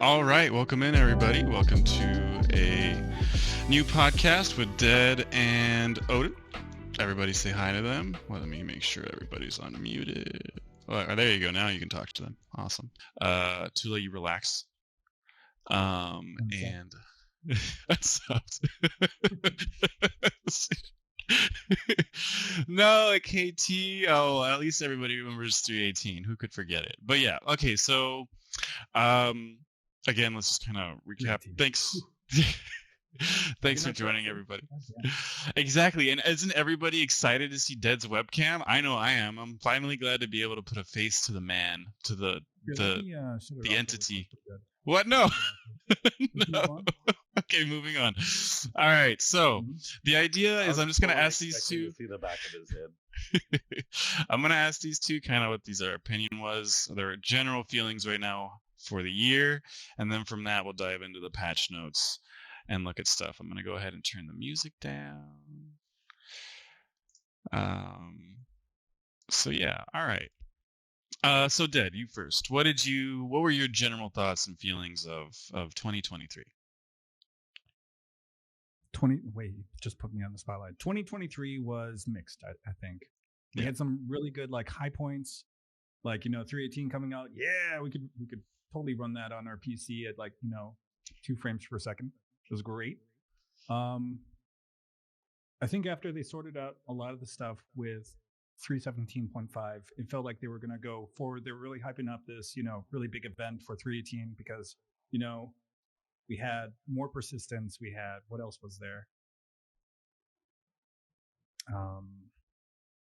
All right, welcome in, everybody. Welcome to a new podcast with Dead and Odin. Everybody say hi to them. Well, let me make sure everybody's unmuted. Oh, there you go. Now you can talk to them. Awesome. Tula, you relax. And that sucks. No, like KT. Oh, at least everybody remembers 318. Who could forget it? But yeah, okay. So, again, let's just kind of recap. Thanks. Thanks for joining, everybody. Exactly. And isn't everybody excited to see Dead's webcam? I know I am. I'm finally glad to be able to put a face to the man, to the entity. What? No. No. Okay, moving on. All right. So the idea is I'm just going to ask these two. To see the back of his head. I'm going to ask these two kind of what their opinion was, their general feelings right now for the year, and then from that we'll dive into the patch notes and look at stuff. I'm going to go ahead and turn the music down. So yeah, all right. So Dead, you first. What were your general thoughts and feelings of 2023? Wait, just put me on the spotlight. 2023 was mixed, I think. We had some really good like high points, like 318 coming out. Yeah, we could totally run that on our PC at 2 frames per second. It was great. I think after they sorted out a lot of the stuff with 317.5, it felt like they were going to go forward. They were really hyping up this, really big event for 318 because, we had more persistence. We had, what else was there?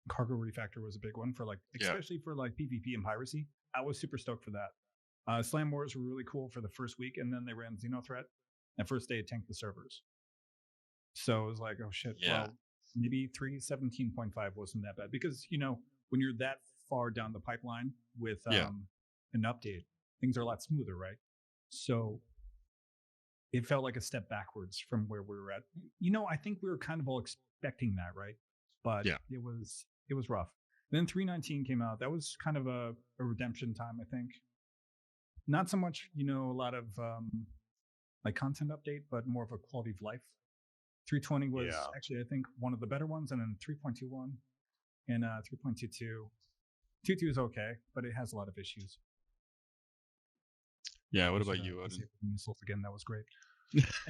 Cargo refactor was a big one for especially for PvP and piracy. I was super stoked for that. Slam Wars were really cool for the first week, and then they ran Xenothreat. And first day it tanked the servers. So it was like, oh shit, well, maybe 317.5 wasn't that bad. Because, when you're that far down the pipeline with an update, things are a lot smoother, right? So it felt like a step backwards from where we were at. I think we were kind of all expecting that, right? But it was rough. Then 319 came out. That was kind of a redemption time, I think. Not so much, a lot of content update, but more of a quality of life. 320 was actually, I think, one of the better ones, and then 3.21 and 3.22. 22 is okay, but it has a lot of issues. Yeah, what about you, Odin? Missiles again, that was great.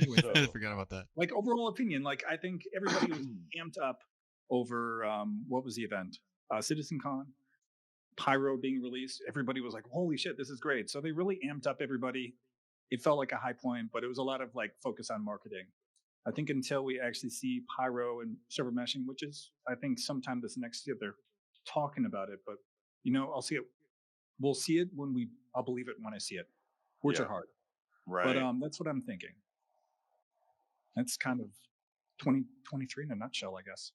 Anyway, I forgot about that. Overall opinion, I think everybody was amped up over what was the event? CitizenCon, Pyro being released. Everybody was like, "Holy shit, this is great!" So they really amped up everybody. It felt like a high point, but it was a lot of focus on marketing. I think until we actually see Pyro and server meshing, which is I think sometime this next year, they're talking about it. But I'll see it. We'll see it I'll believe it when I see it. Words are hard, right? But that's what I'm thinking. That's kind of 2023 in a nutshell, I guess.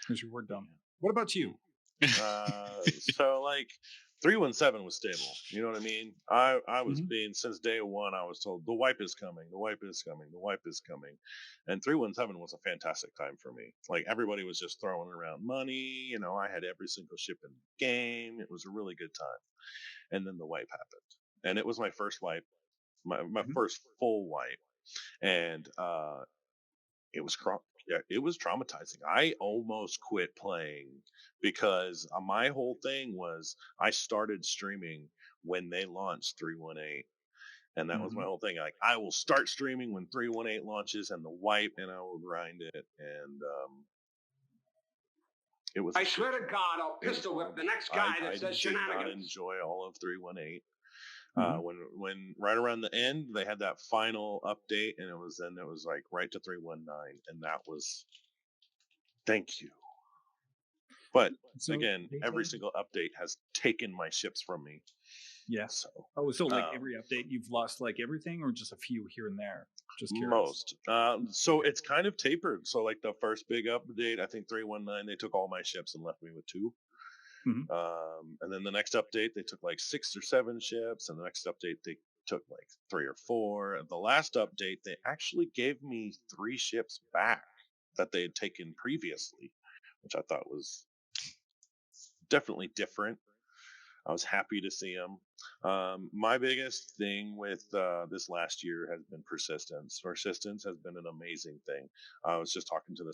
Here's your word dump. What about you? So 317 was stable. You know what I mean? I was being, since day one, I was told the wipe is coming, the wipe is coming, the wipe is coming. And 317 was a fantastic time for me. Everybody was just throwing around money. I had every single ship in the game. It was a really good time. And then the wipe happened. And it was my first wipe, my first full wipe. And it was traumatizing. I almost quit playing because my whole thing was I started streaming when they launched 318. And that was my whole thing. I will start streaming when 318 launches and the wipe, and I will grind it. And it was. I swear to God, I'll pistol whip the next guy that says shenanigans. I did not enjoy all of 318. When right around the end they had that final update, and it was right to 319, and that was thank you. But again, every single update has taken my ships from me. Yeah. So every update you've lost everything, or just a few here and there? Just curious. Most. So it's kind of tapered. So the first big update, I think 319, they took all my ships and left me with 2. And then the next update, they took 6 or 7 ships, and the next update they took 3 or 4. And the last update, they actually gave me 3 ships back that they had taken previously, which I thought was definitely different. I was happy to see them. My biggest thing with this last year has been persistence. Persistence has been an amazing thing. I was just talking to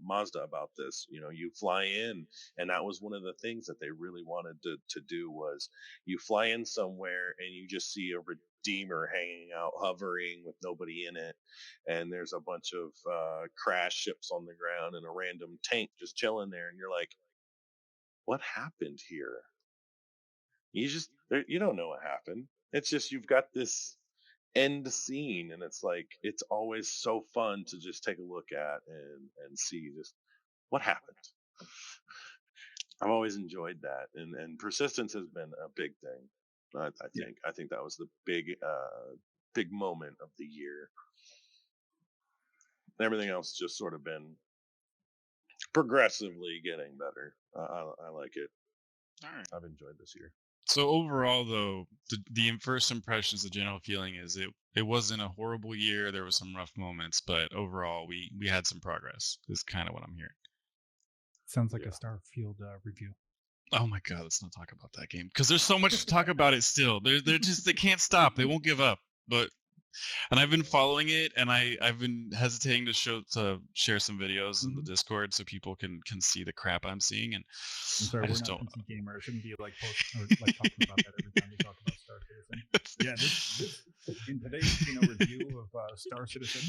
Mazda about this. You know, you fly in, and that was one of the things that they really wanted to do was you fly in somewhere and you just see a Redeemer hanging out, hovering with nobody in it, and there's a bunch of crash ships on the ground and a random tank just chilling there, and you're like, what happened here? You don't know what happened. It's just you've got this end scene, and it's like it's always so fun to just take a look at and see just what happened. I've always enjoyed that, and persistence has been a big thing. I think that was the big moment of the year. Everything else just sort of been progressively getting better. I like it. All right. I've enjoyed this year. So overall, though, the first impressions, the general feeling is it wasn't a horrible year. There were some rough moments, but overall, we had some progress. Is kind of what I'm hearing. Sounds like a Starfield review. Oh my God, let's not talk about that game because there's so much to talk about it still. They're just they can't stop. They won't give up. And I've been following it, and I've been hesitating to share some videos in the Discord so people can see the crap I'm seeing. And I'm sorry, I just we're not don't. PC gamer. I shouldn't be like talking about that every time we talk about Star Citizen. Yeah, this in today's review of Star Citizen.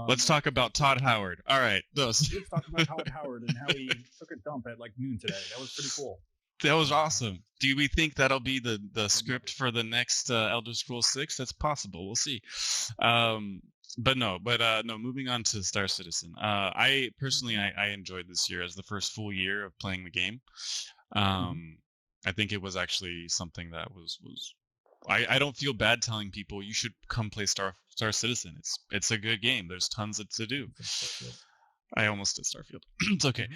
Let's talk about Todd Howard. All right, let's talk about Todd Howard and how he took a dump at like noon today. That was pretty cool. That was awesome. Do we think that'll be the script for the next Elder Scrolls 6? That's possible. We'll see. No. Moving on to Star Citizen. I personally enjoyed this year as the first full year of playing the game. I think it was actually something that was. I don't feel bad telling people you should come play Star Citizen. It's a good game. There's tons to do. I almost did Starfield. It's okay.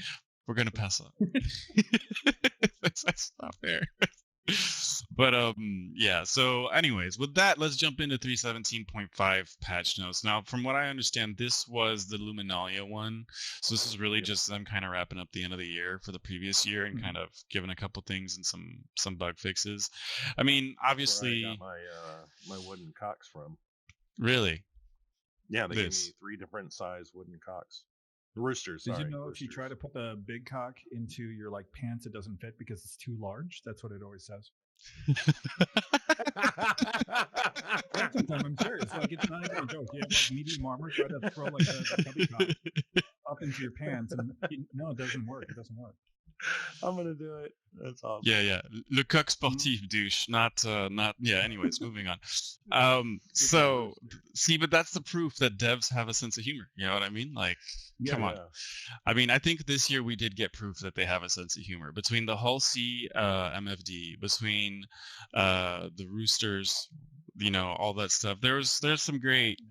We're gonna pass on. That's not fair. But yeah. So, anyways, with that, let's jump into 3.17.5 patch notes. Now, from what I understand, this was the Luminalia one. So this is really just them kind of wrapping up the end of the year for the previous year and kind of giving a couple things and some bug fixes. I mean, obviously, that's where I got my wooden cocks from. Really? Yeah, they gave me 3 different size wooden cocks. Roosters. Did sorry, you know roosters. if you try to put the big cock into your like pants, it doesn't fit because it's too large? That's what it always says. I'm serious. Like it's not even a joke. You have like medium armor, try to throw like the chubby cock up into your pants, and no, it doesn't work. It doesn't work. I'm gonna do it. That's awesome. Yeah. Le coq sportif, douche. Not. Yeah. Anyways, moving on. So see, but that's the proof that devs have a sense of humor. You know what I mean? Like, come on. I mean, I think this year we did get proof that they have a sense of humor between the Hull C MFD, between the Roosters, all that stuff. There's some great.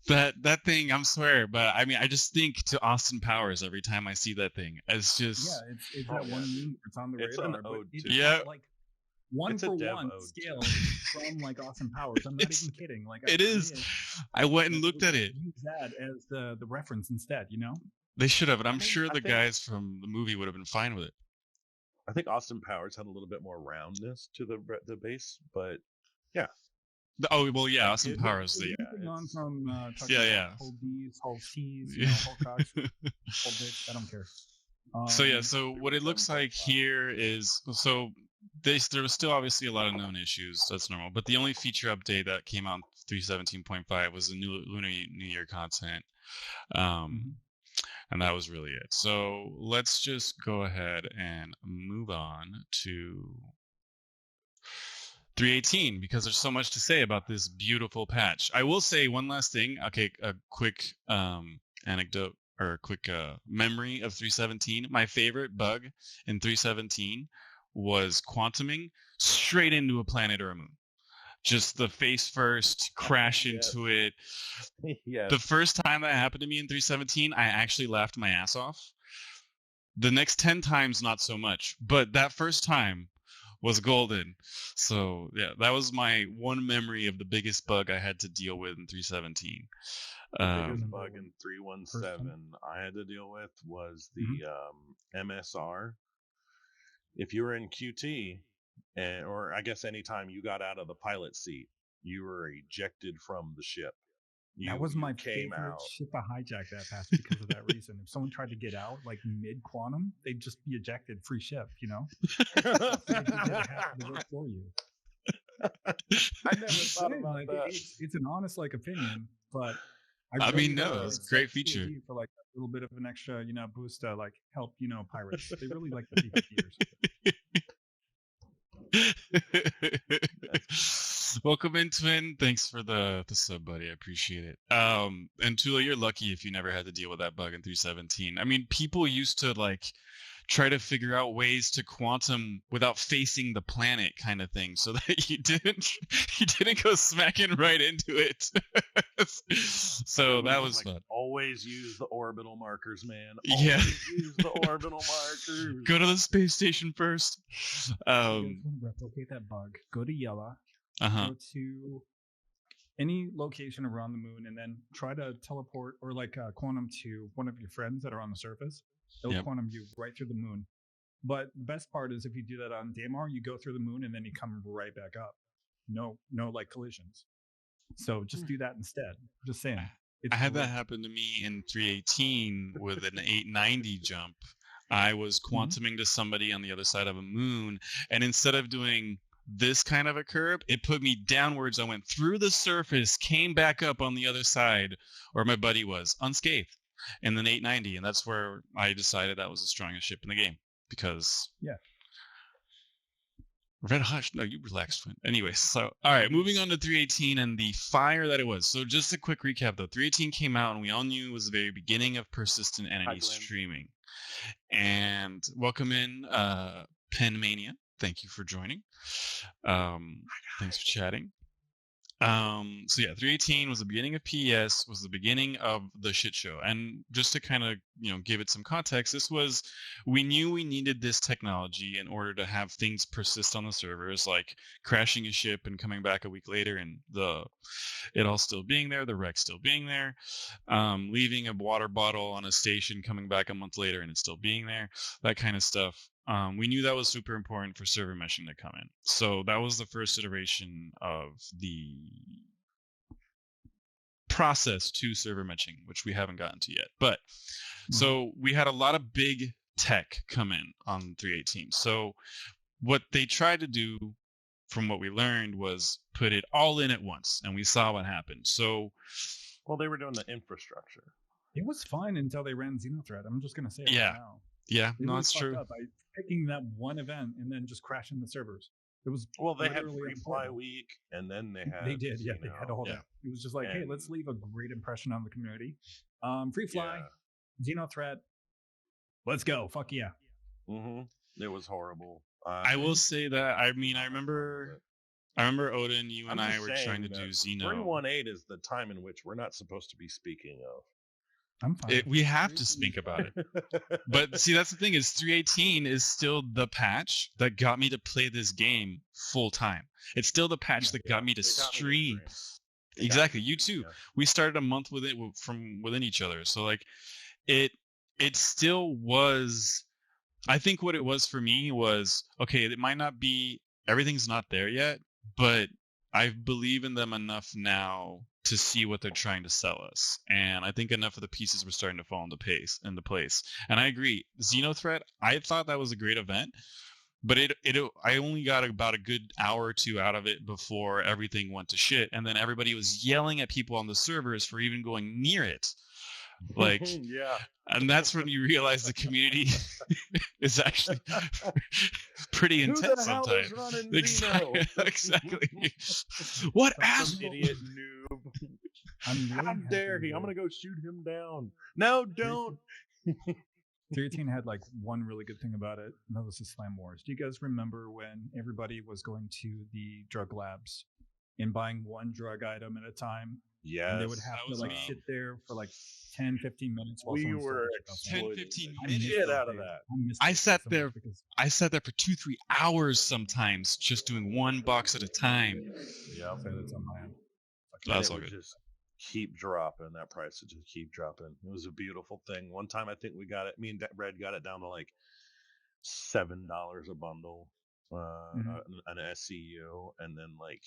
That thing, I'm swear, but I mean, I just think to Austin Powers every time I see that thing. It's just it's that one meme. It's on the radar. Yeah, like one for one scale from like Austin Powers. I'm not even kidding. Like it is. I went and looked at it. Use that as the reference instead. They should have, and I'm sure the guys from the movie would have been fine with it. I think Austin Powers had a little bit more roundness to the base, but yeah. Oh well, yeah, Austin Powers. On from whole D's, whole C's, whole cocks, whole dicks. I don't care. So what it looks like here is there was still obviously a lot of known issues. That's normal, but the only feature update that came out in 3.17.5 was the new Lunar New Year content, and that was really it. So let's just go ahead and move on to 3.18 because there's so much to say about this beautiful patch. I will say one last thing. Okay, a quick anecdote or a quick memory of 3.17. My favorite bug in 3.17 was quantuming straight into a planet or a moon. Just the face first, crash into it. The first time that happened to me in 3.17, I actually laughed my ass off. The next 10 times, not so much. But that first time was golden. So yeah, that was my one memory of the biggest bug I had to deal with in 3.17. The biggest bug in 3.17 I had to deal with was the MSR. if you were in QT, or I guess anytime you got out of the pilot seat, you were ejected from the ship. That was my favorite ship to hijack that pass because of that reason. If someone tried to get out like mid quantum, they'd just be ejected, free ship, you know? For you. I never thought about that. It's an honest like opinion, but I mean, no, it's a great feature for like a little bit of an extra, boost to like help, pirates. They really like the PvPers. Welcome in, Twin. Thanks for the sub, buddy. I appreciate it. And Tula, you're lucky if you never had to deal with that bug in 3.17. I mean, people used to like try to figure out ways to quantum without facing the planet, kind of thing, so that you didn't go smacking right into it. So that was fun. Always use the orbital markers, man. Always use the orbital markers. Go to the space station first. You want to replicate that bug? Go to Yela. Go to any location around the moon, and then try to teleport or like quantum to one of your friends that are on the surface. It'll quantum you right through the moon. But the best part is if you do that on Daymar, you go through the moon and then you come right back up. No like collisions. So just do that instead. Just saying. I had that happen to me in 3.18 with an 890 jump. I was quantuming to somebody on the other side of a moon, and instead of doing this kind of a curve, it put me downwards. I went through the surface, came back up on the other side where my buddy was, unscathed, and then 890, and that's where I decided that was the strongest ship in the game, because Red Hot. No, you relaxed, Twin. Anyway, so all right, moving on to 3.18 and the fire that it was. So just a quick recap though. 3.18 came out, and we all knew it was the very beginning of persistent enemy streaming. And welcome in, Penmania. Thank you for joining. Thanks for chatting. So yeah, 3.18 was the beginning of PES, was the beginning of the shit show. And just to kind of, give it some context, we knew we needed this technology in order to have things persist on the servers, like crashing a ship and coming back a week later and it all still being there, the wreck still being there, leaving a water bottle on a station, coming back a month later and it's still being there, that kind of stuff. We knew that was super important for server meshing to come in. So that was the first iteration of the process to server meshing, which we haven't gotten to yet. But so we had a lot of big tech come in on 3.18. So what they tried to do, from what we learned, was put it all in at once, and we saw what happened. So, well, they were doing the infrastructure. It was fine until they ran Xenothreat. I'm just gonna say it right now. Yeah, no, that's true. By picking that one event and then just crashing the servers. It was they had Free Fly Week, and then they had they had all that. It was just like, hey, let's leave a great impression on the community. Free Fly, Xenothreat, let's go. Fuck yeah. It was horrible. I will say that. I mean, I remember Odin, you and I were trying to do Xeno. 3.18 is the time in which we're not supposed to be speaking of. I'm fine. We have to speak about it. But see, that's the thing, is 3.18 is still the patch that got me to play this game full time. It's still the patch that got me to stream. Exactly. You too. Yeah. We started a month with it from within each other. So like it still was, I think what it was for me was, okay, it might not be, everything's not there yet, but I believe in them enough now to see what they're trying to sell us. And I think enough of the pieces were starting to fall into place. And I agree. Xenothreat, I thought that was a great event, but I only got about a good hour or two out of it before everything went to shit. And then everybody was yelling at people on the servers for even going near it. Like, and that's when you realize the community is actually pretty intense sometimes. Exactly. What asshole? Idiot noob. How dare he? I'm gonna go shoot him down. No, don't. 3.18 had like one really good thing about it, and that was the Slam Wars. Do you guys remember when everybody was going to the drug labs and buying one drug item at a time? Yes. And they would have to like sit there for like 10, 15 minutes. While we were 10, 15 minutes. Get out of that. I sat there for 2-3 hours sometimes, just doing one box at a time. Yeah. That's on my end. That's all good. Just keep dropping. That price would just keep dropping. It was a beautiful thing. One time I think we got it, me and Red got it down to like $7 a bundle, an SCU, and then like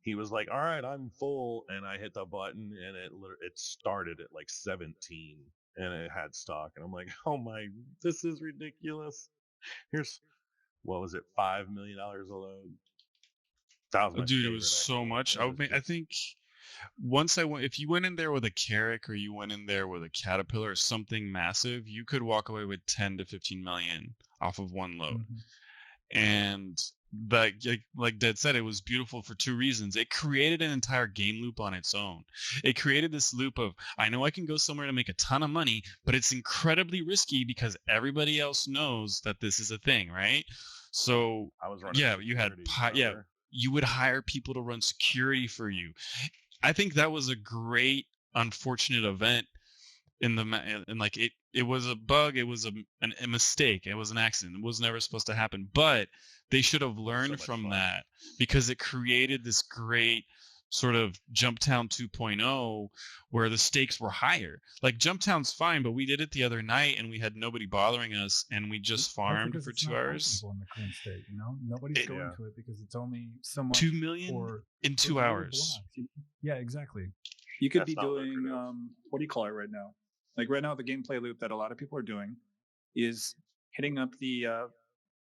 he was like, "All right, I'm full," and I hit the button, and it started at like 17, and it had stock, and I'm like, "Oh my, this is ridiculous." Here's what was it, $5 million a load? That was my Dude, favorite, it was so much. It was I think once if you went in there with a Carrack or you went in there with a Caterpillar or something massive, you could walk away with 10 to 15 million off of one load. And like Dead said, it was beautiful for two reasons. It created an entire game loop on its own. It created this loop of, I know I can go somewhere to make a ton of money, but it's incredibly risky because everybody else knows that this is a thing, right? So I was running you would hire people to run security for you. I think that was a great unfortunate event in like it was a bug, it was a mistake, it was an accident, it was never supposed to happen, but they should have learned from that, because it created this great sort of Jumptown 2.0 where the stakes were higher. Like Jumptown's fine, but we did it the other night and we had nobody bothering us and we just farmed for 2 hours. In the current state, nobody's going to it because it's only so much. 2 million in 2 hours. Yeah, exactly. You could be doing what do you call it right now? Like right now, the gameplay loop that a lot of people are doing is hitting up the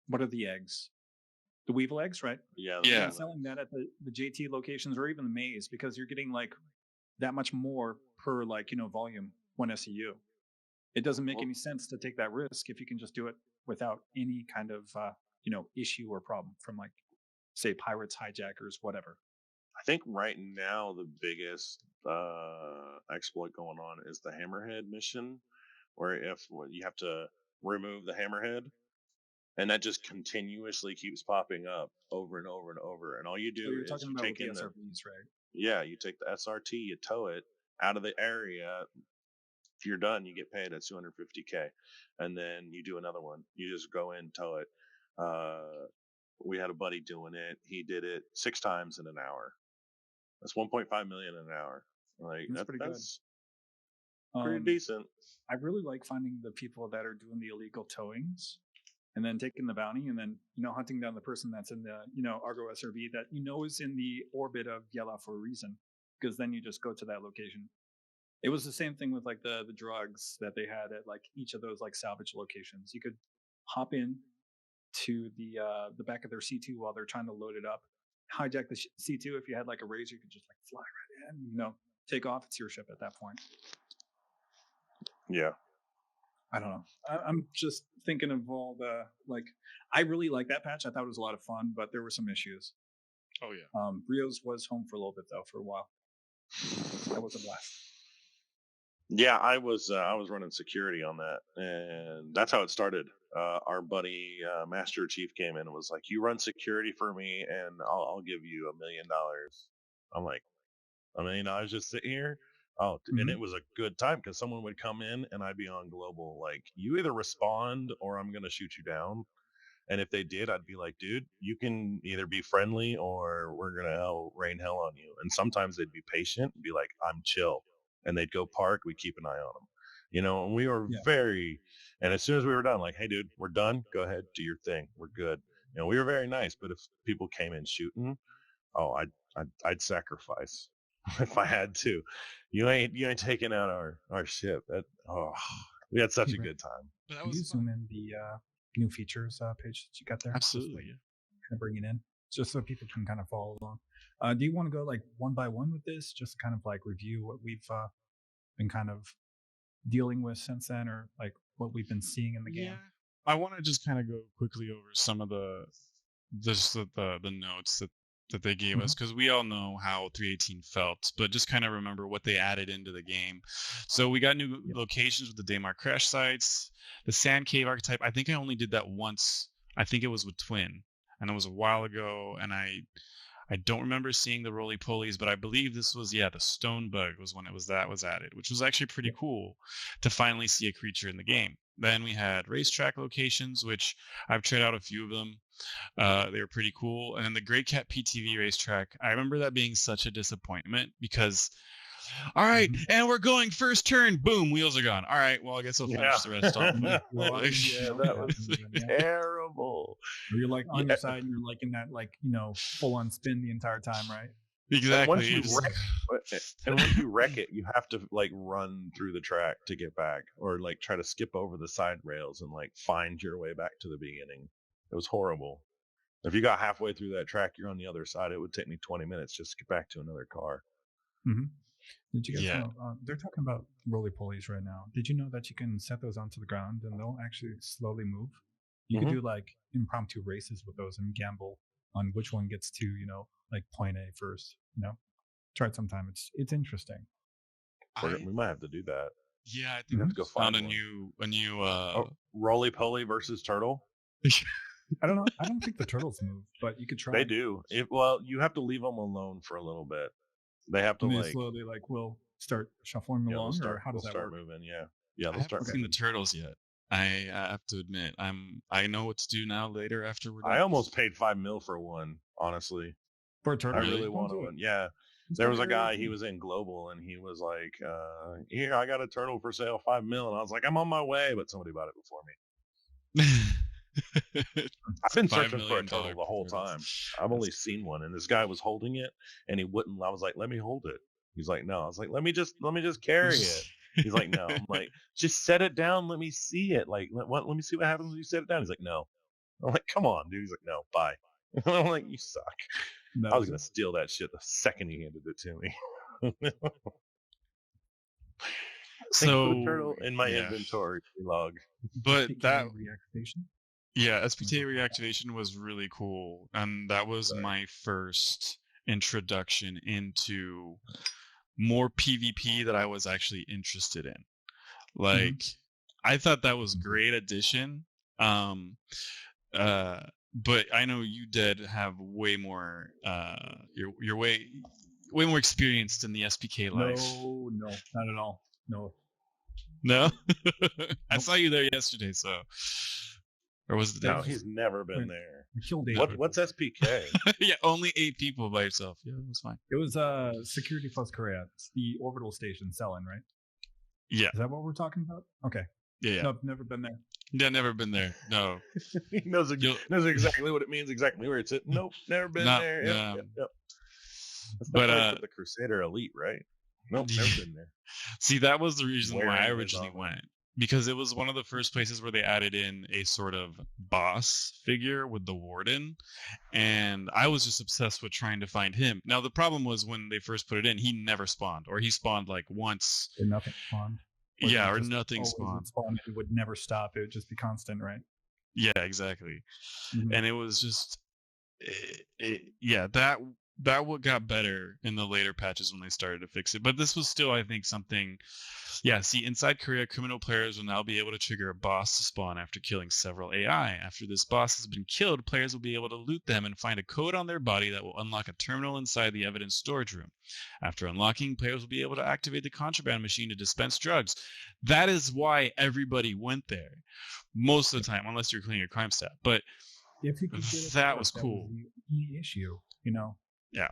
what are the eggs? The Weevil eggs, right? Yeah. Selling that at the JT locations or even the maze, because you're getting like that much more per volume, one SEU. It doesn't make any sense to take that risk if you can just do it without any kind of issue or problem from like say pirates, hijackers, whatever. I think right now the biggest exploit going on is the Hammerhead mission, where if you have to remove the Hammerhead, and that just continuously keeps popping up over and over and over. And all you do is you take in the SRVs, right? Yeah, you take the SRT, you tow it out of the area. If you're done, you get paid at 250K, and then you do another one. You just go in, tow it. We had a buddy doing it. He did it 6 times in an hour. That's 1.5 million an hour. Like that's pretty good. Pretty decent. I really like finding the people that are doing the illegal towings and then taking the bounty and then, hunting down the person that's in the, Argo SRV that is in the orbit of Yela for a reason, because then you just go to that location. It was the same thing with like the drugs that they had at like each of those like salvage locations. You could hop in to the back of their C2 while they're trying to load it up, hijack the C2. If you had like a razor, you could just like fly right in, take off. It's your ship at that point. Yeah. I don't know. I'm just thinking of all the I really like that patch. I thought it was a lot of fun, but there were some issues. Oh yeah. Rios was home for a little bit though, for a while. That was a blast. Yeah, I was running security on that, and that's how it started. Our buddy Master Chief came in and was like, "You run security for me, and I'll give you $1 million." I'm like, $1 million just sitting here? Oh, and it was a good time because someone would come in and I'd be on global. Like, you either respond or I'm going to shoot you down. And if they did, I'd be like, dude, you can either be friendly or we're going to rain hell on you. And sometimes they'd be patient and be like, I'm chill. And they'd go park. We'd keep an eye on them. And we were and as soon as we were done, like, hey, dude, we're done. Go ahead, do your thing. We're good. We were very nice. But if people came in shooting, I'd sacrifice. If I had to. You ain't taking out our ship. We had such a good time. But that was you zoom in the new features page that you got there? Absolutely. Kind of bring it in just so people can kind of follow along. Do you want to go like one by one with this? Just kind of like review what we've been kind of dealing with since then, or like what we've been seeing in the game? I want to just kind of go quickly over some of the notes that they gave us, because we all know how 318 felt, but just kind of remember what they added into the game. So we got new locations with the Daymar crash sites, the Sand Cave archetype. I think I only did that once. I think it was with Twin, and it was a while ago, and I don't remember seeing the roly-polies, but I believe this was, the Stone Bug was when that was added, which was actually pretty cool to finally see a creature in the game. Then we had racetrack locations, which I've tried out a few of them. They were pretty cool. And then the Great Cat PTV racetrack, I remember that being such a disappointment because All right, and we're going first turn. Boom, wheels are gone. All right, well, I guess I'll finish the rest off. Yeah, that was terrible. Or you're like on your side and you're like in that full on spin the entire time, right? Exactly. And once you wreck it, you have to like run through the track to get back, or like try to skip over the side rails and like find your way back to the beginning. It was horrible. If you got halfway through that track, you're on the other side. It would take me 20 minutes just to get back to another car. Mm-hmm. Did you guys know, they're talking about roly-polies right now. Did you know that you can set those onto the ground and they'll actually slowly move? You could do like impromptu races with those and gamble on which one gets to, like point A first. Try it sometime. It's interesting. We might have to do that. Yeah, I think we have to go find a new roly-poly versus turtle. I don't know. I don't think the turtles move, but you could try. They do. You have to leave them alone for a little bit. They have to slowly will start shuffling along, or how does that work? Moving? Yeah. I haven't seen the turtles yet. I have to admit, I know what to do now. Later, after we're done. I almost paid $5 million for one. Honestly, for a turtle, I really wanted one. Yeah. There was a guy, he was in Global, and he was like, here, I got a turtle for sale, $5 million. And I was like, I'm on my way, but somebody bought it before me. I've been searching for a turtle the whole time. I've only seen one, and this guy was holding it, and he wouldn't. I was like, let me hold it. He's like, no. I was like, let me just carry it. He's like, no. I'm like, just set it down. Let me see it. Like, let me see what happens when you set it down. He's like, no. I'm like, come on, dude. He's like, no, bye. I'm like, you suck. I was gonna steal that shit the second he handed it to me. So the turtle in my inventory log. But that reactivation. Yeah, SPK reactivation was really cool, and that was my first introduction into more PvP that I was actually interested in. Like, I thought that was a great addition. But I know you did have way more. You're way more experienced in the SPK life. No, not at all. No. I saw you there yesterday, so. Or was it? No, he's never been there. I killed 8 What's SPK? Yeah, only 8 people by yourself. Yeah, it was fine. It was Security Plus Korea. It's the orbital station selling, right? Yeah. Is that what we're talking about? Okay. Yeah. No, I've never been there. Yeah, never been there. No. He knows exactly what it means, exactly where it's at. Nope, never been there. Yep. That's the Crusader Elite, right? Nope, never been there. See, that was the reason why I originally went. Because it was one of the first places where they added in a sort of boss figure with the warden. And I was just obsessed with trying to find him. Now, the problem was when they first put it in, he never spawned. Or he spawned like once. Or nothing spawned. Or nothing spawned. It would never stop. It would just be constant, right? Yeah, exactly. Mm-hmm. And it was just... that what got better in the later patches when they started to fix it. But this was still, I think, something... Yeah, see, inside Korea, criminal players will now be able to trigger a boss to spawn after killing several AI. After this boss has been killed, players will be able to loot them and find a code on their body that will unlock a terminal inside the evidence storage room. After unlocking, players will be able to activate the contraband machine to dispense drugs. That is why everybody went there. Most of the time, unless you're cleaning a crime stat. But if you could that was cool. That was the issue, Yeah.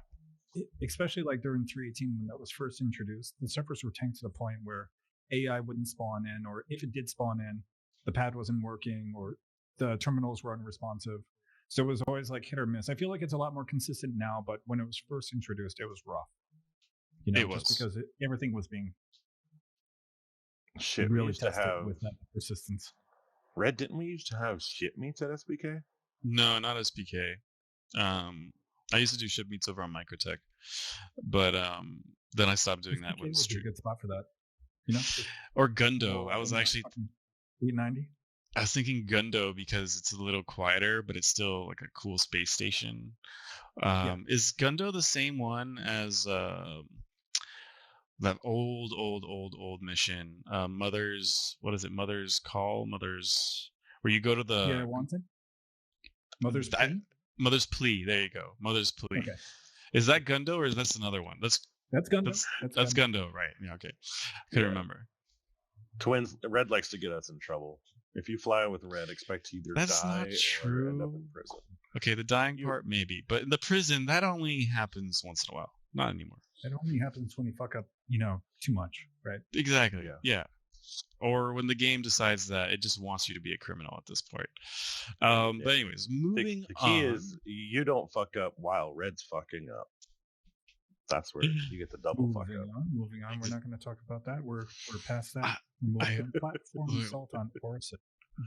Especially like during 3.18 when that was first introduced, the servers were tanked to the point where AI wouldn't spawn in, or if it did spawn in, the pad wasn't working, or the terminals were unresponsive. So it was always like hit or miss. I feel like it's a lot more consistent now, but when it was first introduced, it was rough. It was. Just because everything was being really tested with that persistence. Red, didn't we used to have ship meets at SPK? No, not SPK. I used to do ship meets over on Microtech, but then I stopped doing that with Street. A good spot for that, Or Gundo. I was actually 890. I was thinking Gundo because it's a little quieter, but it's still like a cool space station. Is Gundo the same one as that old mission? Mother's Call? Where you go to the Wanted? Mother's Plea? Mother's Plea. There you go. Mother's Plea. Okay. Is that Gundo or is that another one? That's Gundo. That's Gundo, right? Yeah. Okay. I couldn't remember. Twins. Red likes to get us in trouble. If you fly with Red, expect to either die or end up in prison. Okay, the dying part maybe, but in the prison that only happens once in a while. Not anymore. It only happens when you fuck up too much, right? Exactly. Yeah. Or when the game decides that it just wants you to be a criminal at this point. But anyways, moving the key on. is you don't fuck up while Red's fucking up. That's where you get the double fuck up. Moving on. We're not going to talk about that. We're past that. We're moving on. Platform assault on Orison.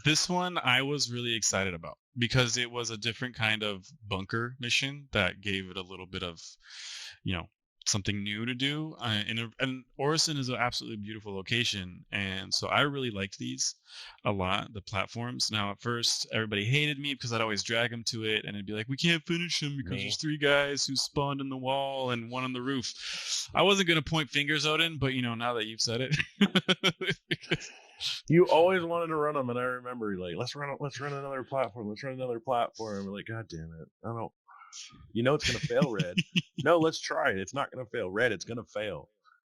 This one I was really excited about because it was a different kind of bunker mission that gave it a little bit of, something new to do. And Orison is an absolutely beautiful location. And so I really liked these a lot, the platforms. Now, at first, everybody hated me because I'd always drag them to it. And it'd be like, we can't finish them because there's 3 guys who spawned in the wall and 1 on the roof. I wasn't going to point fingers, Odin, but, now that you've said it. You always wanted to run them, and I remember you're like, let's run another platform. Let's run another platform. We're like, God damn it. I don't. It's going to fail, Red. No, let's try it. It's not going to fail. Red, it's going to fail.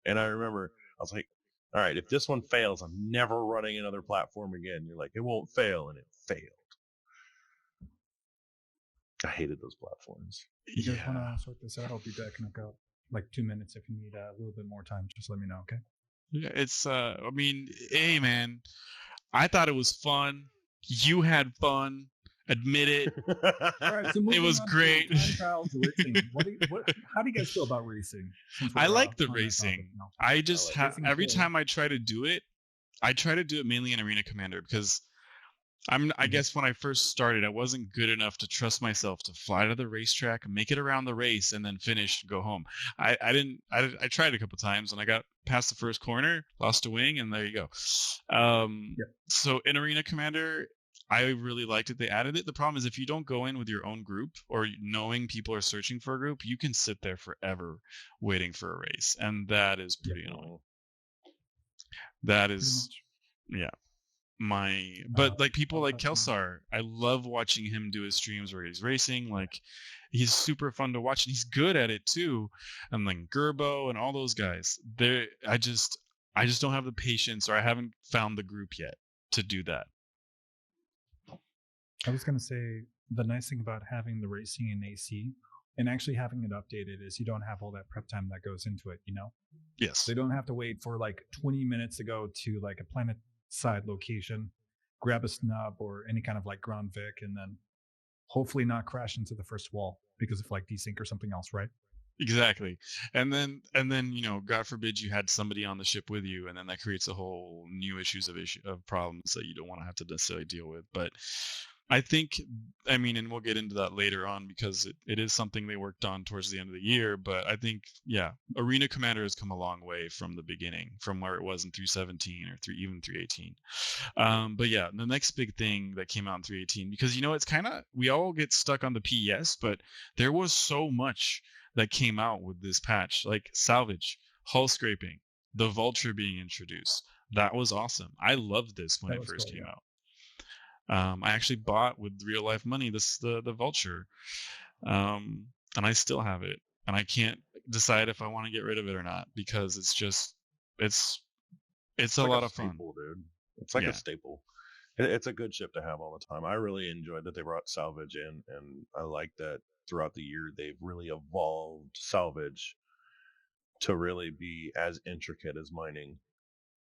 And I remember I was like, all right, if this one fails, I'm never running another platform again. You're like, it won't fail, and it failed. I hated those platforms. You guys want to sort this out? I'll be back in like 2 minutes. If you need a little bit more time, just let me know, okay? Yeah, it's hey man, I thought it was fun. You had fun. Admit it. All right, so it was great. How do you guys feel about racing? I like the racing. I just every time I try to do it, I try to do it mainly in Arena Commander because I guess when I first started, I wasn't good enough to trust myself to fly to the racetrack, make it around the race, and then finish and go home. I tried a couple times, and I got past the first corner, lost a wing, and there you go. So in Arena Commander, I really liked it. They added it. The problem is if you don't go in with your own group or knowing people are searching for a group, you can sit there forever waiting for a race, and that is pretty annoying. That is, yeah. But like people like Kelsar, I love watching him do his streams where he's racing. Like he's super fun to watch and he's good at it too. And like Gerbo and all those guys, I just don't have the patience, or I haven't found the group yet to do that. I was going to say the nice thing about having the racing in AC and actually having it updated is you don't have all that prep time that goes into it, Yes. They don't have to wait for like 20 minutes to go to like a planet side location, grab a snub or any kind of like ground Vic, and then hopefully not crash into the first wall because of like desync or something else, right? Exactly. And then God forbid you had somebody on the ship with you, and then that creates a whole new issues of problems that you don't want to have to necessarily deal with. But I think, and we'll get into that later on because it is something they worked on towards the end of the year. But I think, Arena Commander has come a long way from the beginning, from where it was in 3.17 or even 3.18. But yeah, the next big thing that came out in 3.18, because, it's kind of, we all get stuck on the PES, but there was so much that came out with this patch, like salvage, hull scraping, the vulture being introduced. That was awesome. I loved this when it first came out. I actually bought with real life money the vulture, and I still have it, and I can't decide if I want to get rid of it or not because it's a lot of fun, dude. It's like a staple. It's a good ship to have all the time. I really enjoyed that they brought salvage in, and I like that throughout the year they've really evolved salvage to really be as intricate as mining.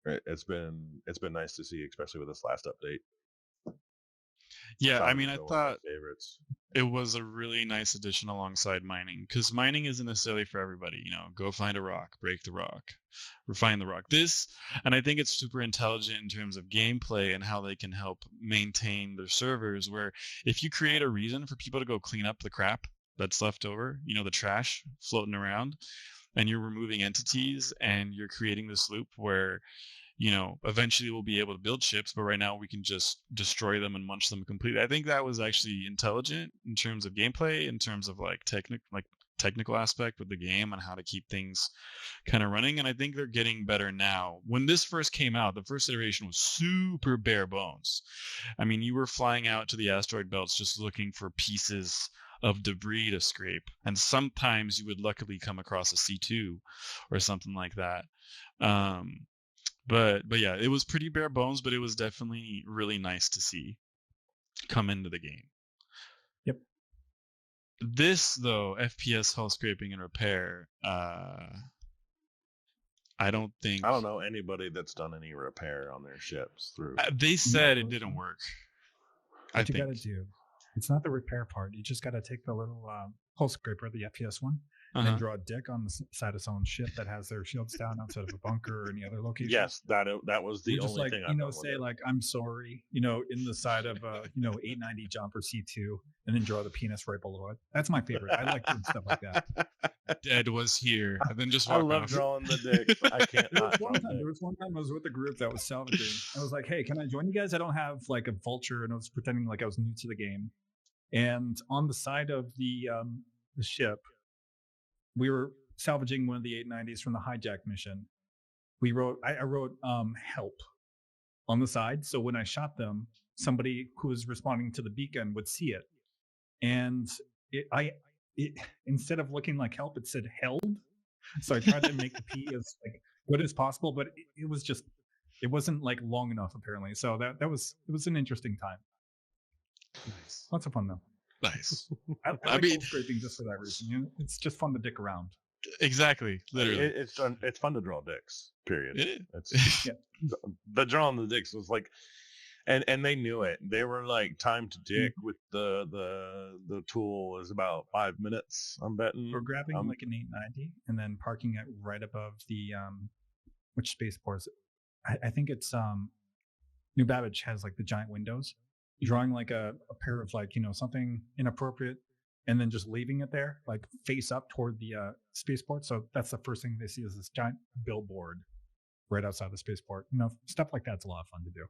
It's been nice to see, especially with this last update. Yeah, I thought it was a really nice addition alongside mining, because mining isn't necessarily for everybody. Go find a rock, break the rock, refine the rock. And I think it's super intelligent in terms of gameplay and how they can help maintain their servers, where if you create a reason for people to go clean up the crap that's left over, the trash floating around, and you're removing entities and you're creating this loop where eventually we'll be able to build ships, but right now we can just destroy them and munch them completely. I think that was actually intelligent in terms of gameplay, in terms of technical aspect with the game and how to keep things kind of running. And I think they're getting better now. When this first came out, the first iteration was super bare bones. You were flying out to the asteroid belts just looking for pieces of debris to scrape, and sometimes you would luckily come across a C2 or something like that. But yeah, it was pretty bare bones, but it was definitely really nice to see come into the game. Yep. This, though, FPS hull scraping and repair, I don't know anybody that's done any repair on their ships through. They said it didn't work. What you got to do? It's not the repair part. You just got to take the little hull scraper, the FPS one, and then draw a dick on the side of someone's ship that has their shields down outside of a bunker or any other location. Yes, that was the only like, thing. Say like I'm sorry, in the side of 890 jump or C2, and then draw the penis right below it. That's my favorite. I like doing stuff like that. Dead was here, and then just I love drawing the dick. I can't. There was one time I was with a group that was salvaging. I was like, "Hey, can I join you guys? I don't have like a vulture," and I was pretending like I was new to the game. And on the side of the ship, we were salvaging one of the 890s from the hijack mission. I wrote help on the side, so when I shot them, somebody who was responding to the beacon would see it, and it instead of looking like help, it said held. So I tried to make the P as like good as possible, but it wasn't like long enough apparently. So it was an interesting time. Nice. Lots of fun though. Nice. I mean, scraping just for that reason. It's just fun to dick around. Exactly. Literally, it's fun to draw dicks. Period. It's the drawing the dicks was like, and they knew it. They were like, time to dick with the tool is about 5 minutes. I'm betting. We're grabbing like an 890 and then parking it right above the which spaceport is it? I think it's New Babbage has like the giant windows. Drawing like a pair of like something inappropriate, and then just leaving it there like face up toward the spaceport. So that's the first thing they see is this giant billboard right outside the spaceport. Stuff like that's a lot of fun to do.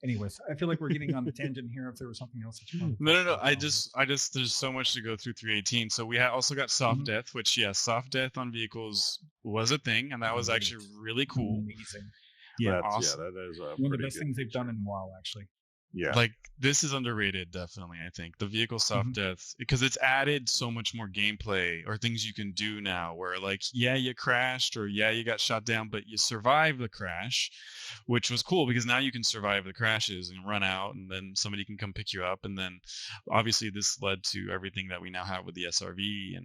Anyways, I feel like we're getting on the tangent here. If there was something else that you wanted no. I just there's so much to go through 318. So we also got soft death, which soft death on vehicles was a thing, and that was actually really cool. Amazing. Yeah, awesome. That is one of the best things they've done in a while, actually. Yeah, like this is underrated, definitely. I think the vehicle soft death, because it's added so much more gameplay or things you can do now where like you crashed or you got shot down, but you survived the crash, which was cool because now you can survive the crashes and run out, and then somebody can come pick you up. And then obviously this led to everything that we now have with the SRV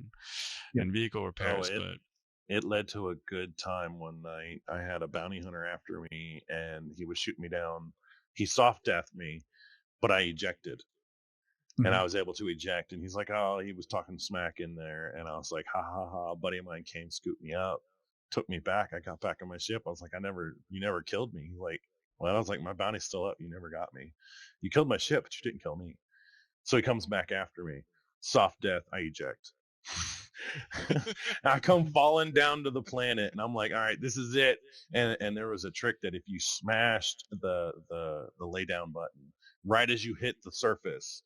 and vehicle repairs. It led to a good time one night. I had a bounty hunter after me and he was shooting me down. He soft deathed me, but I ejected. And I was able to eject. And he's like, oh, he was talking smack in there. And I was like, ha, ha, ha. A buddy of mine came, scooped me up, took me back. I got back on my ship. I was like, you never killed me. He's like, well, I was like, my bounty's still up. You never got me. You killed my ship, but you didn't kill me. So he comes back after me. Soft death, I eject. I come falling down to the planet and I'm like, all right, this is it. And there was a trick that if you smashed the lay down button right as you hit the surface,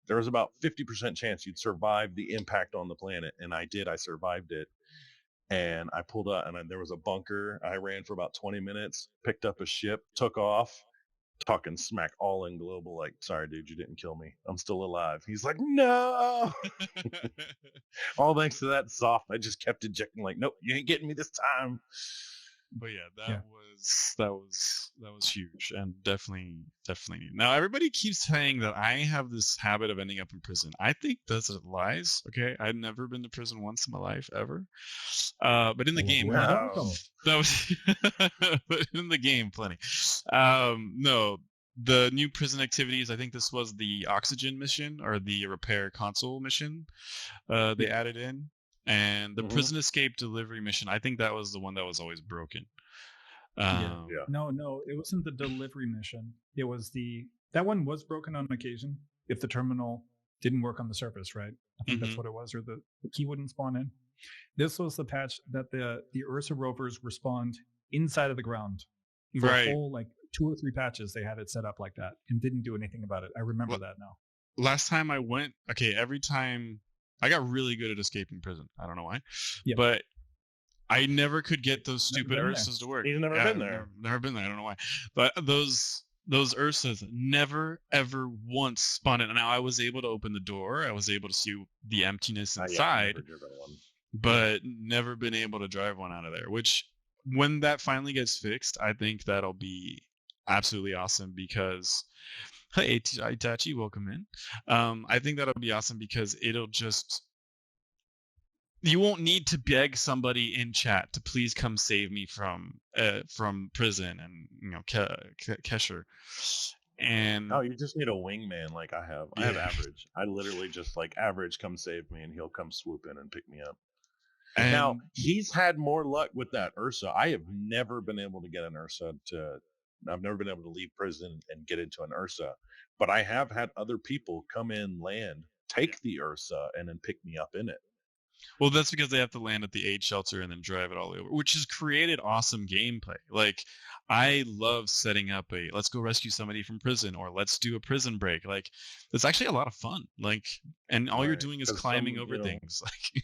there was about 50% chance you'd survive the impact on the planet. And I did. I survived it. And I pulled up and there was a bunker. I ran for about 20 minutes, picked up a ship, took off, talking smack all in global, like, sorry, dude, you didn't kill me. I'm still alive. He's like, no. All thanks to that soft. I just kept ejecting, like, nope, you ain't getting me this time. But that was huge and definitely. Now everybody keeps saying that I have this habit of ending up in prison. I think that's lies. Okay, I've never been to prison once in my life ever. But in the game, that was but in the game, plenty. No, the new prison activities. I think this was the oxygen mission or the repair console mission. They added in. And the prison escape delivery mission, I think that was the one that was always broken. No, it wasn't the delivery mission. It was that one was broken on occasion if the terminal didn't work on the surface, right? I think that's what it was, or the key wouldn't spawn in. This was the patch that the Ursa rovers respawned inside of the ground. For a whole like 2 or 3 patches, they had it set up like that and didn't do anything about it. I remember that now. Last time I went, every time I got really good at escaping prison. I don't know why, but I never could get those stupid Ursas to work. He's never been there. Never been there. I don't know why, but those Ursas never ever once spawned in. Now I was able to open the door. I was able to see the emptiness inside, but never been able to drive one out of there. Which, when that finally gets fixed, I think that'll be absolutely awesome because. Hey, Itachi, welcome in. I think that'll be awesome because it'll just you won't need to beg somebody in chat to please come save me from prison and Kesher. And you just need a wingman like I have. I have Average. I literally just like Average, come save me, and he'll come swoop in and pick me up. And now he's had more luck with that Ursa. I have never been able to get an Ursa I've never been able to leave prison and get into an Ursa, but I have had other people come in, land, take the Ursa, and then pick me up in it. Well, that's because they have to land at the aid shelter and then drive it all the way over, which has created awesome gameplay. Like, I love setting up let's go rescue somebody from prison, or let's do a prison break. Like, it's actually a lot of fun. Like, and all you're doing is climbing over things. Like,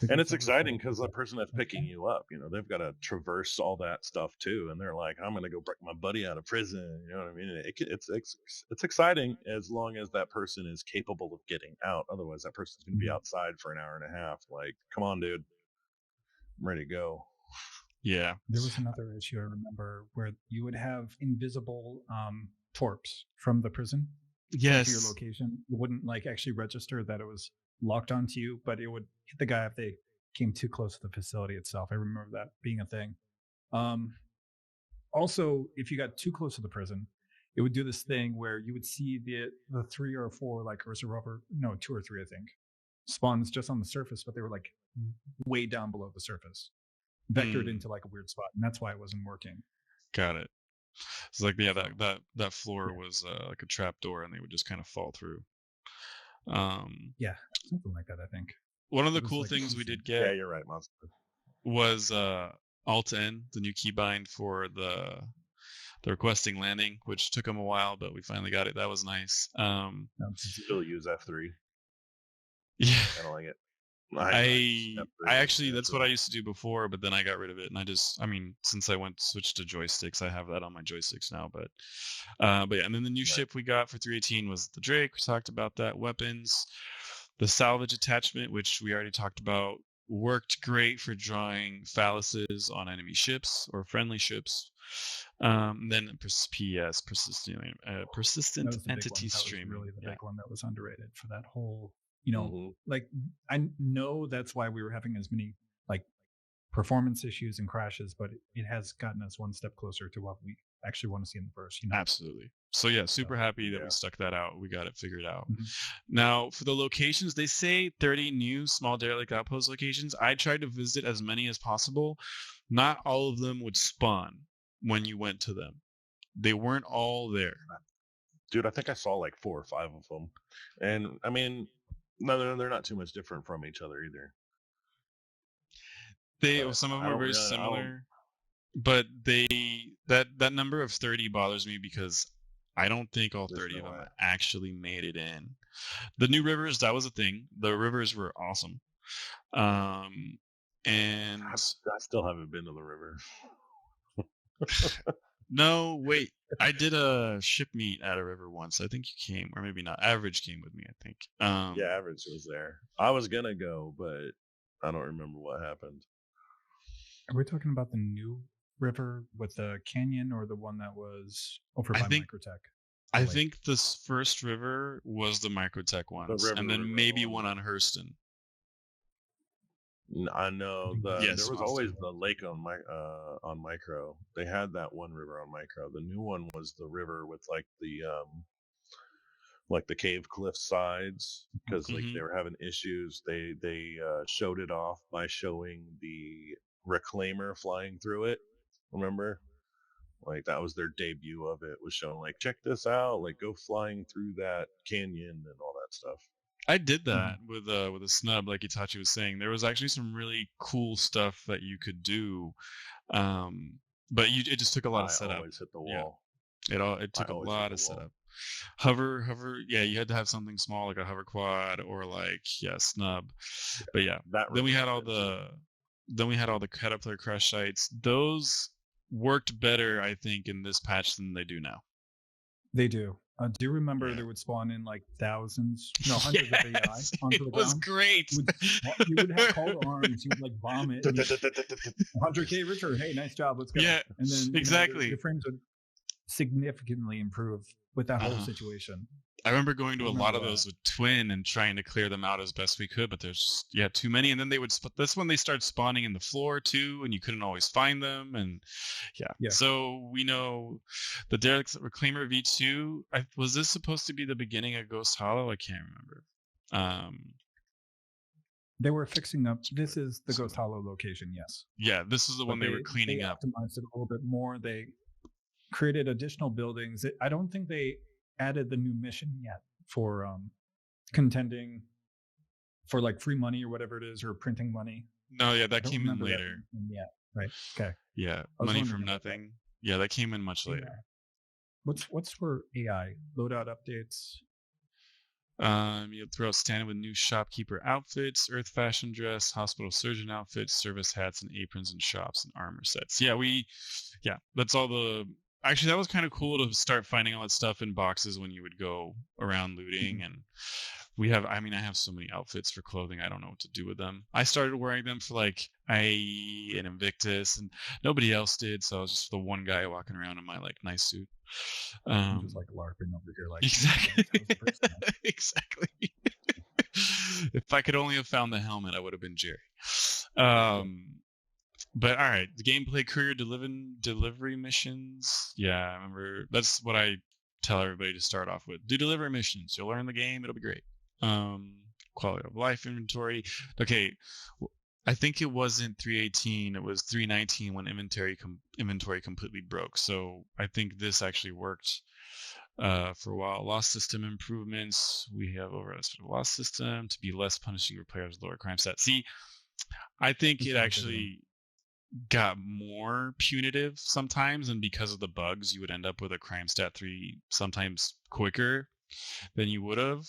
and it's exciting because the person that's picking you up, they've got to traverse all that stuff too, and they're like, "I'm going to go break my buddy out of prison." You know what I mean? It's exciting as long as that person is capable of getting out. Otherwise, that person's going to be outside for an hour and a half. Like, come on, dude, I'm ready to go. Yeah. There was another issue I remember where you would have invisible torps from the prison. Yes. To your location. It wouldn't actually register that it was locked onto you, but it would hit the guy if they came too close to the facility itself. I remember that being a thing. Also, if you got too close to the prison, it would do this thing where you would see the 3 or 4 Ursa Rover, no, 2 or 3 I think, spawns just on the surface, but they were way down below the surface, vectored into a weird spot, and that's why it wasn't working. Got it. It's that floor was like a trap door, and they would just kind of fall through. Yeah, something like that, I think. One of the cool things we did get, yeah, you're right, Monster, was Alt-N, the new keybind for the requesting landing, which took them a while, but we finally got it. That was nice. Still use F3. Yeah, I don't like it. I actually, that's what I used to do before, but then I got rid of it, and since I switched to joysticks, I have that on my joysticks now. But yeah, and then the new ship we got for 318 was the Drake. We talked about that. Weapons, the salvage attachment, which we already talked about, worked great for drawing phalluses on enemy ships or friendly ships. Then persistent entity streaming. That was really the big one that was underrated for that whole. I know that's why we were having as many performance issues and crashes, but it has gotten us one step closer to what we actually want to see in the verse. Absolutely. So yeah, super happy that we stuck that out. We got it figured out. Now for the locations, they say 30 new small derelict outpost locations. I tried to visit as many as possible. Not all of them would spawn when you went to them. They weren't all there. Dude, I think I saw 4 or 5 of them, and no, they're not too much different from each other either. Some of them are very similar, but that number of 30 bothers me because I don't think all 30 of them actually made it in. The new rivers, that was a thing. The rivers were awesome. And I still haven't been to the river. No, wait. I did a ship meet at a river once. I think you came, or maybe not. Average came with me, I think. Yeah, Average was there. I was gonna go, but I don't remember what happened. Are we talking about the new river with the canyon, or the one that was over by Microtech? I think this first river was the Microtech ones, and then maybe one on Hurston. I know there was always the lake on Micro. They had that one river on Micro. The new one was the river with the cave cliff sides, because they were having issues. They showed it off by showing the reclaimer flying through it. Remember? That was their debut of it, was showing check this out, go flying through that canyon and all that stuff. I did that with a snub, like Itachi was saying. There was actually some really cool stuff that you could do, but it just took a lot of setup. Always hit the wall. Yeah. It took a lot of setup. Hover. Yeah, you had to have something small like a hover quad or snub. But yeah, then we had all the Caterpillar crash sites. Those worked better, I think, in this patch than they do now. They do. Do you remember there would spawn in thousands, hundreds of AI onto the ground? It was great. You would have called arms. You would vomit. 100K Richard. Hey, nice job. Let's go. Yeah, and then exactly. Your frames would significantly improve with that whole situation. I remember going to a lot of those with Twin and trying to clear them out as best we could, but there's too many. And then they would that's when they start spawning in the floor too, and you couldn't always find them. And so we know the Derek Reclaimer V2. Was this supposed to be the beginning of Ghost Hollow? I can't remember. They were fixing up. This is the Ghost Hollow location, yes. Yeah, this is the one they were cleaning up. They optimized it a little bit more. They created additional buildings. I don't think they added the new mission yet for contending for like free money or whatever it is, or printing money. No, that came in later. Yeah, right. Okay. Yeah, money from nothing. Yeah, that came in much later. What's for AI loadout updates? You'll throw out standard with new shopkeeper outfits, earth fashion dress, hospital surgeon outfits, service hats and aprons and shops and armor sets. That's all the. Actually, that was kind of cool to start finding all that stuff in boxes when you would go around looting. And I have so many outfits for clothing. I don't know what to do with them. I started wearing them for like IE and Invictus, and nobody else did. So I was just the one guy walking around in my like nice suit. Just like LARPing over here, like exactly. Exactly. If I could only have found the helmet, I would have been Jerry. But all right, the gameplay courier delivery missions. Yeah, I remember. That's what I tell everybody to start off with. Do delivery missions. You'll learn the game. It'll be great. Quality of life inventory. Okay, I think it wasn't 3.18. It was 3.19 when inventory completely broke. So I think this actually worked for a while. Loss system improvements. We have override the loss system to be less punishing for players with lower crime stats. See, I think it actually got more punitive sometimes, and because of the bugs, you would end up with a crime stat 3 sometimes quicker than you would have.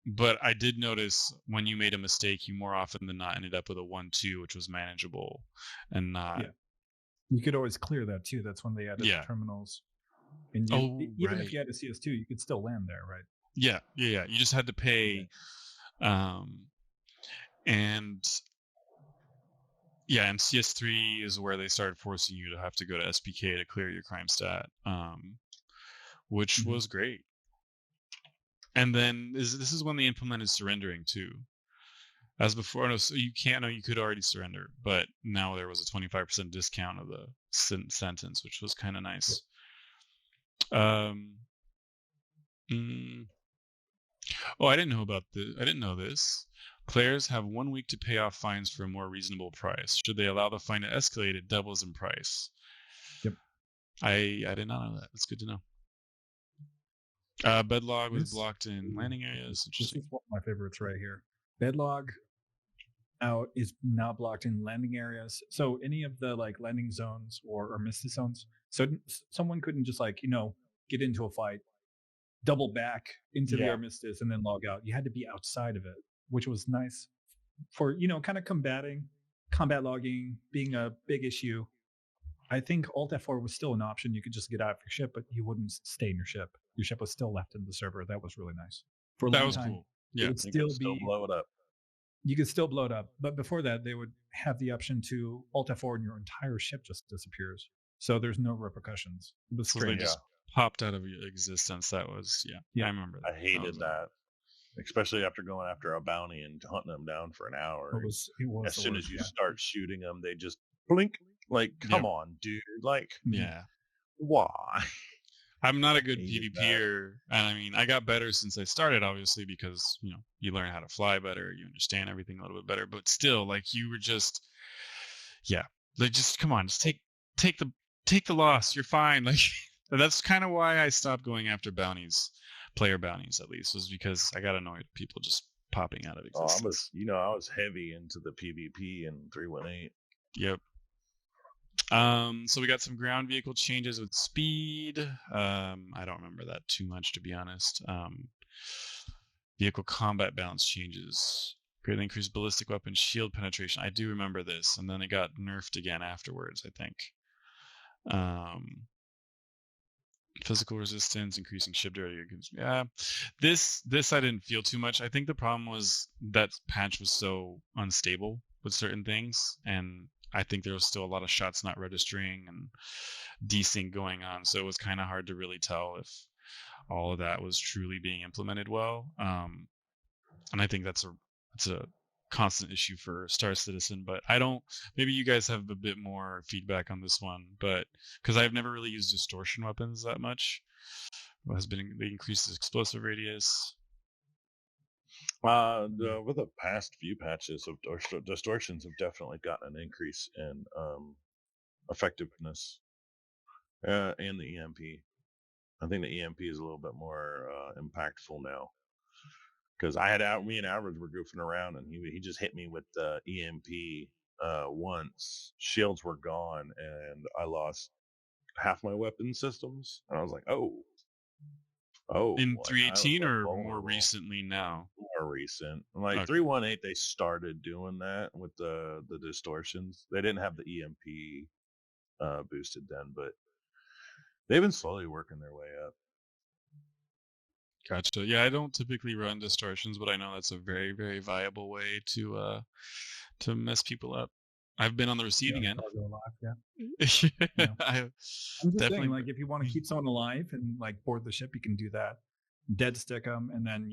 But I did notice when you made a mistake, you more often than not ended up with a 1-2, which was manageable and not. Yeah. You could always clear that too. That's when they added the terminals. And even if you had a CS2, you could still land there, right? Yeah. You just had to pay. And CS3 is where they started forcing you to have to go to SPK to clear your crime stat, which was great. And then this is when they implemented surrendering too. As before, you could already surrender, but now there was a 25% discount of the sentence, which was kind of nice. I didn't know this. Players have 1 week to pay off fines for a more reasonable price. Should they allow the fine to escalate, it doubles in price. Yep. I did not know that. That's good to know. Bedlog was blocked in landing areas. This is one of my favorites right here. Bedlog out is now blocked in landing areas. So any of the like landing zones or armistice zones. So someone couldn't just get into a fight, double back into the armistice and then log out. You had to be outside of it, which was nice for, kind of combat logging being a big issue. I think Alt F4 was still an option. You could just get out of your ship, but you wouldn't stay in your ship. Your ship was still left in the server. That was really nice. For a long time, cool. Yeah, you could still blow it up. You could still blow it up, but before that, they would have the option to Alt F4 and your entire ship just disappears. So there's no repercussions. It was strange. They just popped out of existence. That was I remember that. I hated that. Especially after going after a bounty and hunting them down for an hour. It was as soon as you start shooting them, they just blink. Like, come on, dude. Like, why? I'm not a good PvPer, and I got better since I started, obviously, because you learn how to fly better, you understand everything a little bit better. But still, like, you were just, come on, just take the loss. You're fine. Like, that's kind of why I stopped going after bounties. Player bounties, at least, was because I got annoyed with people just popping out of existence. I was heavy into the PvP in 3.18. Yep. So we got some ground vehicle changes with speed. I don't remember that too much, to be honest. Vehicle combat balance changes. Greatly increased ballistic weapon shield penetration. I do remember this, and then it got nerfed again afterwards, I think. Physical resistance, increasing ship area. Yeah, this I didn't feel too much. I think the problem was that patch was so unstable with certain things, and I think there was still a lot of shots not registering and desync going on, so it was kind of hard to really tell if all of that was truly being implemented well. And I think that's a constant issue for Star Citizen, but I don't. Maybe you guys have a bit more feedback on this one, but because I've never really used distortion weapons that much. What has been the increased explosive radius? Over the past few patches of distortions have definitely gotten an increase in effectiveness, and the EMP. I think the EMP is a little bit more impactful now. Because me and Alvarez were goofing around, and he just hit me with the EMP once. Shields were gone, and I lost half my weapon systems. And I was like, oh. In 318 or more recently now? More recent. Like 318, they started doing that with the distortions. They didn't have the EMP boosted then, but they've been slowly working their way up. Gotcha. Yeah, I don't typically run distortions, but I know that's a very, very viable way to mess people up. I've been on the receiving end. I'm just saying, like, if you want to keep someone alive and like board the ship, you can do that. Dead stick them, and then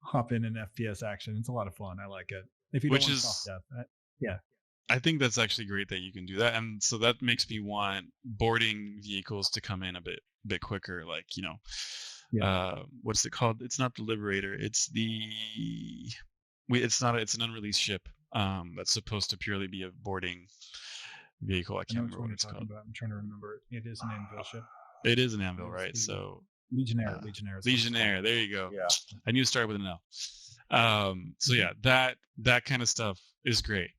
hop in an FPS action. It's a lot of fun. I like it. If you don't want soft death, yeah. I think that's actually great that you can do that, and so that makes me want boarding vehicles to come in a bit quicker. Like what's it called? It's not the Liberator. It's it's an unreleased ship. That's supposed to purely be a boarding vehicle. I can't remember what it's called. I'm trying to remember. It is an Anvil ship. It is an Anvil, right? So Legionnaire. Legionnaire. There you go. Yeah. I knew it started with an L. So yeah, that kind of stuff is great.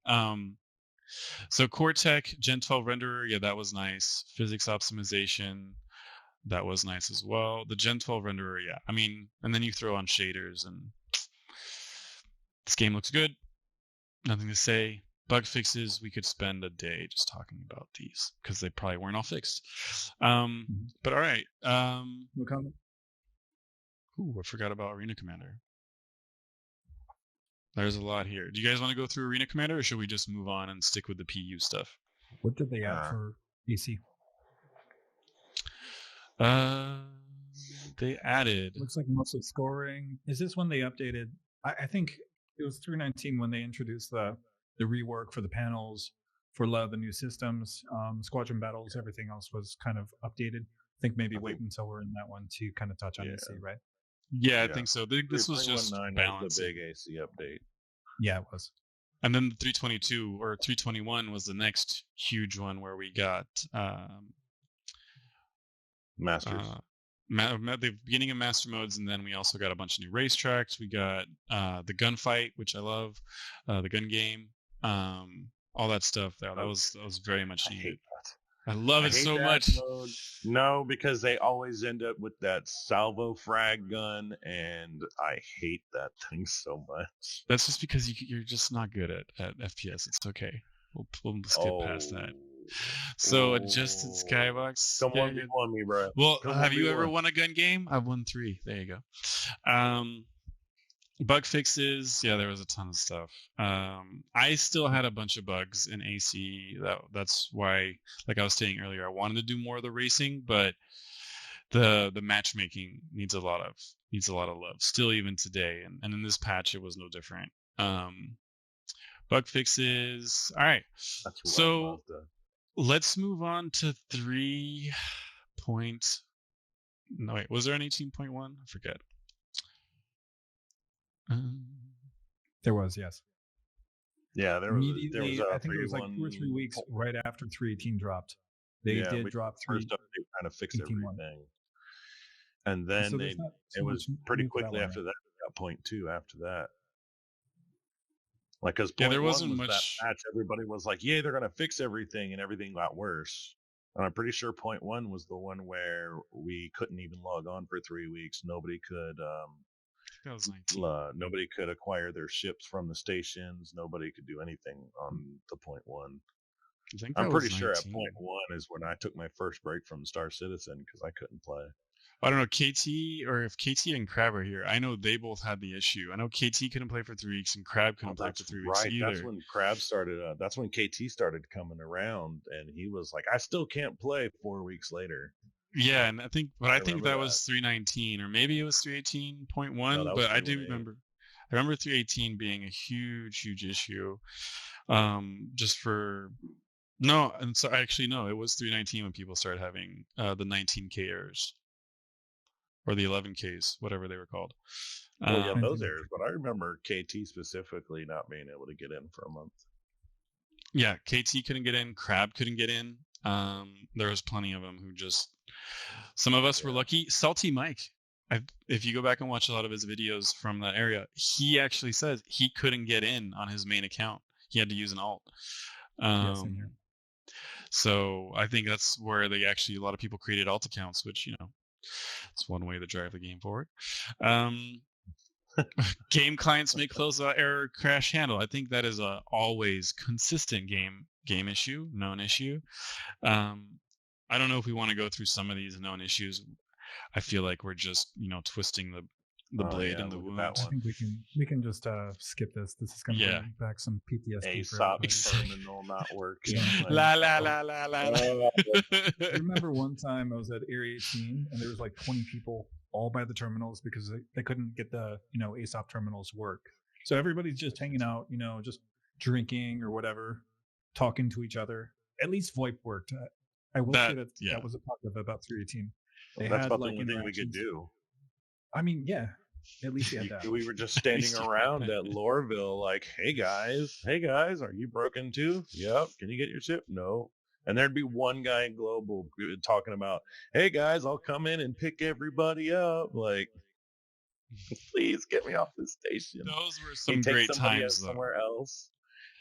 So Cortec, Gen 12 renderer, yeah, that was nice. Physics optimization, that was nice as well. The Gen 12 renderer, yeah. I mean, and then you throw on shaders, and this game looks good. Nothing to say. Bug fixes, we could spend a day just talking about these because they probably weren't all fixed. But all right. No comment. Ooh, I forgot about Arena Commander. There's a lot here. Do you guys want to go through Arena Commander, or should we just move on and stick with the PU stuff? What did they add for AC? They added. Looks like mostly scoring. Is this when they updated? I think it was 319 when they introduced the rework for the panels, for a lot of the new systems, squadron battles, everything else was kind of updated. I think maybe wait until we're in that one to kind of touch on AC, right? Yeah, I think so. This was just balancing. The big AC update. Yeah, it was. And then the 322 or 321 was the next huge one where we got Masters. The beginning of Master Modes, and then we also got a bunch of new racetracks. We got the gunfight, which I love, the gun game, all that stuff. That was very much needed. I love it so much. Mode. No, because they always end up with that salvo frag gun, and I hate that thing so much. That's just because you're just not good at FPS. It's okay. We'll skip past that. So adjusted skybox. Come on, be on me, bro. Well, have you ever won a gun game? I've won 3. There you go. Bug fixes. Yeah, there was a ton of stuff. I still had a bunch of bugs in AC. That's why, like I was saying earlier, I wanted to do more of the racing, but the matchmaking needs a lot of love still even today. And in this patch, it was no different. Bug fixes. All right. So let's move on to 3. No, wait. Was there an 18.1? I forget. There was, yes. Yeah, there was. I think it was like 2 or 3 weeks right after 318 dropped. They did drop 3. First update kind of fixed everything, and then so it was pretty quickly after that. Got 0.2 after that. Like, because there wasn't much. That patch, everybody was like, "Yeah, they're gonna fix everything," and everything got worse. And I'm pretty sure 0.1 was the one where we couldn't even log on for 3 weeks. Nobody could. Nobody could acquire their ships from the stations. Nobody could do anything on the 0.1. I'm pretty sure at 0.1 is when I took my first break from Star Citizen because I couldn't play. I don't know KT or if KT and Crab are here. I know they both had the issue. I know KT couldn't play for 3 weeks and Crab couldn't play for 3 weeks either. That's when Crab started. That's when KT started coming around, and he was like, "I still can't play." 4 weeks later. Yeah, and I think that was 319 or maybe it was 318.1. But I do remember. I remember 318 being a huge issue. Just for no, and so actually no, it was 319 when people started having the 19K errors. Or the 11Ks, whatever they were called. Well, yeah, those errors. But I remember KT specifically not being able to get in for a month. Yeah, KT couldn't get in. Crab couldn't get in. There was plenty of them who just... Some of us were lucky. Salty Mike, if you go back and watch a lot of his videos from that area, he actually says he couldn't get in on his main account. He had to use an alt. So I think that's where a lot of people created alt accounts, which, it's one way to drive the game forward. Game clients may close out error crash handle. I think that is a always consistent game issue, known issue. I don't know if we want to go through some of these known issues. I feel like we're just twisting the blade in the wound. I think we can just skip this. This is going to bring back some PTSD. ASOP terminal not working. La la la la la. I remember one time I was at Area 18 and there was like 20 people all by the terminals because they couldn't get the ASOP terminals work. So everybody's just hanging out, just drinking or whatever, talking to each other. At least VoIP worked. I will say that was a positive about 318. That's about the only thing we could do. I mean, yeah. At least you had that. We were just standing around at Loreville like, hey guys, are you broken too? Yep. Can you get your ship? No. And there'd be one guy in Global talking about, hey guys, I'll come in and pick everybody up. Like, please get me off this station. Those were some great times, though. Somewhere else.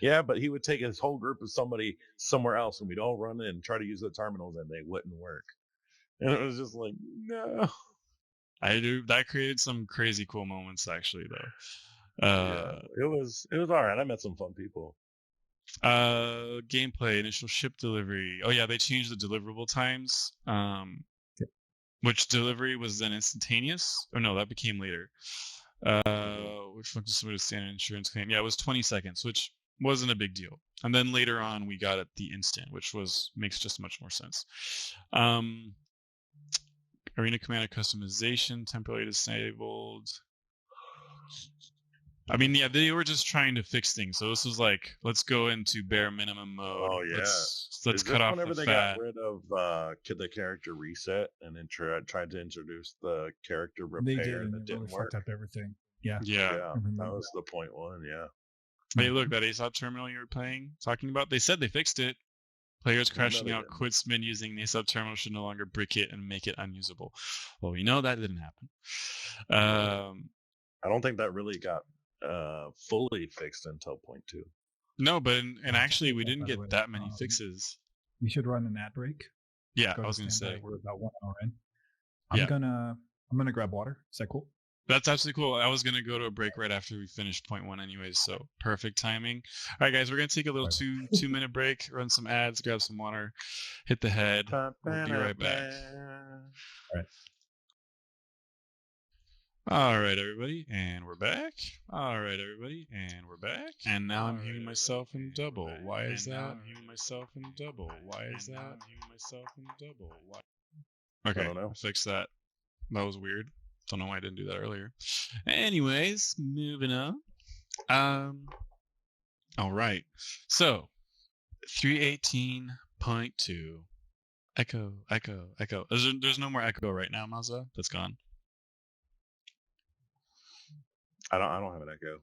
Yeah, but he would take his whole group of somebody somewhere else and we'd all run in and try to use the terminals and they wouldn't work. And it was just like, no. That created some crazy cool moments, actually, though. It was all right. I met some fun people. Gameplay, initial ship delivery. Oh yeah, they changed the deliverable times. Which delivery was then instantaneous? Oh no, that became later. Which functions submitted a standard insurance claim? Yeah, it was 20 seconds, which wasn't a big deal. And then later on, we got it the instant, which makes just much more sense. Arena Commander customization, temporarily disabled. I mean, yeah, they were just trying to fix things. So this was like, let's go into bare minimum mode. Oh yeah, let's cut off whenever the fat. Got rid of the character reset and then tried to introduce the character repair. They did, and it didn't work. Fucked up everything. Yeah. That was the point one. Yeah. Hey, look, that ASOP terminal you were talking about. They said they fixed it. Players crashing out quits mid using the ASOP terminal should no longer brick it and make it unusable. Well, we know that didn't happen. I don't think that really got fully fixed until 0.2. No, but and actually we didn't get that many fixes. We should run an ad break. Yeah, I was going to say we're about 1 hour in. I'm gonna grab water. Is that cool? That's absolutely cool. I was going to go to a break right after we finished 0.1 anyways, so perfect timing. All right, guys, we're going to take a little 2-minute break, run some ads, grab some water, hit the head. We'll be right back. All right, everybody, and we're back. All right, everybody, and we're back. And now I'm hearing myself in double. Why is that? I'm hearing myself in double. Why is that? I'm hearing myself in double. Why? Okay, I don't know. Fix that. That was weird. Don't know why I didn't do that earlier. Anyways, moving on. All right. So, 318.2. Echo. There's no more echo right now, Mazda. That's gone. I don't have an echo.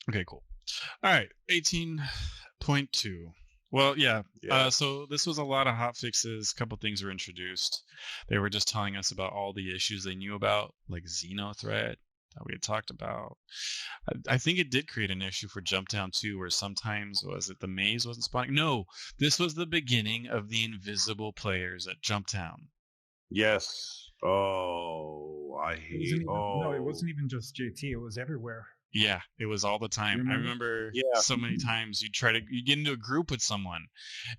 Okay, cool. All right, 18.2. Well, yeah. So this was a lot of hot fixes. A couple things were introduced. They were just telling us about all the issues they knew about, like Xenothreat that we had talked about. I think it did create an issue for Jumpdown too, where sometimes the maze wasn't spawning? No, this was the beginning of the invisible players at Jumpdown. Yes. Oh, I hate. No, it wasn't even just JT. It was everywhere. Yeah, it was all the time. I remember so many times you get into a group with someone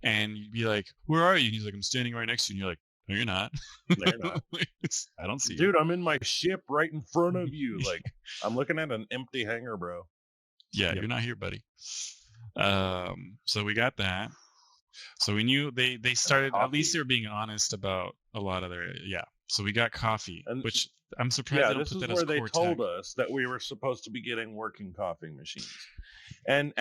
and you'd be like, where are you? And he's like, I'm standing right next to you. And you're like, No, you're not. They're not. I don't see Dude, I'm in my ship right in front of you. Like, I'm looking at an empty hangar, bro. Yeah, you're not here, buddy. So we got that. So we knew they started, at least they were being honest about a lot of their, So we got coffee, which I'm surprised they don't put that as core tech. This is where they told us that we were supposed to be getting working coffee machines. And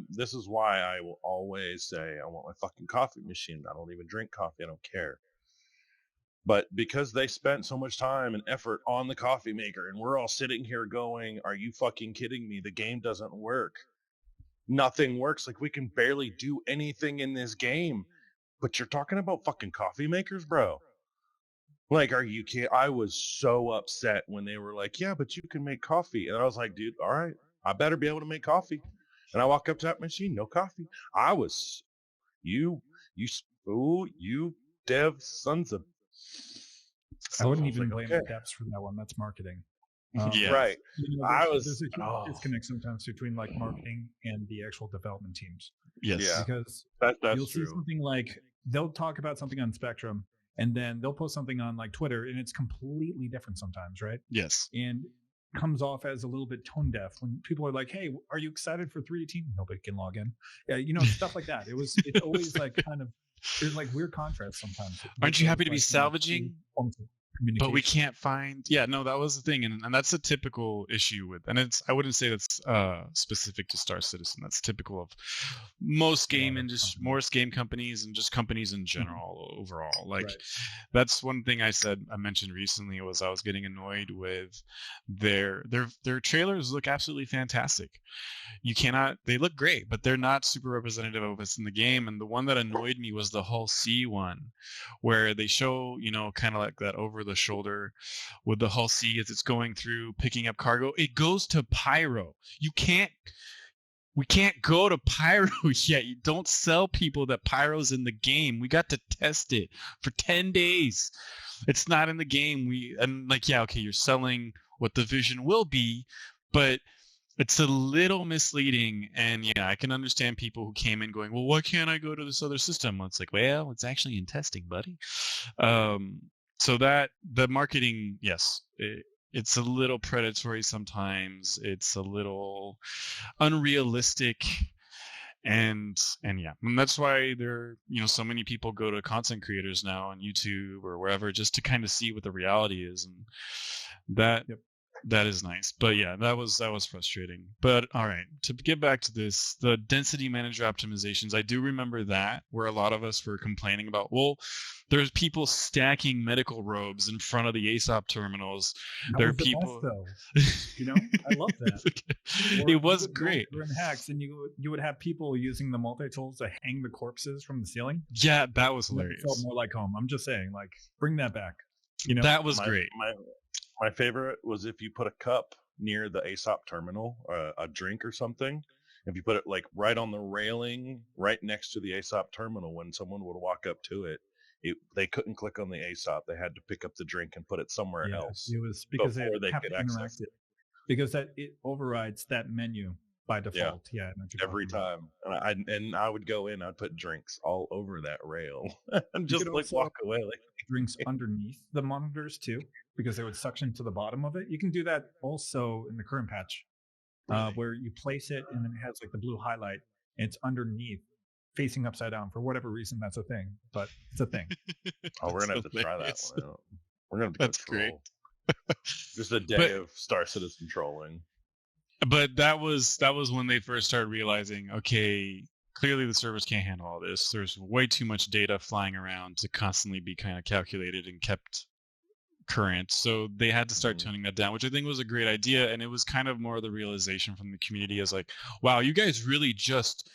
this is why I will always say I want my fucking coffee machine. I don't even drink coffee. I don't care. But because they spent so much time and effort on the coffee maker, and we're all sitting here going, are you fucking kidding me? The game doesn't work. Nothing works. Like, we can barely do anything in this game. But you're talking about fucking coffee makers, bro. Like, are you kidding? I was so upset when they were like, yeah, but you can make coffee. And I was like, dude, all right, I better be able to make coffee. And I walk up to that machine, no coffee. I was, you dev sons of. I wouldn't even blame the devs for that one. That's marketing. Right. There's a huge disconnect sometimes between like marketing and the actual development teams. Yes. Yeah. Because that's you'll see something like they'll talk about something on Spectrum and then they'll post something on like Twitter and it's completely different sometimes, right? Yes. And comes off as a little bit tone deaf when people are like, hey, are you excited for 318? Nobody can log in. Yeah, stuff like that. It's always like kind of, there's like weird contrasts sometimes. Aren't you happy to be salvaging? But we can't find. Yeah, no, that was the thing, and that's a typical issue with, and I wouldn't say that's specific to Star Citizen. That's typical of most game companies and just companies in general overall. Like, that's one thing I mentioned recently was I was getting annoyed with their trailers look absolutely fantastic. They look great, but they're not super representative of what's in the game. And the one that annoyed me was the Hull C one, where they show, kind of like that over the shoulder with the Hull C as it's going through picking up cargo. It goes to Pyro. We can't go to Pyro yet. You don't sell people that Pyro's in the game. We got to test it for 10 days. It's not in the game. You're selling what the vision will be, but it's a little misleading. And I can understand people who came in going, well, why can't I go to this other system? Well, it's like, well, it's actually in testing, buddy. So that the marketing, yes, it's a little predatory sometimes. It's a little unrealistic. And that's why there, so many people go to content creators now on YouTube or wherever just to kind of see what the reality is. And that is nice. But that was frustrating. But all right, to get back to this, the density manager optimizations, I do remember that where a lot of us were complaining about, well, there's people stacking medical robes in front of the ASOP terminals. There are people I love that. It was great. Grim hacks, and you would have people using the multi-tools to hang the corpses from the ceiling. Yeah, that was hilarious. It felt more like home. I'm just saying, like, bring that back. That was great. My favorite was if you put a cup near the ASOP terminal, a drink or something. If you put it like right on the railing, right next to the ASOP terminal, when someone would walk up to it, they couldn't click on the ASOP. They had to pick up the drink and put it somewhere else. It was because they could access it. Because it overrides that menu by default. Yeah, every time. And I would go in, I'd put drinks all over that rail and just walk away. Like drinks underneath the monitors too, because they would suction to the bottom of it. You can do that also in the current patch, where you place it and then it has like the blue highlight and it's underneath, facing upside down. For whatever reason, that's a thing, but it's a thing. We're gonna have to try that one out. We're gonna have to go troll. Just a day of Star Citizen trolling. But that was when they first started realizing, okay, clearly the servers can't handle all this. There's way too much data flying around to constantly be kind of calculated and kept current. So they had to start toning that down, which I think was a great idea. And it was kind of more of the realization from the community as like, wow, you guys really just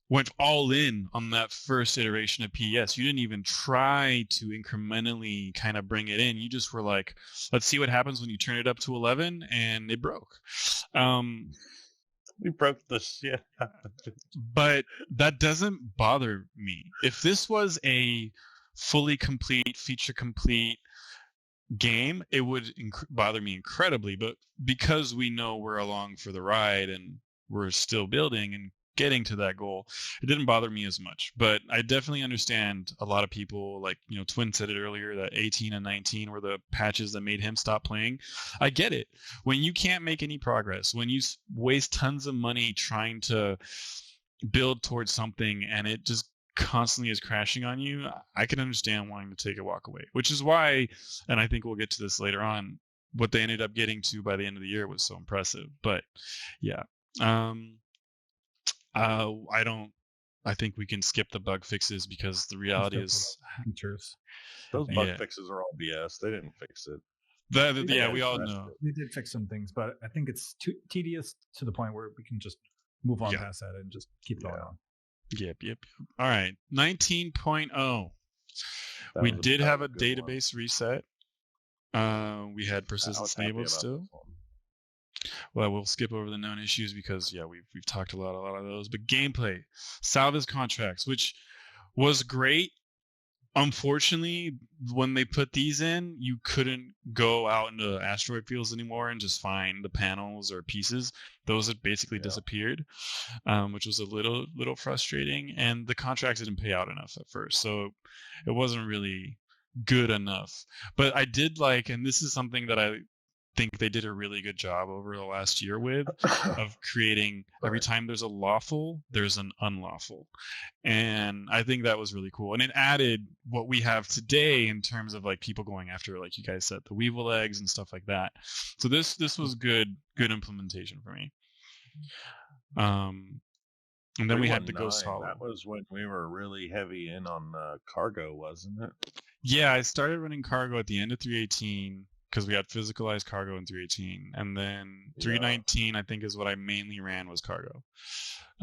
went all in on that first iteration of PES. You didn't even try to incrementally kind of bring it in. You just were like, let's see what happens when you turn it up to 11, and it broke. We broke this, yeah. But that doesn't bother me. If this was a fully complete, feature complete game, it would bother me incredibly. But because we know we're along for the ride and we're still building and getting to that goal, it didn't bother me as much. But I definitely understand a lot of people, like, you know, Twin said it earlier, that 18 and 19 were the patches that made him stop playing. I get it. When you can't make any progress, when you waste tons of money trying to build towards something and it just constantly is crashing on you, I can understand wanting to take a walk away, which is why, and I think we'll get to this later on, what they ended up getting to by the end of the year was so impressive. But yeah, I think we can skip the bug fixes because the reality is features. Those bug fixes are all BS. They didn't fix it. We all know they did fix some things, but I think it's too tedious to the point where we can just move on past that and just keep going on. Yep. All right, 19.0. We did have a database reset. We had persistence enabled still. Well, we'll skip over the known issues because we've talked a lot of those. But gameplay, salvage contracts, which was great. Unfortunately, when they put these in, you couldn't go out into asteroid fields anymore and just find the panels or pieces. Those had basically disappeared, which was a little frustrating. And the contracts didn't pay out enough at first, so it wasn't really good enough. But I did like, and this is something that I think they did a really good job over the last year with, of creating every time there's a lawful, there's an unlawful. And I think that was really cool. And it added what we have today in terms of like people going after, like you guys said, the Weevil eggs and stuff like that. So this was good implementation for me. And then we had the Ghost Hollow. That was when we were really heavy in on cargo, wasn't it? Yeah, I started running cargo at the end of 318. Because we had physicalized cargo in 318, and then 319 I think is what I mainly ran was cargo.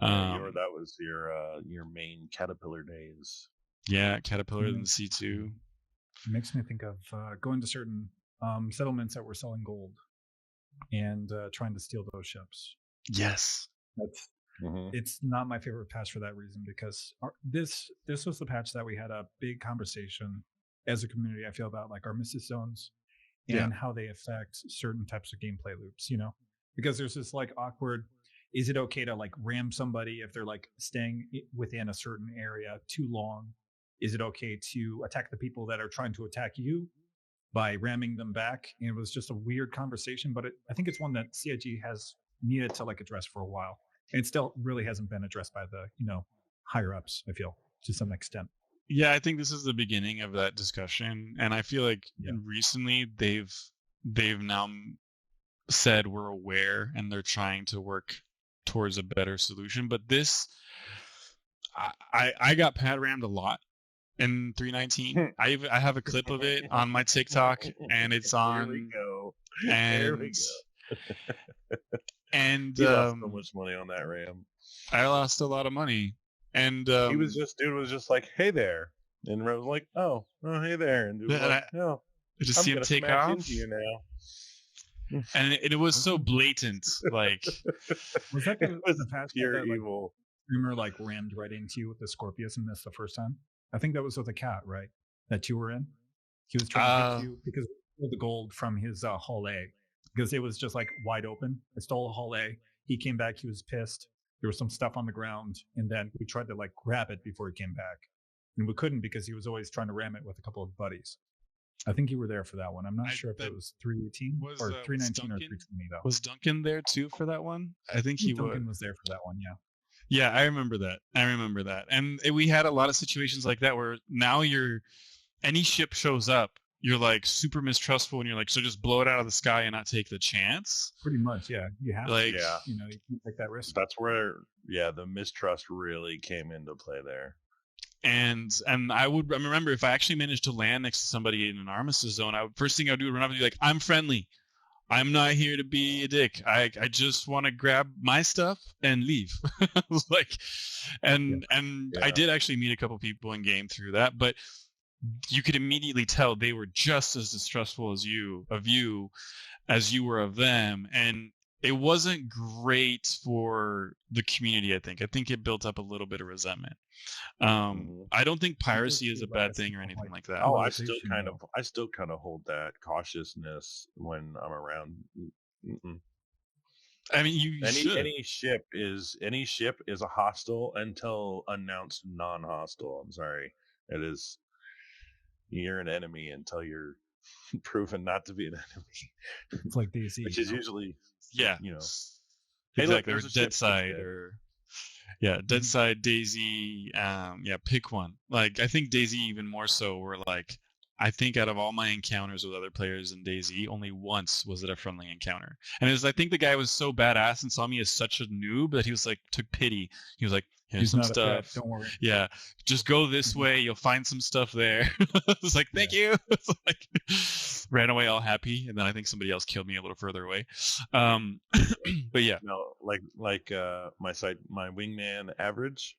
That was your main Caterpillar days. Yeah, Caterpillar and the C2. It makes me think of going to certain settlements that were selling gold and trying to steal those ships. Yes, that's it's not my favorite patch for that reason, because this was the patch that we had a big conversation as a community. I feel about like Armistice zones. And how they affect certain types of gameplay loops, you know, because there's this like awkward, is it okay to like ram somebody if they're like staying within a certain area too long? Is it okay to attack the people that are trying to attack you by ramming them back? And it was just a weird conversation, but I think it's one that CIG has needed to like address for a while. And it still really hasn't been addressed by the, you know, higher ups, I feel, to some extent. Yeah, I think this is the beginning of that discussion, and I feel like recently they've now said we're aware and they're trying to work towards a better solution. But this, I got pad rammed a lot in 319. I have a clip of it on my TikTok, and it's on. Here we go. And you lost so much money on that RAM. I lost a lot of money. And dude was just like, "Hey there," and Rose was like, "Oh, hey there," and dude was like, "No, I just see him take off. Into you now. And it was so blatant, like was that the past pure evil? Rumor like rammed right into you with the Scorpius and missed the first time. I think that was with a cat, right? That you were in. He was trying to get you because the gold from his Hull A, because it was just like wide open. I stole a Hull A. He came back. He was pissed. There was some stuff on the ground, and then we tried to like grab it before he came back, and we couldn't because he was always trying to ram it with a couple of buddies. I think you were there for that one. I'm not sure if it was 318 or 319 or 320 though. Was Duncan there too for that one? I think Duncan was there for that one. Yeah. Yeah, I remember that. And we had a lot of situations like that where now any ship shows up, you're like super mistrustful, and you're like, so just blow it out of the sky and not take the chance. Pretty much, yeah. You have like, to, you know, you can take that risk. That's where, the mistrust really came into play there. And I remember if I actually managed to land next to somebody in an Armistice zone, first thing I would do would run up and be like, I'm friendly. I'm not here to be a dick. I just want to grab my stuff and leave. I did actually meet a couple people in game through that, but you could immediately tell they were just as distrustful as you were of them. And it wasn't great for the community, I think. I think it built up a little bit of resentment. I don't think piracy is a bad thing or anything like that. Oh, I still kind of hold that cautiousness when I'm around. I mean, you should. Any ship is a hostile until announced non-hostile. I'm sorry, it is. You're an enemy until you're proven not to be an enemy. It's like DayZ, which is usually exactly. Hey, look, or Dead Side or Dead Side, DayZ. Pick one. Like I think DayZ even more so. Where like I think out of all my encounters with other players in DayZ, only once was it a friendly encounter. And it was, I think the guy was so badass and saw me as such a noob that he was like, took pity. He was like, here's some stuff. Don't worry. Yeah, just go this way. You'll find some stuff there. I was like, thank you. It's like, ran away all happy. And then I think somebody else killed me a little further away. But yeah. No, my wingman average,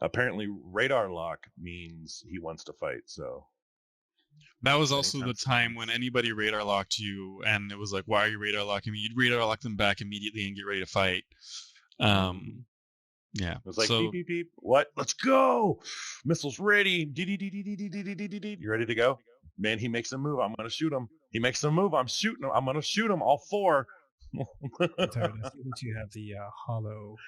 apparently radar lock means he wants to fight. So that was also the time when anybody radar locked you, and it was like, "Why are you radar locking me?" You'd radar lock them back immediately and get ready to fight. Yeah, it was like beep beep beep. What? Let's go! Missiles ready. You ready to go? Man, he makes a move. I'm gonna shoot him. He makes a move. I'm shooting him. I'm gonna shoot him. All four. I see that you have the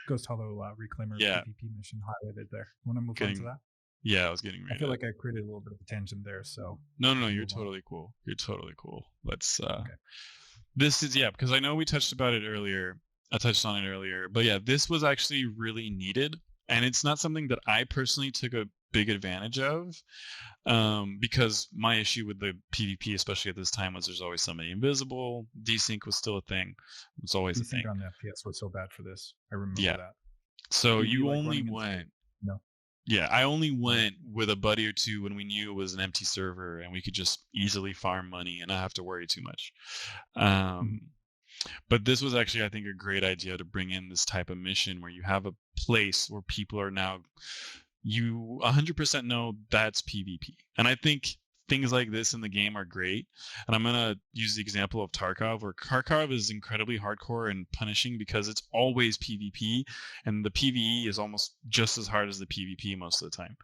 Ghost Hollow Reclaimer PvP mission highlighted there. Want to move on to that? Yeah, I was getting ready. I feel like I created a little bit of a tangent there, so no, you're totally cool. You're totally cool. Let's This is because I know we touched on it earlier, but yeah, this was actually really needed, and it's not something that I personally took a big advantage of, because my issue with the PvP, especially at this time, was there's always somebody invisible. Desync was still a thing. It's always a thing. Desync on the FPS was so bad for this. I remember that. So you only went. No. Yeah, I only went with a buddy or two when we knew it was an empty server and we could just easily farm money and not have to worry too much. But this was actually, I think, a great idea to bring in this type of mission where you have a place where people are now, you 100% know that's PvP. And I think things like this in the game are great. And I'm going to use the example of Tarkov, where Tarkov is incredibly hardcore and punishing because it's always PvP, and the PvE is almost just as hard as the PvP most of the time.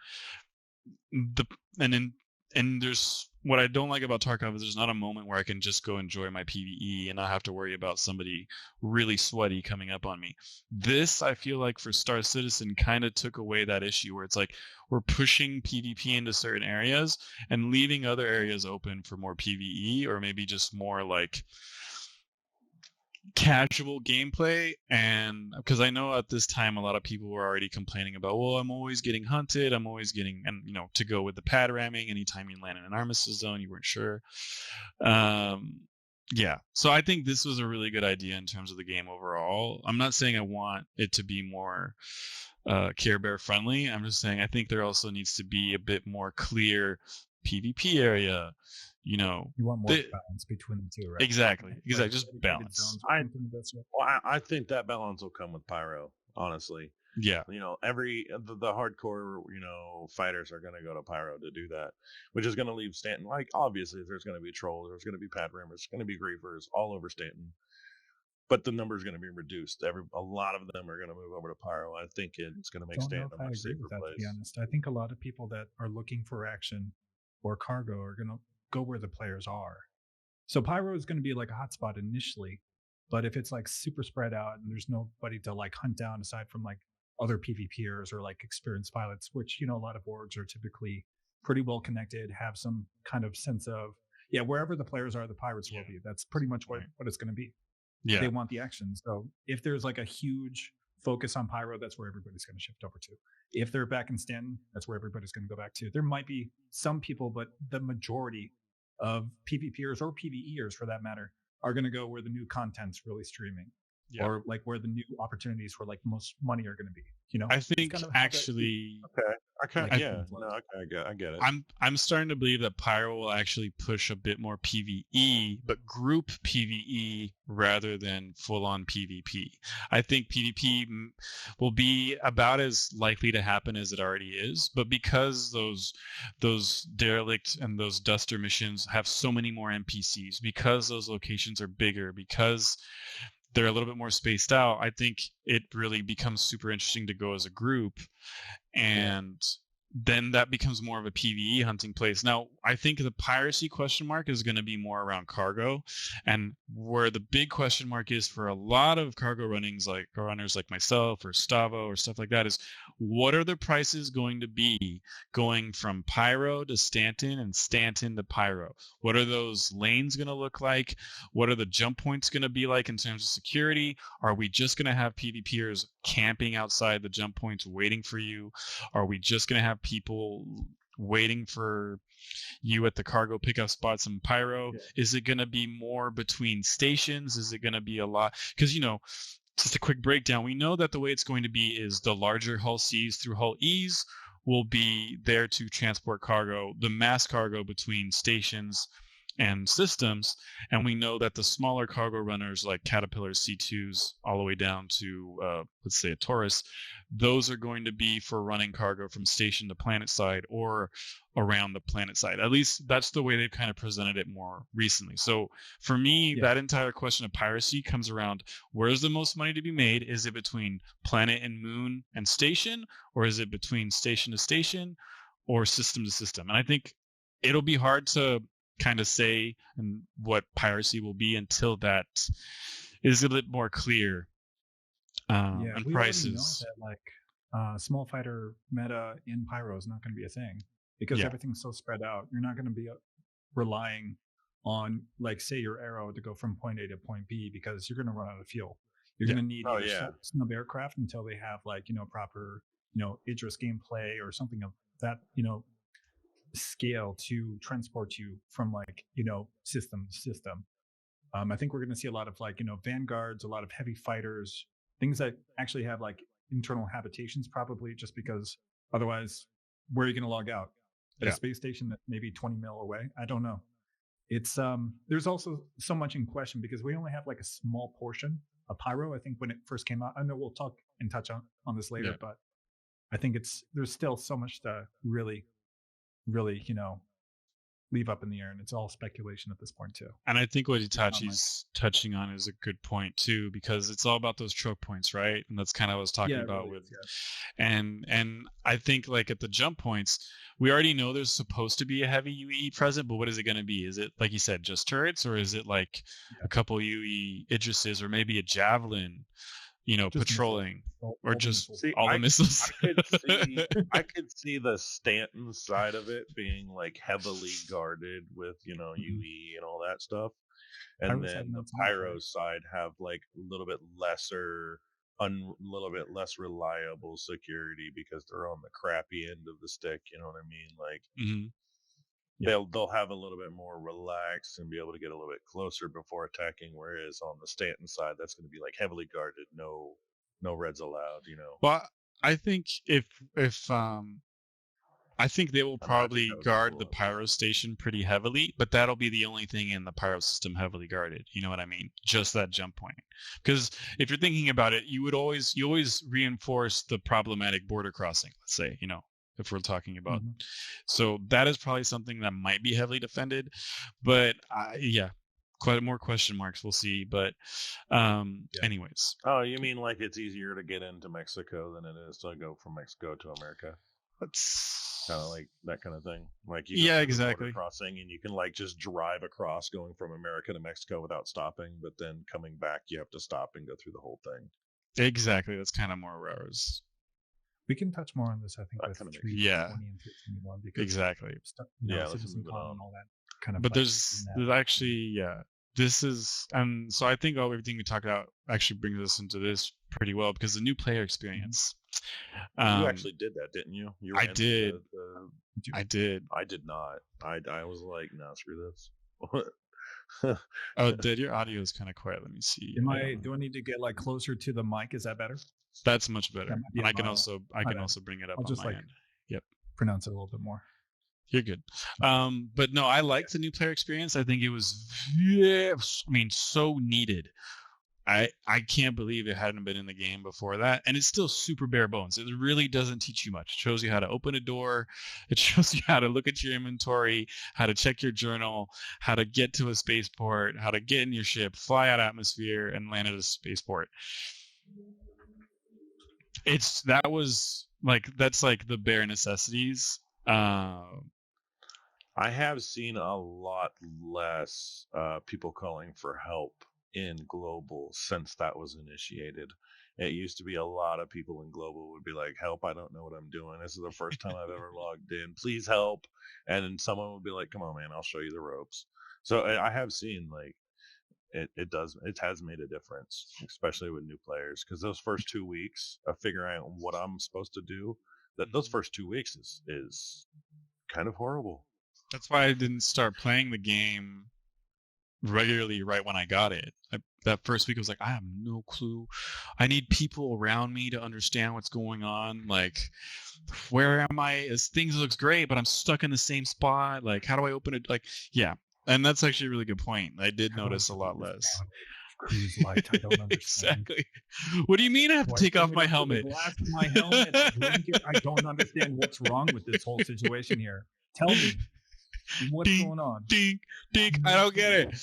And there's what I don't like about Tarkov is there's not a moment where I can just go enjoy my PvE and not have to worry about somebody really sweaty coming up on me. This, I feel like, for Star Citizen kind of took away that issue where it's like we're pushing PvP into certain areas and leaving other areas open for more PvE, or maybe just more like casual gameplay. And because I know at this time a lot of people were already complaining about, well, I'm always getting hunted, I'm always getting, and to go with the pad ramming, anytime you land in an armistice zone you weren't sure. So I think this was a really good idea in terms of the game overall. I'm not saying I want it to be more Care Bear friendly. I'm just saying I think there also needs to be a bit more clear PvP area. You want more balance between the two, right? Exactly. Just balance. I think that balance will come with Pyro, honestly. Yeah. The hardcore, fighters are going to go to Pyro to do that, which is going to leave Stanton. Like, obviously, there's going to be trolls, there's going to be pad rammers, there's going to be griefers all over Stanton, but the number is going to be reduced. A lot of them are going to move over to Pyro. I think it's going to make Stanton a much safer place. To be honest, I think a lot of people that are looking for action or cargo are going to go where the players are. So Pyro is going to be like a hotspot initially, but if it's like super spread out and there's nobody to like hunt down aside from like other PvPers or like experienced pilots, which a lot of orgs are typically pretty well connected, have some kind of sense of wherever the players are, the pirates will be. That's pretty much what it's going to be. Yeah, they want the action. So if there's like a huge focus on Pyro, that's where everybody's going to shift over to. If they're back in Stanton, that's where everybody's going to go back to. There might be some people, but the majority of PvPers or PvEers, for that matter, are going to go where the new content's really streaming, or like where the new opportunities for like most money are going to be. I think actually. I get it. I'm starting to believe that Pyro will actually push a bit more PvE, but group PvE rather than full-on PvP. I think PvP will be about as likely to happen as it already is, but because those derelict and those duster missions have so many more NPCs, because those locations are bigger, because they're a little bit more spaced out, I think it really becomes super interesting to go as a group. And then that becomes more of a PvE hunting place. Now, I think the piracy question mark is going to be more around cargo, and where the big question mark is for a lot of cargo runners like myself or Stavo or stuff like that is, what are the prices going to be going from Pyro to Stanton and Stanton to Pyro? What are those lanes going to look like? What are the jump points going to be like in terms of security? Are we just going to have PvPers camping outside the jump points waiting for you? Are we just going to have people waiting for you at the cargo pickup spots in Pyro? Yeah. Is it going to be more between stations? Is it going to be a lot? Because, just a quick breakdown. We know that the way it's going to be is the larger hull Cs through hull Es will be there to transport cargo, the mass cargo between stations and systems. And we know that the smaller cargo runners like Caterpillar C2s all the way down to, let's say, a Taurus, those are going to be for running cargo from station to planet side or around the planet side. At least that's the way they've kind of presented it more recently. So for me, that entire question of piracy comes around, where's the most money to be made? Is it between planet and moon and station, or is it between station to station or system to system? And I think it'll be hard to kind of say what piracy will be until that is a bit more clear. And prices. Know that, small fighter meta in Pyro is not going to be a thing because everything's so spread out. You're not going to be relying on, like, say, your arrow to go from point A to point B because you're going to run out of fuel. You're going to need snub aircraft until they have proper Idris gameplay or something of that scale to transport you from system to system. I think we're going to see a lot of vanguards, a lot of heavy fighters, things that actually have internal habitations, probably, just because otherwise where are you going to log out at a space station that's maybe 20 mil away? I don't know. It's there's also so much in question because we only have a small portion of Pyro. I think when it first came out, I know we'll talk and touch on this later, but I think there's still so much to really leave up in the air, and it's all speculation at this point too. And I think what Itachi's touching on is a good point too, because it's all about those choke points, right? And that's kind of what I was talking about with and I think at the jump points, we already know there's supposed to be a heavy UE present, but what is it going to be? Is it, like you said, just turrets, or is it a couple UE Idrises, or maybe a Javelin just patrolling missiles. Or just all the missiles? I could see the Stanton side of it being heavily guarded with UE and all that stuff, and then the Pyro side have a little bit less reliable security because they're on the crappy end of the stick. You know what I mean? They'll have a little bit more relaxed and be able to get a little bit closer before attacking. Whereas on the Stanton side, that's going to be heavily guarded, no reds allowed. Well, I think if I think they will probably guard the Pyro station pretty heavily, but that'll be the only thing in the Pyro system heavily guarded. You know what I mean? Just that jump point. Because if you're thinking about it, you always reinforce the problematic border crossing. Let's say, if we're talking about. So that is probably something that might be heavily defended, but quite more question marks. We'll see. But anyways. Oh, you mean it's easier to get into Mexico than it is to go from Mexico to America? That's kind of that kind of thing. You exactly. Crossing, and you can just drive across going from America to Mexico without stopping, but then coming back you have to stop and go through the whole thing. Exactly. That's kind of more ours. We can touch more on this, I think, with 320 and 321 because exactly. Citizen Con and all that kind of. But there's actually this is so I think everything we talked about actually brings us into this pretty well, because the new player experience. You actually did that, didn't you? I did. I did. I did not. I was no, screw this. Oh, did your audio is kind of quiet? Let me see. Do I need to get closer to the mic? Is that better? That's much better. And I can also bring it up on my end. Yep. Pronounce it a little bit more. You're good. But no, I liked the new player experience. I think it was so needed. I can't believe it hadn't been in the game before that. And it's still super bare bones. It really doesn't teach you much. It shows you how to open a door. It shows you how to look at your inventory, how to check your journal, how to get to a spaceport, how to get in your ship, fly out atmosphere, and land at a spaceport. That was like that's like the bare necessities. I have seen a lot less people calling for help in global since that was initiated. It used to be a lot of people in global would be like, help, I don't know what I'm doing. This is the first time I've ever logged in. Please help. And then someone would be like, come on, man, I'll show you the ropes. So I have seen like it has made a difference, especially with new players, because those first 2 weeks of figuring out what I'm supposed to do, those first 2 weeks is kind of horrible. That's why I didn't start playing the game regularly right when I got it. That first week I was like, I have no clue. I need people around me to understand what's going on. Like, where am I? Things looks great, but I'm stuck in the same spot. Like, how do I open it? Like, yeah. And that's actually a really good point. I did notice a lot less. Cruise light, I don't understand. Exactly. What do you mean I have to take off my helmet? My helmet. I don't understand what's wrong with this whole situation here. Tell me. What's going on? Dink. I don't get it.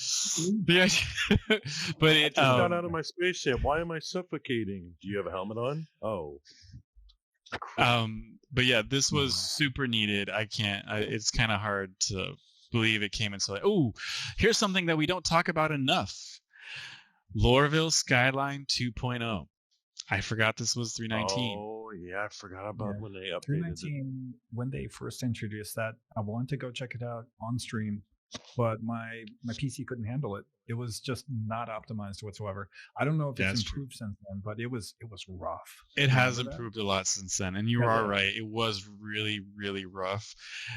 But it I just got out of my spaceship. Why am I suffocating? Do you have a helmet on? Oh. But yeah, this was super needed. It's kind of hard to believe it came in so like, oh, here's something that we don't talk about enough. Lorville Skyline 2.0. I forgot this was 319. Oh, yeah, I forgot about when they updated 319, when they first introduced that. I wanted to go check it out on stream, but my PC couldn't handle it. It was just not optimized whatsoever. I don't know if it's improved since then, but it was rough. It has improved a lot since then, and you are right. It was really, really rough.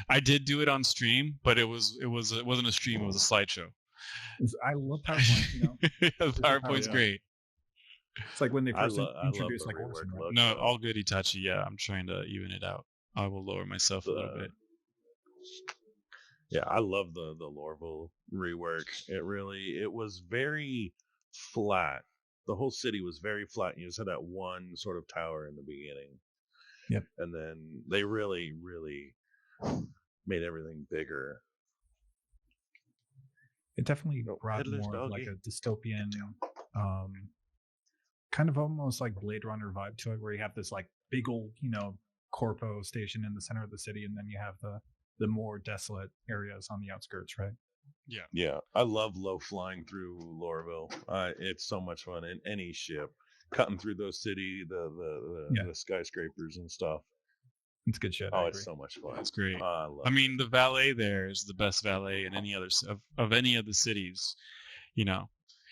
I did do it on stream, but it wasn't a stream. It was a slideshow. I love PowerPoint. PowerPoint's great. It's like when they first introduced like Orson, right? No, all good, Itachi. Yeah, I'm trying to even it out. I will lower myself a little bit. Yeah, I love the Lorville rework. It was very flat. The whole city was very flat. You just had that one sort of tower in the beginning. Yep. And then they really, really made everything bigger. It definitely brought more of like a dystopian, kind of almost like Blade Runner vibe to it, where you have this like big old, corpo station in the center of the city, and then you have the more desolate areas on the outskirts, right? Yeah. I love low flying through Lorville. It's so much fun in any ship, cutting through those the skyscrapers and stuff. It's good shit. Oh, it's so much fun. It's great. I mean, the valet there is the best valet in any other of any of the cities. You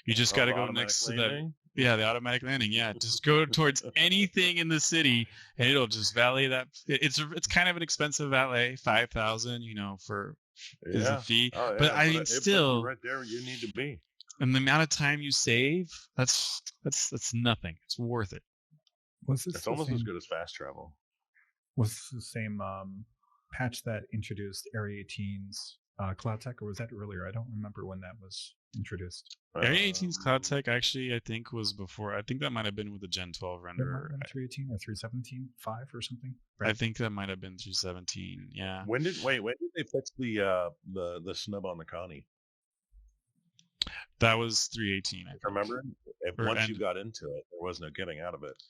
just got to go next to that. Yeah, the automatic landing. Yeah, just go towards anything in the city, and it'll just valet that. It's kind of an expensive valet, 5,000. For is a fee. Oh, yeah, but I mean, still right there you need to be. And the amount of time you save, that's nothing. It's worth it. It's almost as good as fast travel. Was this the same patch that introduced Area 18's Cloud Tech, or was that earlier? I don't remember when that was introduced. Area 18's Cloud Tech actually, I think, was before. I think that might have been with the Gen 12 renderer. 318 or 317, 5 or something. Right? I think that might have been 317. Yeah. When did they fix the snub on the Connie? That was 318. I remember. Once you got into it, there was no getting out of it.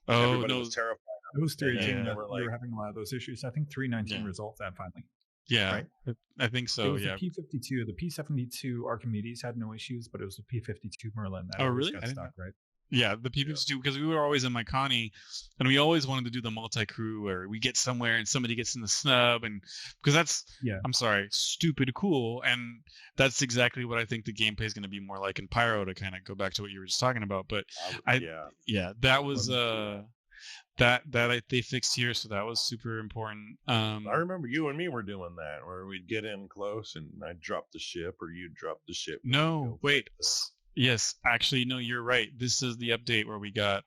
Oh, everybody was terrified. It was 318 that we were having a lot of those issues. I think 319 resolved that finally. Yeah, right? I think so. It was yeah. The P52, the P72 Archimedes had no issues, but it was the P52 Merlin that really got stuck, right? Yeah, the P52, because we were always in my Connie, and we always wanted to do the multi-crew where we get somewhere and somebody gets in the snub, and because that's, I'm sorry, stupid cool, and that's exactly what I think the gameplay is going to be more like in Pyro, to kind of go back to what you were just talking about. But that was that they fixed here, so that was super important. I remember you and me were doing that, where we'd get in close and I'd drop the ship, or you'd drop the ship. No, wait. Yes, actually, no, you're right. This is the update where we got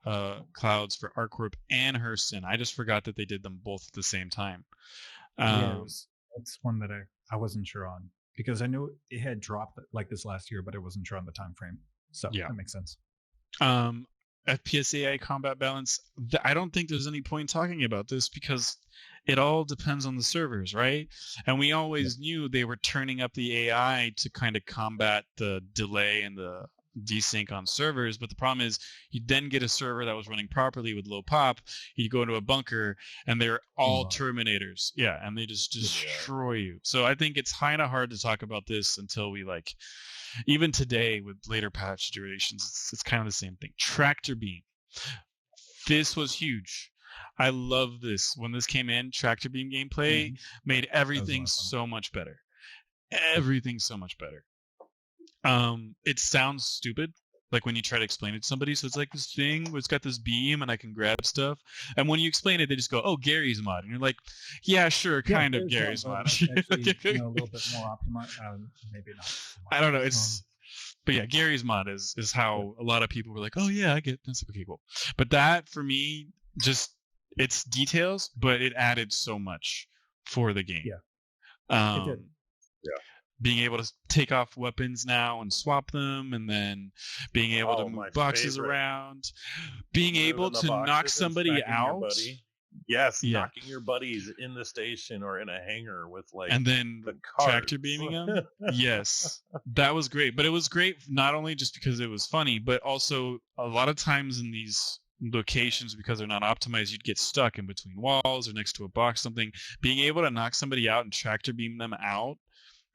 clouds for ArcCorp and Hurston. I just forgot that they did them both at the same time. That's one that I wasn't sure on, because I knew it had dropped like this last year, but I wasn't sure on the time frame. So that makes sense. FPSAI combat balance, I don't think there's any point talking about this, because it all depends on the servers, right? And we always knew they were turning up the AI to kind of combat the delay and the desync on servers. But the problem is you then get a server that was running properly with low pop. You go into a bunker and they're all Terminators. Yeah, and they just destroy you. So I think it's kind of hard to talk about this until we like, even today with later patch durations, it's kind of the same thing. Tractor beam. This was huge. I love this. When this came in, tractor beam gameplay made everything so much better. Everything so much better. It sounds stupid, like when you try to explain it to somebody. So it's like this thing where it's got this beam and I can grab stuff. And when you explain it, they just go, "Oh, Gary's mod," and you're like, "Yeah, sure, kind of Gary's mod." Actually, a little bit more optimized. Maybe not. I don't know. But yeah, Gary's mod is how a lot of people were like, "Oh yeah, I get that's okay, cool." But that for me, just it's details, but it added so much for the game. Yeah. It did. Yeah. Being able to take off weapons now and swap them, and then being able to move boxes around, being able to knock somebody out. Yes, knocking your buddies in the station or in a hangar with like, and then the tractor beaming them. Yes, that was great. But it was great not only just because it was funny, but also a lot of times in these locations, because they're not optimized, you'd get stuck in between walls or next to a box, something. Being able to knock somebody out and tractor beam them out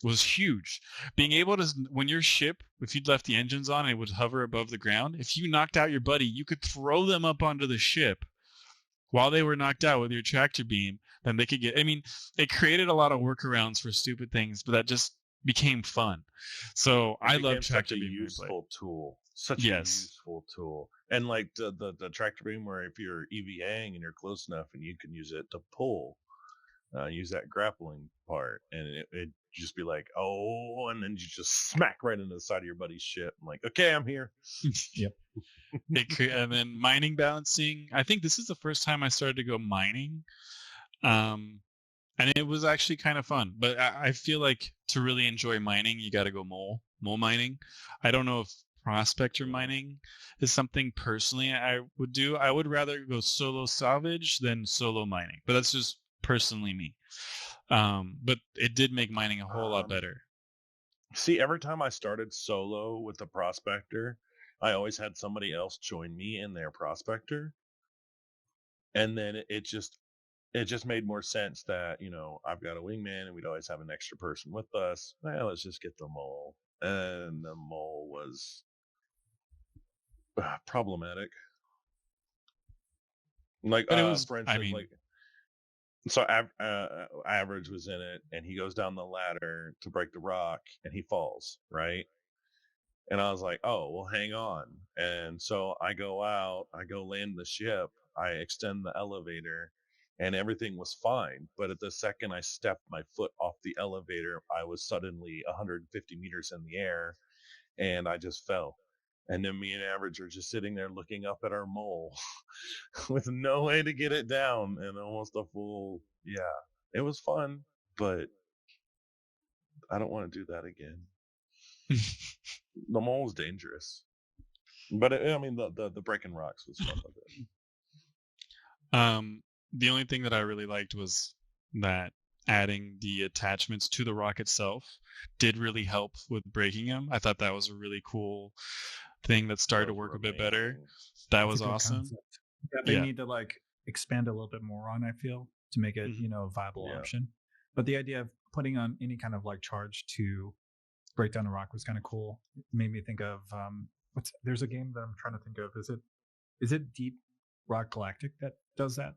was huge. Being able to, when your ship, if you'd left the engines on and it would hover above the ground, if you knocked out your buddy, you could throw them up onto the ship while they were knocked out with your tractor beam. Then they could get, I mean, it created a lot of workarounds for stupid things, but that just became fun. So I love tractor beam. Useful tool. Such a useful tool. And like the tractor beam, where if you're EVAing and you're close enough and you can use it to pull, use that grappling part, and it just be like, oh, and then you just smack right into the side of your buddy's ship. I'm like, okay, I'm here. Yep. And then mining balancing. I think this is the first time I started to go mining. And it was actually kind of fun. But I feel like to really enjoy mining, you got to go mole mining. I don't know if prospector mining is something personally I would do. I would rather go solo salvage than solo mining. But that's just personally me. But it did make mining a whole lot better. See, every time I started solo with the prospector, I always had somebody else join me in their prospector. And then it just made more sense that, I've got a wingman and we'd always have an extra person with us. Well, let's just get the mole. And the mole was problematic. Like, but it was, for instance, so Average was in it, and he goes down the ladder to break the rock, and he falls, right? And I was like, oh, well, hang on. And so I go out, I go land the ship, I extend the elevator, and everything was fine. But at the second I stepped my foot off the elevator, I was suddenly 150 meters in the air, and I just fell. And then me and Average are just sitting there looking up at our mole with no way to get it down, and almost a full, it was fun, but I don't want to do that again. The mole's dangerous. But the breaking rocks was fun with it. The only thing that I really liked was that adding the attachments to the rock itself did really help with breaking them. I thought that was a really cool thing that started to work a bit better. That was awesome. They need to like expand a little bit more on, I feel, to make it a viable option. But the idea of putting on any kind of like charge to break down a rock was kind of cool. It made me think of there's a game that I'm trying to think of. Is it Deep Rock Galactic that does that?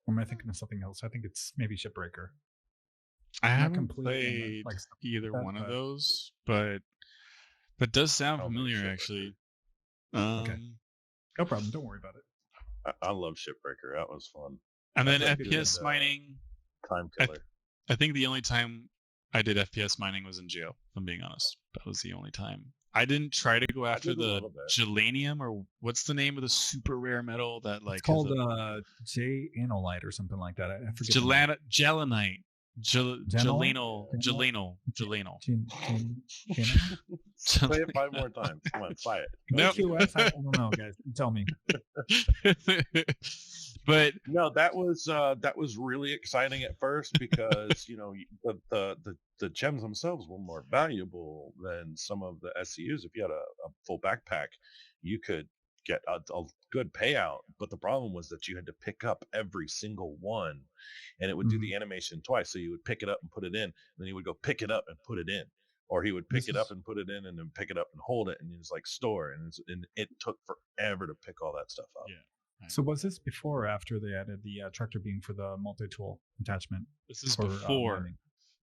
Or am I thinking of something else? I think it's maybe Shipbreaker. I haven't played either one of those, but that does sound familiar, actually. Okay. No problem. Don't worry about it. I love Shipbreaker. That was fun. And then FPS mining. Time killer. I think the only time I did FPS mining was in jail, if I'm being honest. That was the only time. I didn't try to go after the gelanium, or what's the name of the super rare metal that like... It's called J-Analyte or something like that. I forget. Gelanite. Gelanal. Say it 5 more times. Come on, try it. No. I don't know, guys. Tell me. But no, that was really exciting at first because the gems themselves were more valuable than some of the SCUs. If you had a full backpack, you could get a good payout. But the problem was that you had to pick up every single one, and it would do the animation twice. So you would pick it up and put it in, and then you would go pick it up and put it in, or he would pick it up and put it in, and then pick it up and hold it, and it was like store, and it took forever to pick all that stuff up. Yeah. So was this before or after they added the tractor beam for the multi-tool attachment? This is before.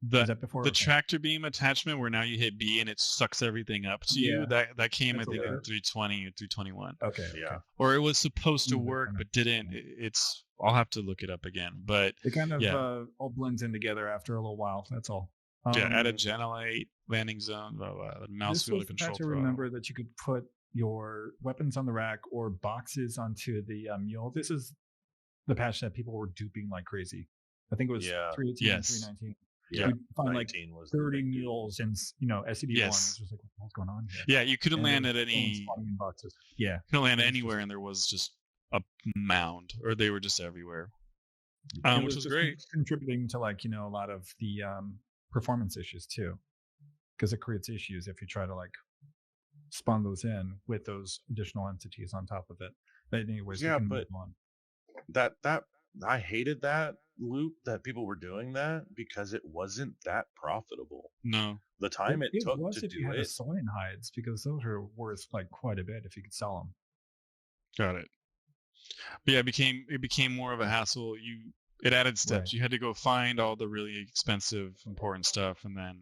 The okay. tractor beam attachment where now you hit B and it sucks everything up to you. That came I think in 320 or 321. Okay. Yeah. Or it was supposed to work but didn't. It's I'll have to look it up again. But it kind of all blends in together after a little while. That's all. Added Genelite, landing zone, mouse wheel to control. To remember that you could put your weapons on the rack or boxes onto the mule. This is the patch that people were duping like crazy. I think it was 318 and 319. Yeah, you'd find like 30 mules and SCD1. It was just like, what's going on here? Yeah, you couldn't land at any boxes. Yeah, couldn't land anywhere, and there was just a mound, or they were just everywhere. Which was great, contributing to like a lot of the performance issues too, because it creates issues if you try to like spawn those in with those additional entities on top of it. But anyways, but that I hated that loop that people were doing that because it wasn't that profitable. No, the time it took to do it. Saurian hides, because those are worth like quite a bit if you could sell them. Got it. But yeah, it became more of a hassle. It added steps. Right. You had to go find all the really expensive, important stuff, and then,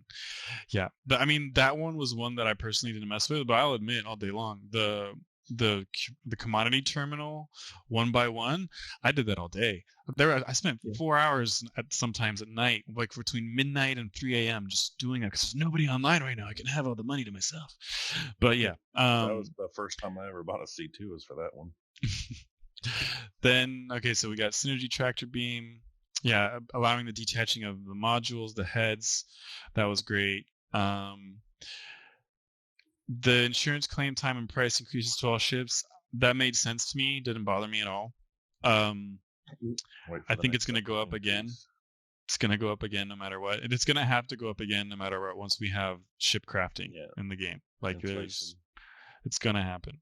But I mean, that one was one that I personally didn't mess with. But I'll admit, all day long, the commodity terminal 1 by 1, I did that all day. I spent 4 hours sometimes at night, like between midnight and 3 a.m. just doing it because there's nobody online right now. I can have all the money to myself. But yeah, that was the first time I ever bought a C2 was for that one. Then so we got Synergy Tractor Beam, allowing the detaching of the modules, the heads. That was great. The insurance claim time and price increases to all ships. That made sense to me. Didn't bother me at all. I think it's going to go up again. It's going to go up again no matter what. And it's going to have to go up again no matter what once we have ship crafting in the game. Like it's going to happen.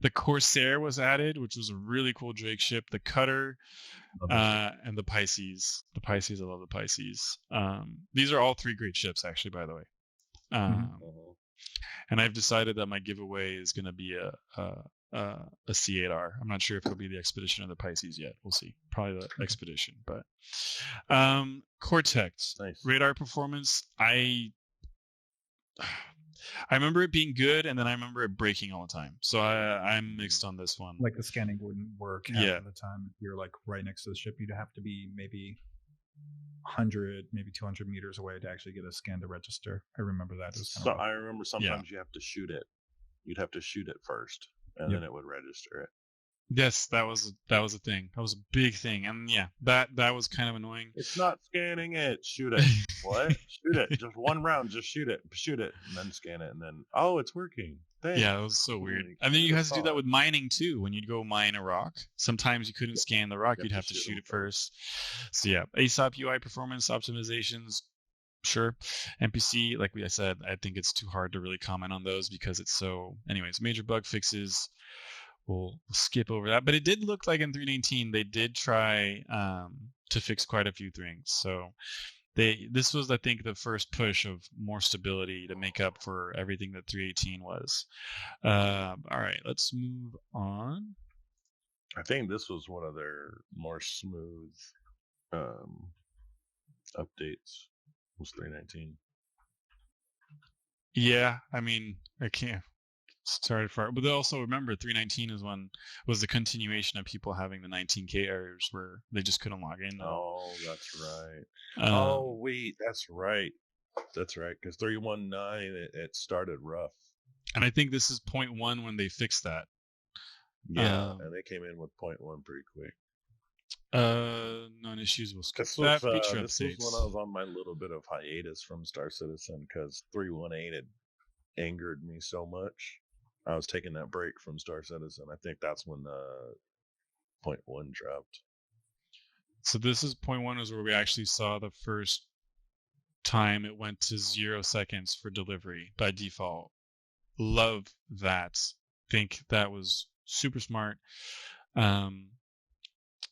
The Corsair was added, which was a really cool Drake ship. The Cutter and the Pisces. The Pisces, I love the Pisces. These are all 3 great ships, actually, by the way. And I've decided that my giveaway is going to be a C8R. I'm not sure if it'll be the Expedition or the Pisces yet. We'll see. Probably the Expedition. But Cortex, radar performance. I remember it being good, and then I remember it breaking all the time. So I'm mixed on this one. Like the scanning wouldn't work half of the time. If you're like right next to the ship, you'd have to be maybe 100, maybe 200 meters away to actually get a scan to register. I remember that. I remember sometimes you have to shoot it. You'd have to shoot it first, and then it would register it. Yes, that was a thing. That was a big thing, and that was kind of annoying. It's not scanning it. Shoot it. What? Shoot it. Just one round. Just shoot it, and then scan it, and then it's working. Thanks. Yeah, it was so weird. And then you have to do that with mining too. When you'd go mine a rock, sometimes you couldn't scan the rock. You'd have to shoot it first. So ASOP UI performance optimizations. Sure. NPC, like I said, I think it's too hard to really comment on those because it's so. Anyways, major bug fixes. We'll skip over that, but it did look like in 319 they did try to fix quite a few things. So this was, I think, the first push of more stability to make up for everything that 318 was. All right, let's move on. I think this was one of their more smooth updates. Was 319? Yeah, I mean, I can't. Started far, but also remember 319 was the continuation of people having the 19K errors where they just couldn't log in. Oh, that's right. Wait, that's right. That's right. Because 319 it started rough, and I think this is 0.1 when they fixed that. Yeah, and they came in with 0.1 pretty quick. Non issues. We'll skip that. Feature this updates. was when I was on my little bit of hiatus from Star Citizen because 318 had angered me so much. I was taking that break from Star Citizen. I think that's when 0.1 dropped. So this is 0.1 is where we actually saw the first time it went to 0 seconds for delivery by default. Love that. Think that was super smart.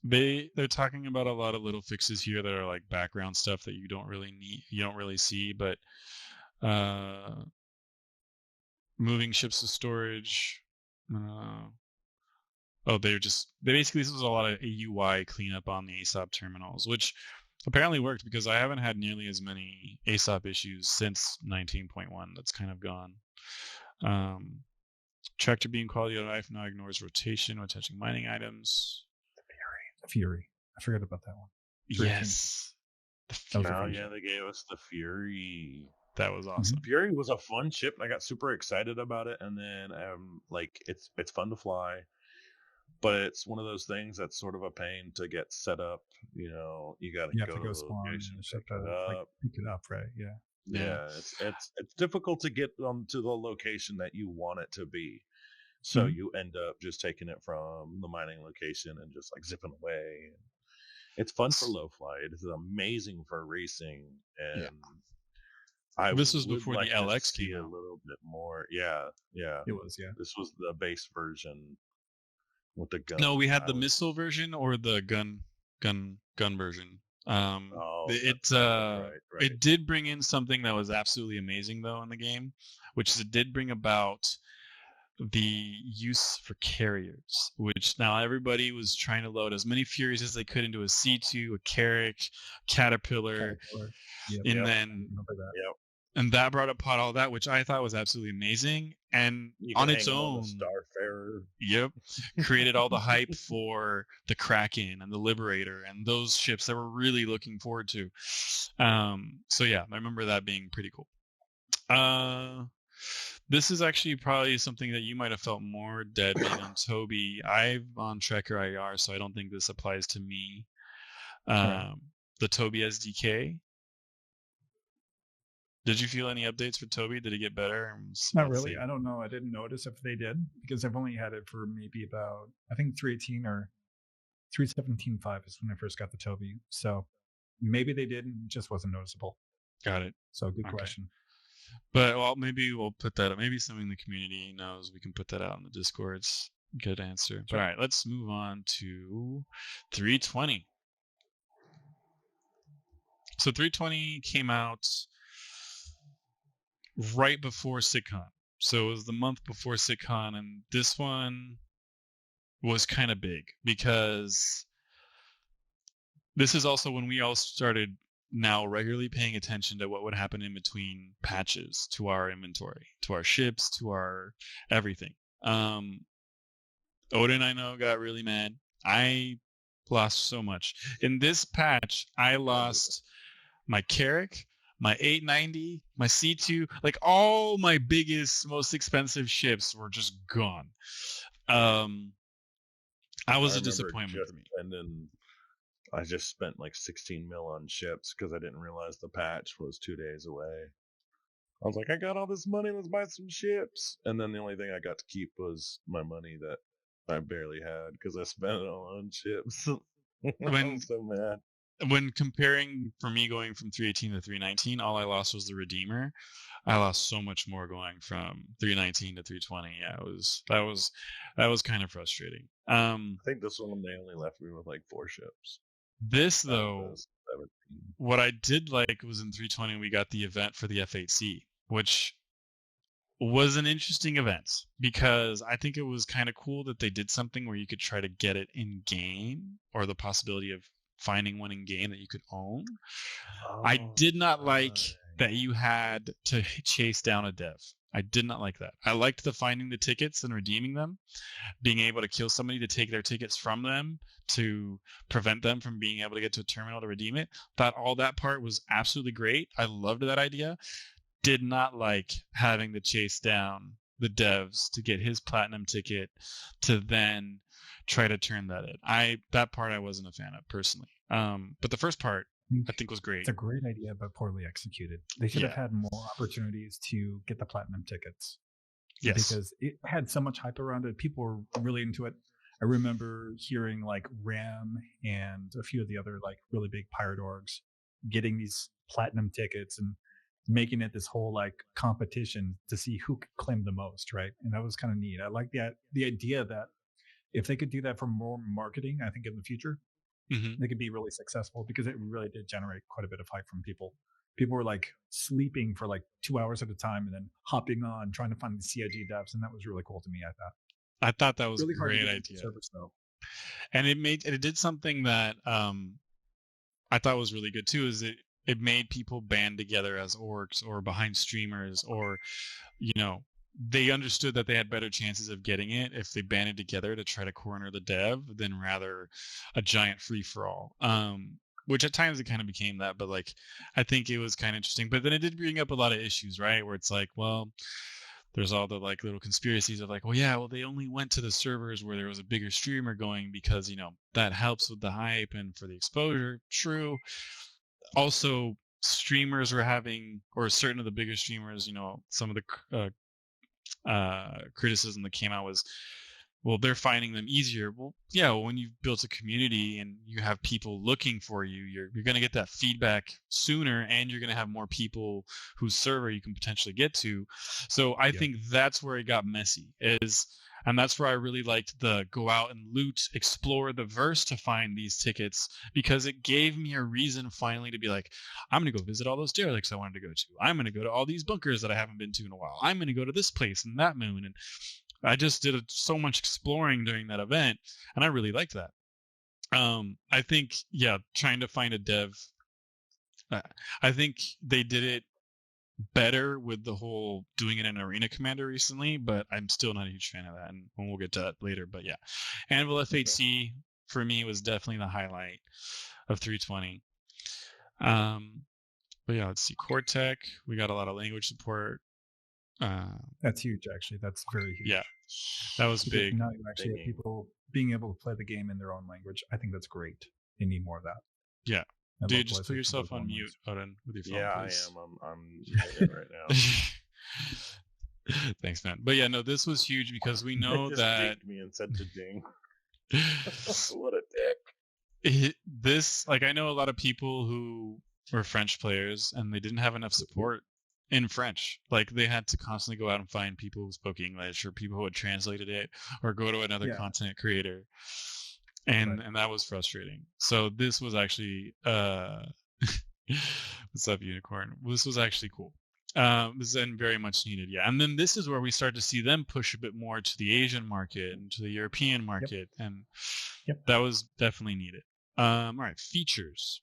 They're talking about a lot of little fixes here that are like background stuff that you don't really see, but moving ships to storage. Basically this was a lot of UI cleanup on the ASOP terminals, which apparently worked because I haven't had nearly as many ASOP issues since 19.1. That's kind of gone. Tractor beam quality of life now ignores rotation when touching mining items. The Fury. I forgot about that one. Yes. Oh yeah, they gave us the Fury. That was awesome. Fury was a fun ship. I got super excited about it, and then it's fun to fly, but it's one of those things that's sort of a pain to get set up. You know, you got to go spawn and pick it up, right? Yeah. It's difficult to get to the location that you want it to be. So you end up just taking it from the mining location and just like zipping away. It's fun for low flight. It's amazing for racing, and this was before the LX came out. A little bit more. Yeah. It was. Yeah. This was the base version with the gun. No, we had the missile version or the gun version. It did bring in something that was absolutely amazing though in the game, which is it did bring about the use for carriers, which now everybody was trying to load as many Furies as they could into a C2, a Carrack, Caterpillar. And that brought upon all that, which I thought was absolutely amazing. And on its own, Starfarer. Created all the hype for the Kraken and the Liberator and those ships that we're really looking forward to. So yeah, I remember that being pretty cool. This is actually probably something that you might have felt more dead than Toby. I'm on Trekker IR, so I don't think this applies to me. The Toby SDK. Did you feel any updates for Toby? Did it get better? Not really. I don't know. I didn't notice if they did because I've only had it for maybe about, I think 3.18 or 3.17.5 is when I first got the Toby. So maybe they did and it just wasn't noticeable. Got it. So good question. But maybe we'll put that up. Maybe something the community knows. We can put that out in the Discords. Good answer. Sure. All right, let's move on to 320. So 320 came out right before SitCon. So it was the month before SitCon, and this one was kind of big because this is also when we all started now regularly paying attention to what would happen in between patches to our inventory, to our ships, to our everything. Odin, I know, got really mad. I lost so much. In this patch, I lost my Carrack, my 890, my C2, like all my biggest, most expensive ships were just gone. I was a disappointment for me. And then I just spent like 16 mil on ships because I didn't realize the patch was 2 days away. I was like, I got all this money, let's buy some ships. And then the only thing I got to keep was my money that I barely had because I spent it all on ships. I'm so mad. When comparing for me going from 318 to 319, all I lost was the Redeemer. I lost so much more going from 319 to 320. Yeah, that was kind of frustrating. I think this one they only left me with like 4 ships. This though, what I did like was in 320 we got the event for the F8C, which was an interesting event because I think it was kind of cool that they did something where you could try to get it in game or the possibility of finding one in game that you could own. I did not like that you had to chase down a dev. I did not like that. I liked the finding the tickets and redeeming them, being able to kill somebody to take their tickets from them to prevent them from being able to get to a terminal to redeem it. Thought all that part was absolutely great. I loved that idea. Did not like having to chase down the devs to get his platinum ticket to then try to turn that in. That part I wasn't a fan of personally. But the first part I think was great. It's a great idea, but poorly executed. They should have had more opportunities to get the platinum tickets. Yes. Because it had so much hype around it. People were really into it. I remember hearing like Ram and a few of the other like really big pirate orgs getting these platinum tickets and making it this whole like competition to see who could claim the most, right? And that was kind of neat. I like the idea that if they could do that for more marketing, I think in the future, they could be really successful, because it really did generate quite a bit of hype from people. People were like sleeping for like 2 hours at a time and then hopping on trying to find the CIG devs, and that was really cool to me. I thought that was really a great idea. Service, though. And it did something that I thought was really good too. Is it made people band together as orgs or behind streamers, or they understood that they had better chances of getting it if they banded together to try to corner the dev than rather a giant free for all. Which at times it kind of became that, but like I think it was kind of interesting. But then it did bring up a lot of issues, right? Where it's like, well, there's all the like little conspiracies of like, well, they only went to the servers where there was a bigger streamer going because, that helps with the hype and for the exposure. True. Also, streamers were having, or certain of the bigger streamers, some of the criticism that came out was, well, they're finding them easier. Well, yeah, when you've built a community and you have people looking for you, you're going to get that feedback sooner, and you're going to have more people whose server you can potentially get to. So I think that's where it got messy, and that's where I really liked the go out and loot, explore the verse to find these tickets, because it gave me a reason finally to be like, I'm going to go visit all those derelicts I wanted to go to. I'm going to go to all these bunkers that I haven't been to in a while. I'm going to go to this place and that moon. And I just did so much exploring during that event, and I really liked that. I think, trying to find a dev, I think they did it better with the whole doing it in Arena Commander recently, but I'm still not a huge fan of that, and we'll get to that later. But yeah, Anvil F8C for me was definitely the highlight of 320. But yeah, let's see. Cortec, we got a lot of language support. That's huge, actually. That's very huge. Yeah, that was big. Now you actually have people being able to play the game in their own language. I think that's great. They need more of that. Yeah. Dude, just put yourself on mute, Odin, with your phone. Yeah, please. I am. I'm muted right now. Thanks, man. But yeah, no, this was huge because we know that. Dinged me and said to ding. What a dick. I know a lot of people who were French players and they didn't have enough support in French. Like they had to constantly go out and find people who spoke English or people who had translated it or go to another content creator. And that was frustrating. So this was actually what's up, Unicorn? This was actually cool. This is very much needed, yeah. And then this is where we start to see them push a bit more to the Asian market and to the European market, and that was definitely needed. All right, features.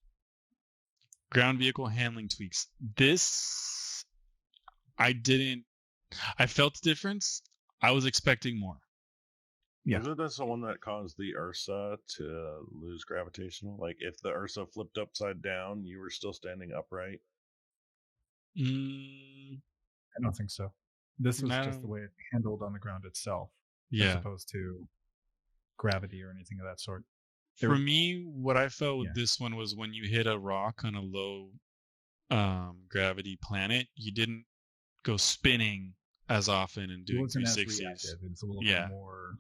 Ground vehicle handling tweaks. This I felt the difference. I was expecting more. Yeah. Wasn't this the one that caused the Ursa to lose gravitational? Like, if the Ursa flipped upside down, you were still standing upright? I don't think so. This was just the way it handled on the ground itself, as opposed to gravity or anything of that sort. For me, what I felt with this one was when you hit a rock on a low gravity planet, you didn't go spinning as often and doing 360s. It's a little bit more...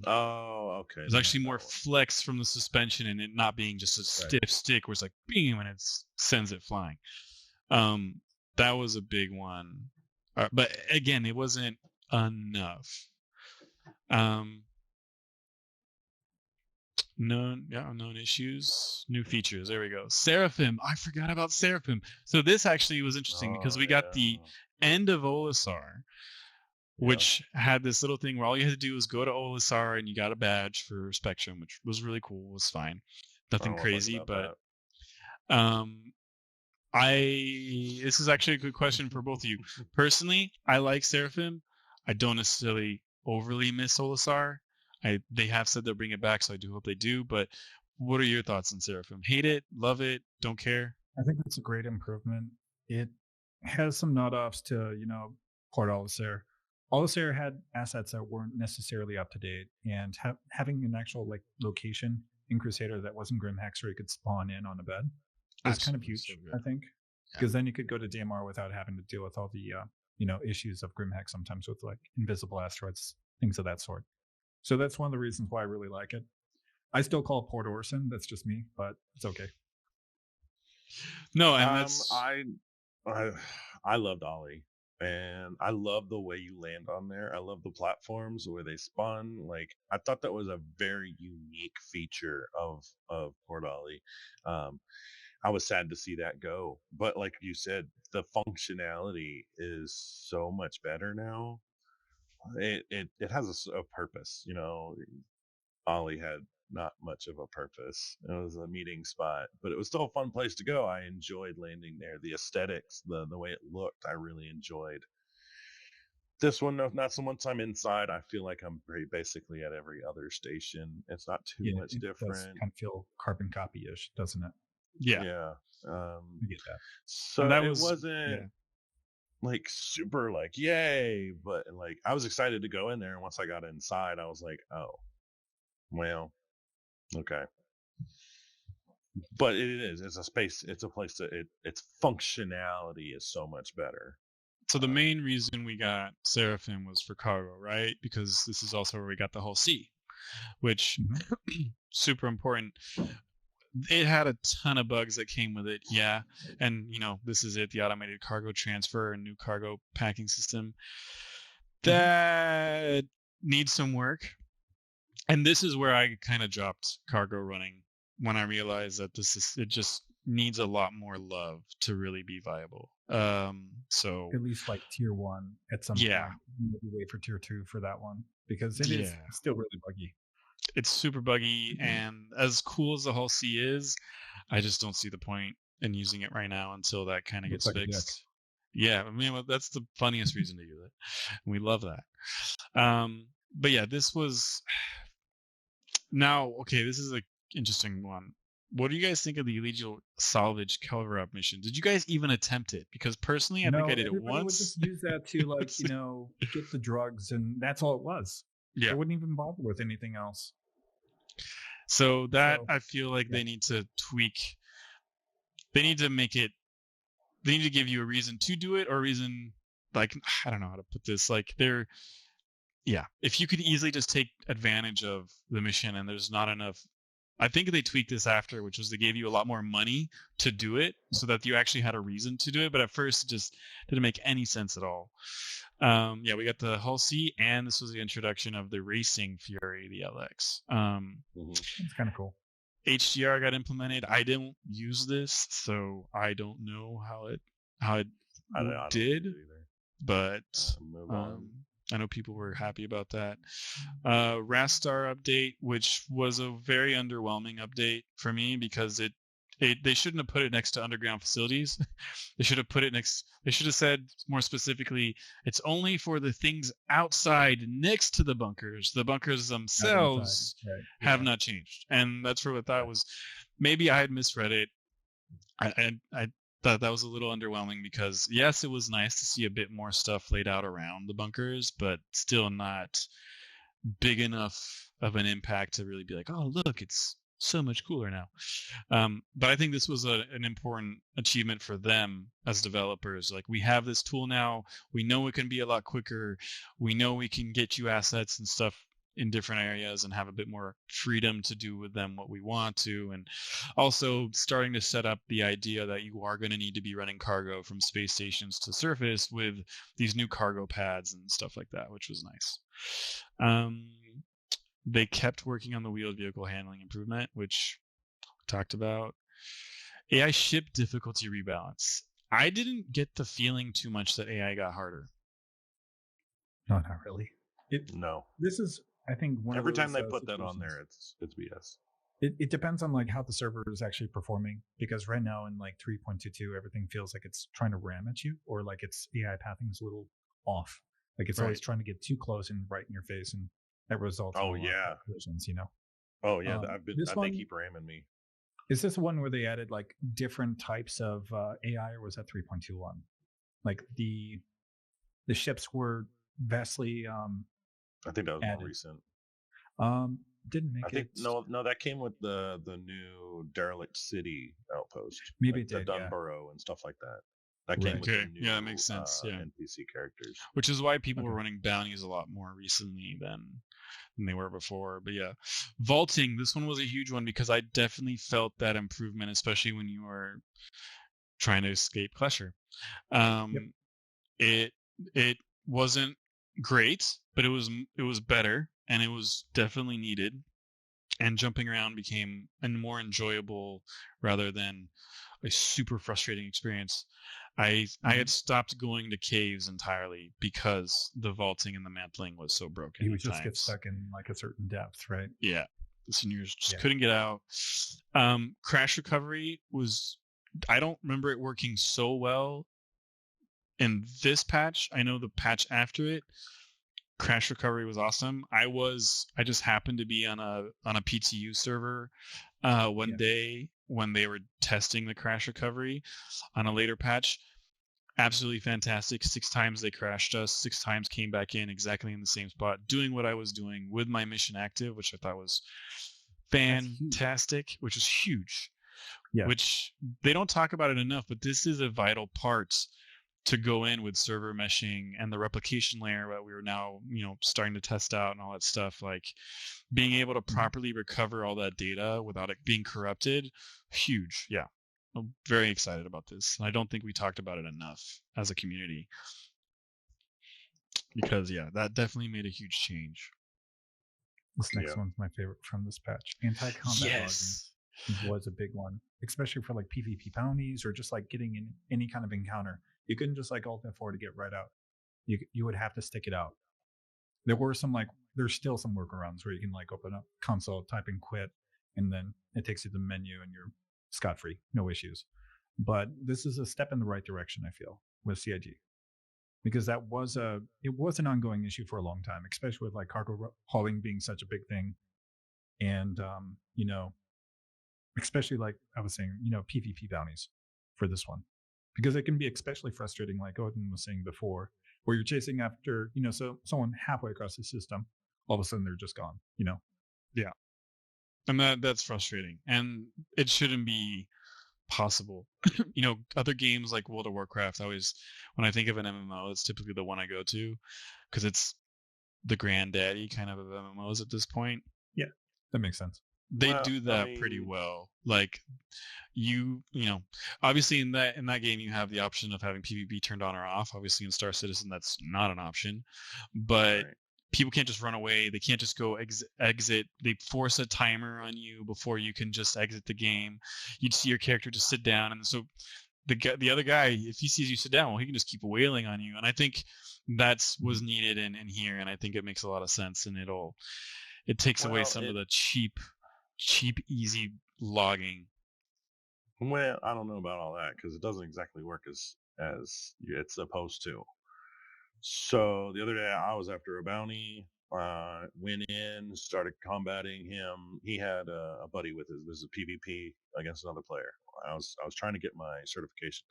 okay. There's actually more flex from the suspension and it not being just a stiff stick where it's like beam and it sends it flying. That was a big one. But again, it wasn't enough. Known issues, new features. There we go. Seraphim. I forgot about Seraphim. So this actually was interesting because we got the end of Olisar, which had this little thing where all you had to do was go to Olisar and you got a badge for Spectrum, which was really cool. It was fine. Nothing crazy, but this is actually a good question for both of you. Personally, I like Seraphim. I don't necessarily overly miss Olisar. They have said they'll bring it back, so I do hope they do. But what are your thoughts on Seraphim? Hate it? Love it? Don't care? I think it's a great improvement. It has some nod-offs to, Port Olisar. Olisar had assets that weren't necessarily up to date, and having an actual location in Crusader that wasn't Grimhex where you could spawn in on a bed was kind of huge, I think, because then you could go to DMR without having to deal with all the issues of Grimhex sometimes with invisible asteroids, things of that sort. So that's one of the reasons why I really like it. I still call it Port Orson. That's just me, but it's okay. No, and that's I loved Ollie, and I love the way you land on there. I love the platforms, the way they spun. Like, I thought that was a very unique feature of Port Ollie. I was sad to see that go, but like you said, the functionality is so much better now. It has a purpose, you know. Ollie had not much of a purpose. It was a meeting spot, but it was still a fun place to go. I enjoyed landing there. The aesthetics, the way it looked, I really enjoyed. This one, not so much I'm inside. I feel like I'm basically at every other station. It's not too much different. Does kind of feel carbon copy-ish, doesn't it? Yeah. I get that. So that wasn't like super like yay, but like I was excited to go in there, and once I got inside, I was like, oh, well, okay. But it's a space, it's a place that its functionality is so much better. So the main reason we got Seraphim was for cargo, right? Because this is also where we got the Hull C, which super important. It had a ton of bugs that came with it, yeah. And you know, this is it, the automated cargo transfer and new cargo packing system. That needs some work. And this is where I kind of dropped cargo running when I realized that it just needs a lot more love to really be viable. So at least like tier 1 at some point. Maybe wait for tier 2 for that one, because it is still really buggy. It's super buggy, and as cool as the Hull C is, I just don't see the point in using it right now until that kind of gets fixed. Yeah, I mean, that's the funniest reason to use it. We love that. But yeah, this was now okay. This is an interesting one. What do you guys think of the illegal salvage cover-up mission? Did you guys even attempt it? Because personally, I think I did it once. Would just use that to like, you know, get the drugs, and that's all it was. Yeah, I wouldn't even bother with anything else. So I feel like they need to tweak. They need to make it. They need to give you a reason to do it, or a reason, like, I don't know how to put this. Like, if you could easily just take advantage of the mission, and there's not enough. I think they tweaked this after, which was they gave you a lot more money to do it, so that you actually had a reason to do it. But at first, it just didn't make any sense at all. We got the Hull C, and this was the introduction of the Racing Fury, the LX. It's kind of cool. HDR got implemented. I didn't use this, so I don't know how it did, but I know people were happy about that. Rastar update, which was a very underwhelming update for me, because they shouldn't have put it next to underground facilities. They should have put it next. They should have said more specifically, it's only for the things outside next to the bunkers. The bunkers themselves have not changed, and that's what I thought was. Maybe I had misread it. I thought that was a little underwhelming, because yes, it was nice to see a bit more stuff laid out around the bunkers, but still not big enough of an impact to really be like, oh, look, it's so much cooler now. But I think this was an important achievement for them as developers. Like, we have this tool now. We know it can be a lot quicker. We know we can get you assets and stuff in different areas and have a bit more freedom to do with them what we want to. And also starting to set up the idea that you are going to need to be running cargo from space stations to surface with these new cargo pads and stuff like that, which was nice. They kept working on the wheeled vehicle handling improvement, which we talked about. AI ship difficulty rebalance. I didn't get the feeling too much that AI got harder. No, not really. No. This is, I think, every time they put that on there, it's BS. It depends on like how the server is actually performing, because right now in like 3.22, everything feels like it's trying to ram at you, or like its AI pathing is a little off. Like it's always trying to get too close and right in your face, and that results in collisions, you know. Oh yeah, they keep ramming me. Is this one where they added like different types of AI, or was that 3.21? Like the ships were vastly I think that was more recent. Didn't make it. No, that came with the new Derelict City outpost. Maybe like it did, the Dunborough and stuff like that. That came with the Okay. new, Yeah, that makes sense. Yeah. NPC characters. Which is why people were running bounties a lot more recently than they were before. But yeah, vaulting. This one was a huge one because I definitely felt that improvement, especially when you were trying to escape Klesher. It wasn't great, but it was better, and it was definitely needed. And jumping around became a more enjoyable rather than a super frustrating experience. I had stopped going to caves entirely because the vaulting and the mantling was so broken. You would just get stuck in like a certain depth, right? Yeah, the seniors just couldn't get out. Crash recovery was, I don't remember it working so well in this patch. I know the patch after it, Crash recovery was awesome. I just happened to be on a PTU server one day when they were testing the crash recovery on a later patch. Absolutely fantastic. 6 times they crashed us. 6 times came back in exactly in the same spot, doing what I was doing with my mission active, which I thought was fantastic, which is huge. Yeah. Which they don't talk about it enough, but this is a vital part to go in with server meshing and the replication layer that we were now, starting to test out and all that stuff. Like being able to properly recover all that data without it being corrupted, huge. Yeah. I'm very excited about this. And I don't think we talked about it enough as a community. Because that definitely made a huge change. This next one's my favorite from this patch. Anti-combat logging was a big one, especially for like PvP bounties or just like getting in any kind of encounter. You couldn't just like Alt F4 to get right out. You would have to stick it out. There's still some workarounds where you can like open up console, type in quit, and then it takes you to the menu and you're scot-free, no issues. But this is a step in the right direction, I feel, with CIG. Because it was an ongoing issue for a long time, especially with like cargo hauling being such a big thing. And especially like I was saying, PvP bounties for this one. Because it can be especially frustrating, like Odin was saying before, where you're chasing after, someone halfway across the system, all of a sudden they're just gone, Yeah. And that's frustrating. And it shouldn't be possible. Other games like World of Warcraft, when I think of an MMO, it's typically the one I go to because it's the granddaddy kind of MMOs at this point. Yeah, that makes sense. They do that pretty well. Like obviously in that game you have the option of having PvP turned on or off. Obviously in Star Citizen that's not an option, but people can't just run away. They can't just go exit. They force a timer on you before you can just exit the game. You'd see your character just sit down, and so the other guy, if he sees you sit down, well, he can just keep wailing on you. And I think was needed in here, and I think it makes a lot of sense, and it takes away some of the cheap, easy logging. Well, I don't know about all that because it doesn't exactly work as it's supposed to. So the other day I was after a bounty, went in, started combating him. He had a buddy with us. This is a PvP against another player. I was trying to get my certification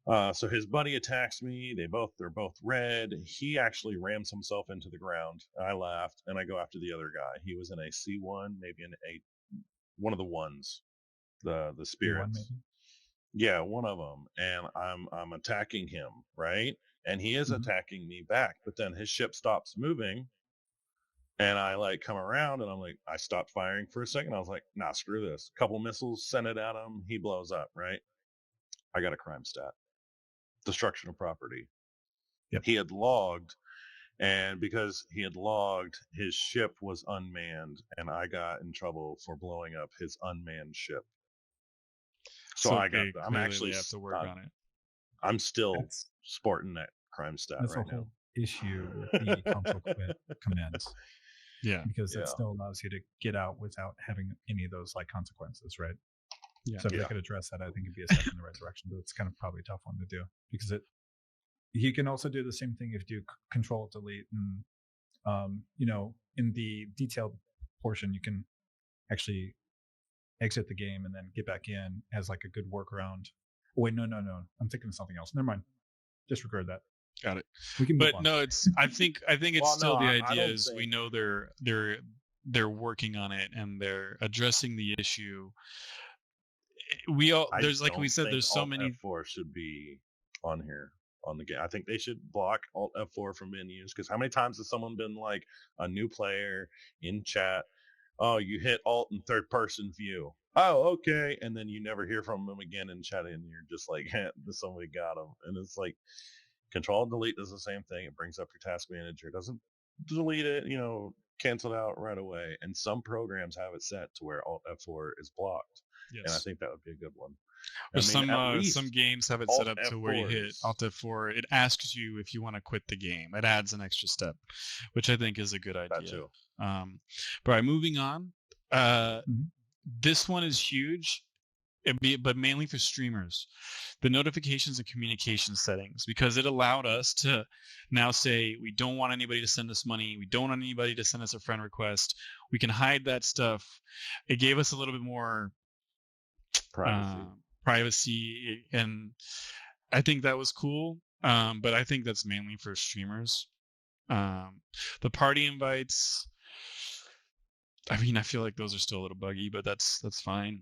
done. So his buddy attacks me. They're both red. He actually rams himself into the ground. I laughed and I go after the other guy. He was in a C1, maybe in one of the ones, the spirits. Yeah, one of them. And I'm attacking him, right? And he is attacking me back, but then his ship stops moving, and I like come around, and I'm like, I stopped firing for a second. I was like, nah, screw this. Couple missiles, send it at him. He blows up, right? I got a crime stat. Destruction of property. Yep. He had logged, and because he had logged, his ship was unmanned, and I got in trouble for blowing up his unmanned ship. So I'm actually have to work on it. I'm still sporting that crime stat right now. Issue with the console quit commands. Yeah. Because it still allows you to get out without having any of those like consequences, right? Yeah. So if they could address that, I think it'd be a step in the right direction. But it's kind of probably a tough one to do because you can also do the same thing if you do Control Delete and in the detailed portion you can actually exit the game and then get back in as like a good workaround. Oh, wait, no. I'm thinking of something else. Never mind. Disregard that. Got it. We can but no, it's. I think it's still the idea is we know they're working on it and they're addressing the issue. there's like we said, there's so Alt many. F4 should be on here on the game. I think they should block Alt F4 from menus, because how many times has someone been like a new player in chat? Oh, you hit Alt in third person view. Oh, okay, and then you never hear from them again in chat, and you're just like, somebody got them, and it's like Control and Delete does the same thing. It brings up your task manager. It doesn't delete it, cancel it out right away. And some programs have it set to where Alt F4 is blocked. Yes. And I think that would be a good one. But some games have it set up to where you hit Alt F4. It asks you if you want to quit the game. It adds an extra step, which I think is a good idea. That too. All right, moving on. This one is huge, but mainly for streamers. The notifications and communication settings, because it allowed us to now say we don't want anybody to send us money. We don't want anybody to send us a friend request. We can hide that stuff. It gave us a little bit more privacy, and I think that was cool. But I think that's mainly for streamers. The party invites, I mean, I feel like those are still a little buggy, but that's fine.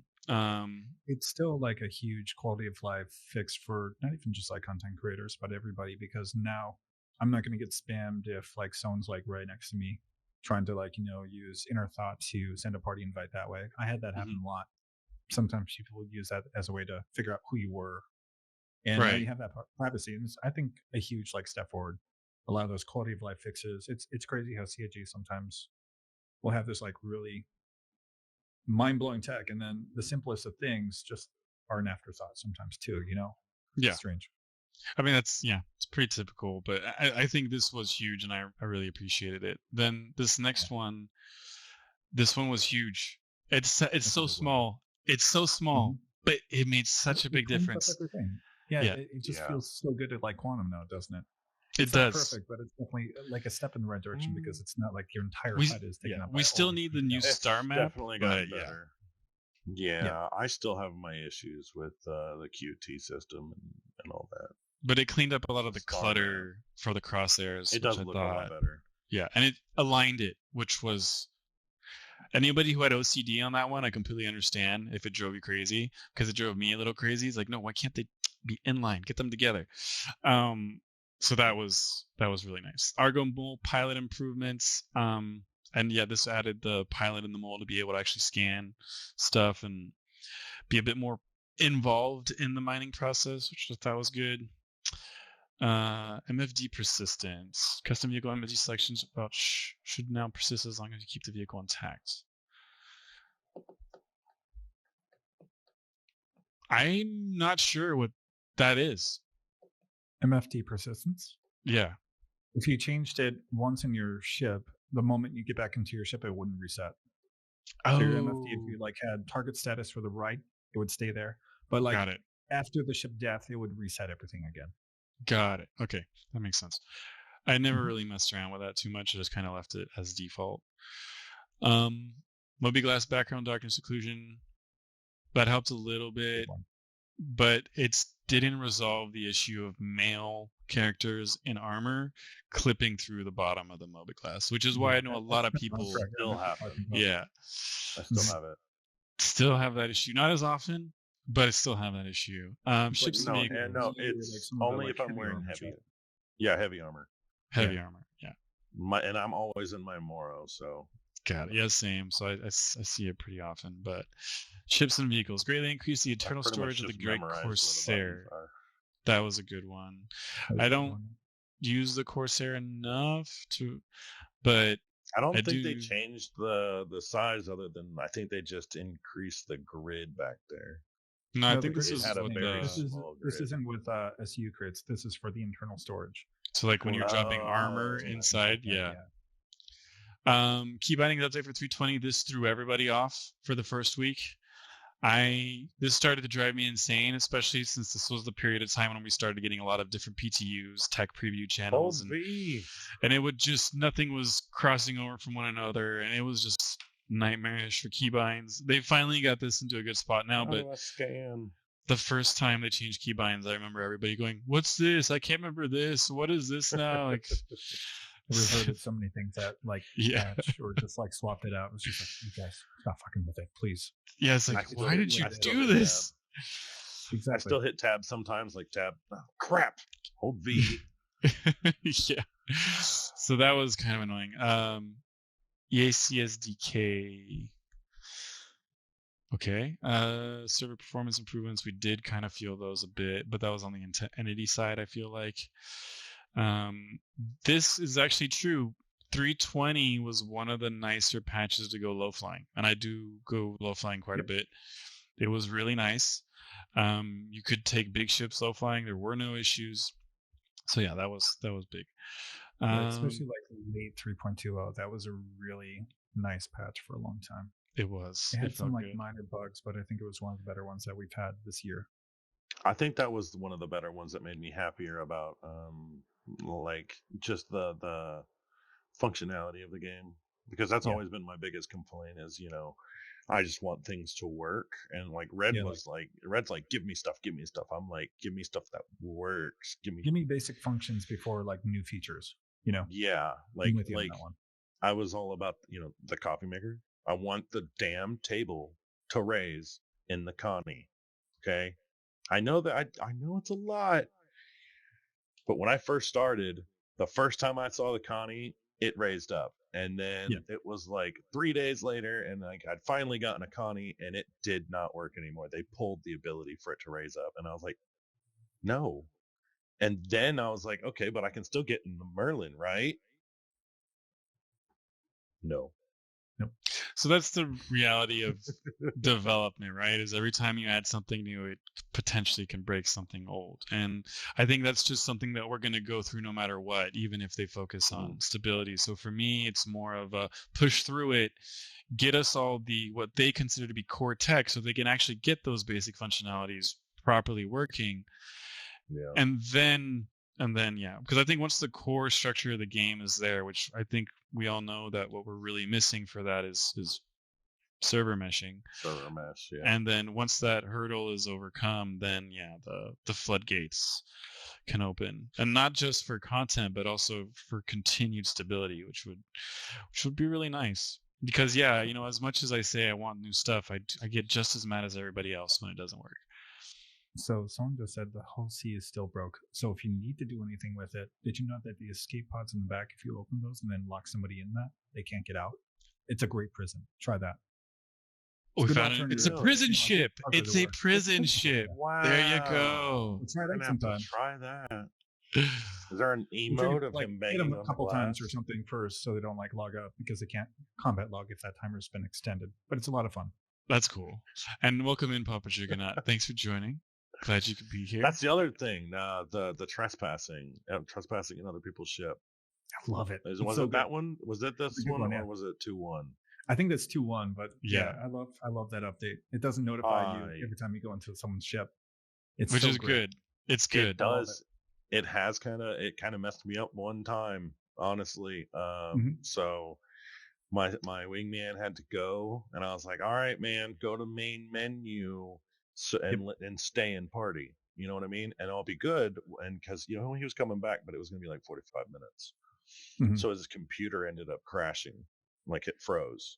It's still like a huge quality of life fix for not even just like content creators, but everybody, because now I'm not going to get spammed if like someone's like right next to me trying to like, use Inner Thought to send a party invite that way. I had that happen a lot. Sometimes people would use that as a way to figure out who you were. And now you have that privacy. And it's, I think, a huge like step forward. A lot of those quality of life fixes. It's crazy how CIG sometimes will have this like really mind-blowing tech, and then the simplest of things just are an afterthought sometimes too. Yeah, it's strange. I mean, it's pretty typical, but I think this was huge, and I really appreciated it. Then this next one, this one was huge. It's so small. It's so small, but it made such a big difference. Yeah, it just feels so good at like Quantum now, doesn't it? It does. Perfect, but it's definitely like a step in the right direction, because it's not like your entire HUD is taken up. We still need the new star map. Definitely got better. Yeah, I still have my issues with the QT system and all that. But it cleaned up a lot of the clutter for the crosshairs. It does look a lot better. Yeah, and it aligned it, which was anybody who had OCD on that one, I completely understand if it drove you crazy, because it drove me a little crazy. It's like, no, why can't they be in line? Get them together. So that was really nice. Argo Mole pilot improvements. And this added the pilot in the mole to be able to actually scan stuff and be a bit more involved in the mining process, which I thought was good. MFD persistence. Custom vehicle MFD selections should now persist as long as you keep the vehicle intact. I'm not sure what that is. MFD persistence? Yeah. If you changed it once in your ship, the moment you get back into your ship, it wouldn't reset. Oh. So your MFD, if you like had target status for the right, it would stay there. But like after the ship death, it would reset everything again. Got it. Okay, that makes sense. I never really messed around with that too much. I just kind of left it as default. Moby-Glass background darkness occlusion, that helped a little bit, but it didn't resolve the issue of male characters in armor clipping through the bottom of the Moby-Glass, which is why I know a lot of people still have it. Yeah, I still have it. Still have that issue, not as often, but I still have that issue. Ships and vehicles. No, it's only if I'm wearing heavy. Yeah, heavy armor. Heavy armor. Yeah. And I'm always in my Moro, so. Got it. Yeah, same. So I see it pretty often. But ships and vehicles greatly increase the internal storage of the Great Corsair. That was a good one. I don't use the Corsair enough but I don't think they changed the size, other than I think they just increased the grid back there. No, I think this isn't with SU crits. This is for the internal storage. So like when you're dropping armor inside, yeah. Key bindings update for 320. This threw everybody off for the first week. This started to drive me insane, especially since this was the period of time when we started getting a lot of different PTUs, tech preview channels, and it would just, nothing was crossing over from one another, and it was just nightmarish for keybinds. They finally got this into a good spot now, but the first time they changed keybinds, I remember everybody going, "What's this? I can't remember this. What is this now?" Like, reverted so many things that like patch or just like swapped it out. It was just like, you guys stop fucking with it, please. Yeah, it's like, why did you do this? Exactly. I still hit tab sometimes, like tab. Oh, crap. Hold V. Yeah. So that was kind of annoying. EACSDK. Okay. Server performance improvements. We did kind of feel those a bit, but that was on the entity side, I feel like. This is actually true. 320 was one of the nicer patches to go low flying, and I do go low flying quite a bit. It was really nice. You could take big ships low flying. There were no issues. So yeah, that was big. Especially like late 3.20. That was a really nice patch for a long time. It was. It had some like minor bugs, but I think it was one of the better ones that we've had this year. I think that was one of the better ones that made me happier about like just the functionality of the game, because that's always been my biggest complaint is, you know, I just want things to work, and like Red's like give me stuff. I'm like, give me stuff that works. Give me basic functions before like new features, you know. Yeah, like I was all about, you know, the coffee maker. I want the damn table to raise in the Connie. Okay, I know that I know it's a lot, but when I first started, the first time I saw the Connie, it raised up. And then it was like 3 days later, and like I'd finally gotten a Connie, and it did not work anymore. They pulled the ability for it to raise up, and I was like, no. And then I was like, okay, but I can still get in the Merlin, right? No. Nope. So that's the reality of development, right? Is every time you add something new, it potentially can break something old. And I think that's just something that we're going to go through no matter what, even if they focus on stability. So for me, it's more of a push through it, get us all what they consider to be core tech so they can actually get those basic functionalities properly working. Yeah. And then, because I think once the core structure of the game is there, which I think we all know that what we're really missing for that is server meshing. Server mesh, yeah. And then once that hurdle is overcome, then the floodgates can open, and not just for content, but also for continued stability, which would be really nice. Because you know, as much as I say I want new stuff, I get just as mad as everybody else when it doesn't work. So someone just said the hull C is still broke. So if you need to do anything with it, did you know that the escape pods in the back, if you open those and then lock somebody in that, they can't get out? It's a great prison. Try that. We found it. It's a prison ship. It's a prison ship. Wow. There you go. Let's try that sometime. Try that. Is there an emote of him banging them a couple times or something first so they don't like log out, because they can't combat log if that timer's been extended. But it's a lot of fun. That's cool. And welcome in, Papa Juggernaut. Thanks for joining. Glad you could be here. That's the other thing. The trespassing in other people's ship. I love it. Was it that one? Was it this one, or was it 2.1? I think that's 2.1, but I love that update. It doesn't notify you every time you go into someone's ship. Which is good. It's good. It does. It has kind of messed me up one time, honestly. So my wingman had to go, and I was like, all right, man, go to main menu. And stay in party, you know what I mean, and I'll be good. And because, you know, he was coming back, but it was going to be like 45 minutes. So his computer ended up crashing, like it froze,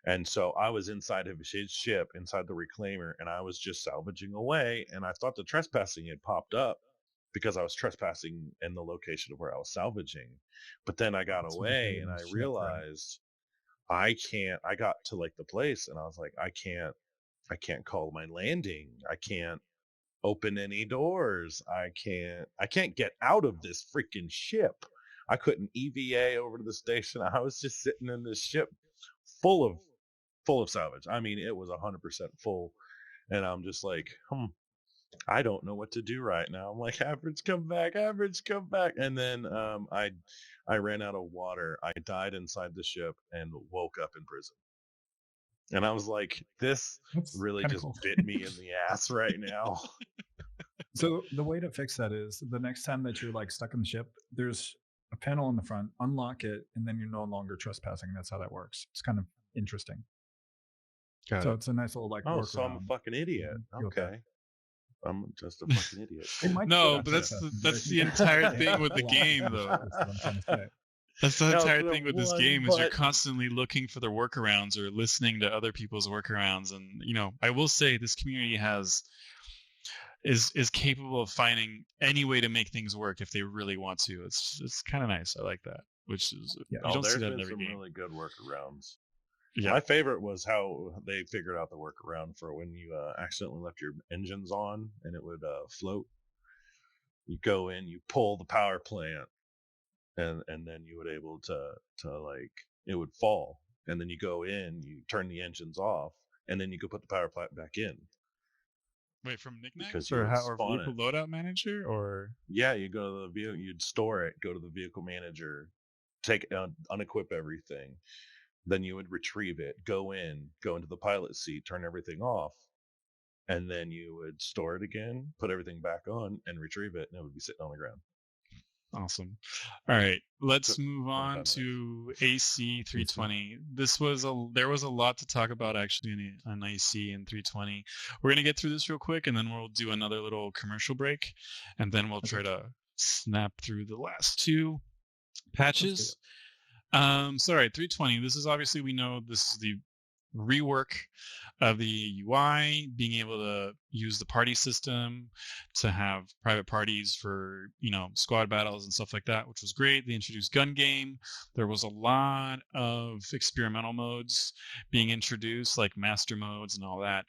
and so I was inside of his ship, inside the reclaimer, and I was just salvaging away, and I thought the trespassing had popped up because I was trespassing in the location of where I was salvaging, but then I got away and I realized I got to like the place, and I was like, I can't call my landing. I can't open any doors. I can't get out of this freaking ship. I couldn't EVA over to the station. I was just sitting in this ship full of salvage. I mean, it was 100% full. And I'm just like, I don't know what to do right now. I'm like, Average, come back. And then I ran out of water. I died inside the ship and woke up in prison. And I was like, this really just bit me in the ass right now. So the way to fix that is the next time that you're like stuck in the ship, there's a panel in the front, unlock it, and then you're no longer trespassing. That's how that works. It's kind of interesting. It's a nice little like. Oh, so I'm a fucking idiot. Okay. I'm just a fucking idiot. No, but that's the entire thing with the game, though. That's the entire thing with this game is you're constantly looking for their workarounds or listening to other people's workarounds. And, I will say this community is capable of finding any way to make things work if they really want to. It's kind of nice. I like that, which is, you don't see that in every game. Really good workarounds. Yeah. My favorite was how they figured out the workaround for when you accidentally left your engines on and it would float. You go in, you pull the power plant, and then you would able to like it would fall, and then you go in, you turn the engines off, and then you could put the power plant back in. Wait, from Knickknacks or vehicle loadout manager, or yeah, you go to the vehicle, you'd store it, go to the vehicle manager, take unequip everything. Then you would retrieve it, go into the pilot seat, turn everything off, and then you would store it again, put everything back on, and retrieve it, and it would be sitting on the ground. Awesome. All right, let's move on to AC 320. There was a lot to talk about actually on AC and 320. We're gonna get through this real quick, and then we'll do another little commercial break, and then we'll try to snap through the last two patches. Sorry, 320. This is obviously, we know this is the rework of the UI, being able to use the party system to have private parties for, squad battles and stuff like that, which was great. They introduced gun game. There was a lot of experimental modes being introduced, like master modes and all that.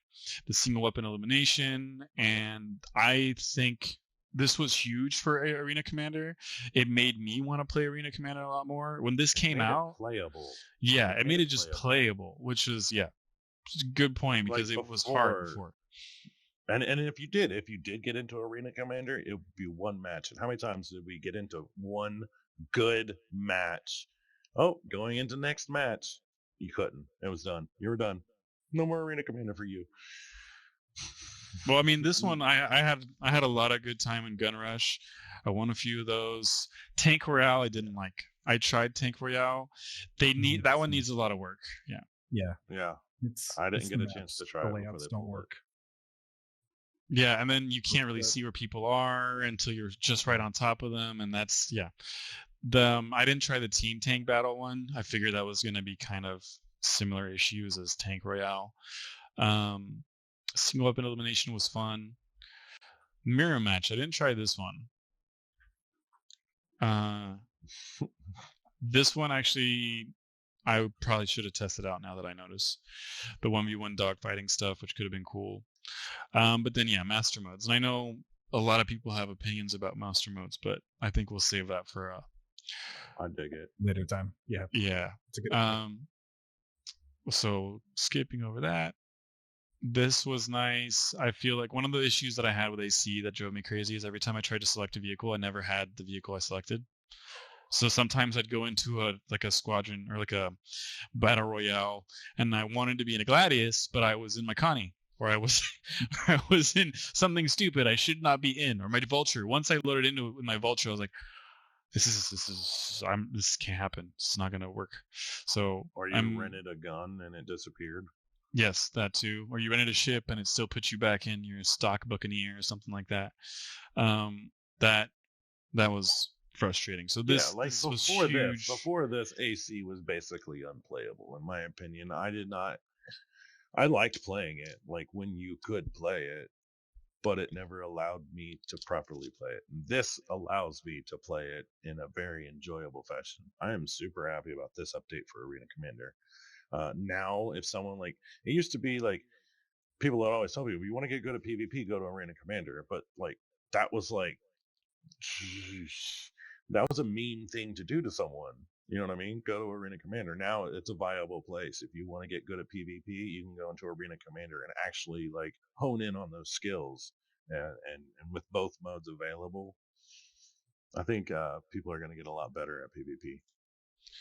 The single weapon elimination, and I think this was huge for Arena Commander. It made me want to play Arena Commander a lot more. When this came out, playable. Yeah, it made it just playable, which is a good point, because it was hard before. And if you did get into Arena Commander, it would be one match. And how many times did we get into one good match? Oh, going into next match, you couldn't. It was done. You were done. No more Arena Commander for you. Well, I mean, this one I had a lot of good time in Gun Rush. I won a few of those. Tank Royale I didn't like. I tried Tank Royale. That one needs a lot of work. Yeah. I didn't get a chance to try it. The layouts don't work. Yeah, and then you can't really see where people are until you're just right on top of them, and that's I didn't try the Team Tank Battle one. I figured that was going to be kind of similar issues as Tank Royale. Single weapon elimination was fun. Mirror match, I didn't try this one. This one actually, I probably should have tested out now that I notice. The 1v1 dogfighting stuff, which could have been cool. But then, master modes. And I know a lot of people have opinions about master modes, but I think we'll save that for I dig it. Later time. Yeah. It's a good so skipping over that. This was nice. I feel like one of the issues that I had with AC that drove me crazy is every time I tried to select a vehicle, I never had the vehicle I selected. So sometimes I'd go into a squadron or like a battle royale, and I wanted to be in a Gladius, but I was in my Connie, or I was in something stupid I should not be in, or my Vulture. Once I loaded into it with my Vulture, I was like, this can't happen. It's not gonna work. So or you rented a gun and it disappeared. Yes, that too. Or you rented a ship and it still puts you back in your stock Buccaneer or something like that. That was frustrating. So this was huge. Before this, AC was basically unplayable, in my opinion. I liked playing it, like when you could play it, but it never allowed me to properly play it. This allows me to play it in a very enjoyable fashion. I am super happy about this update for Arena Commander. Now, if someone it used to be like people would always tell people, you want to get good at PvP, go to Arena Commander, but that was that was a mean thing to do to someone. You know what I mean? Go to Arena Commander. Now it's a viable place. If you want to get good at PvP, you can go into Arena Commander and actually hone in on those skills. And with both modes available, I think people are going to get a lot better at PvP.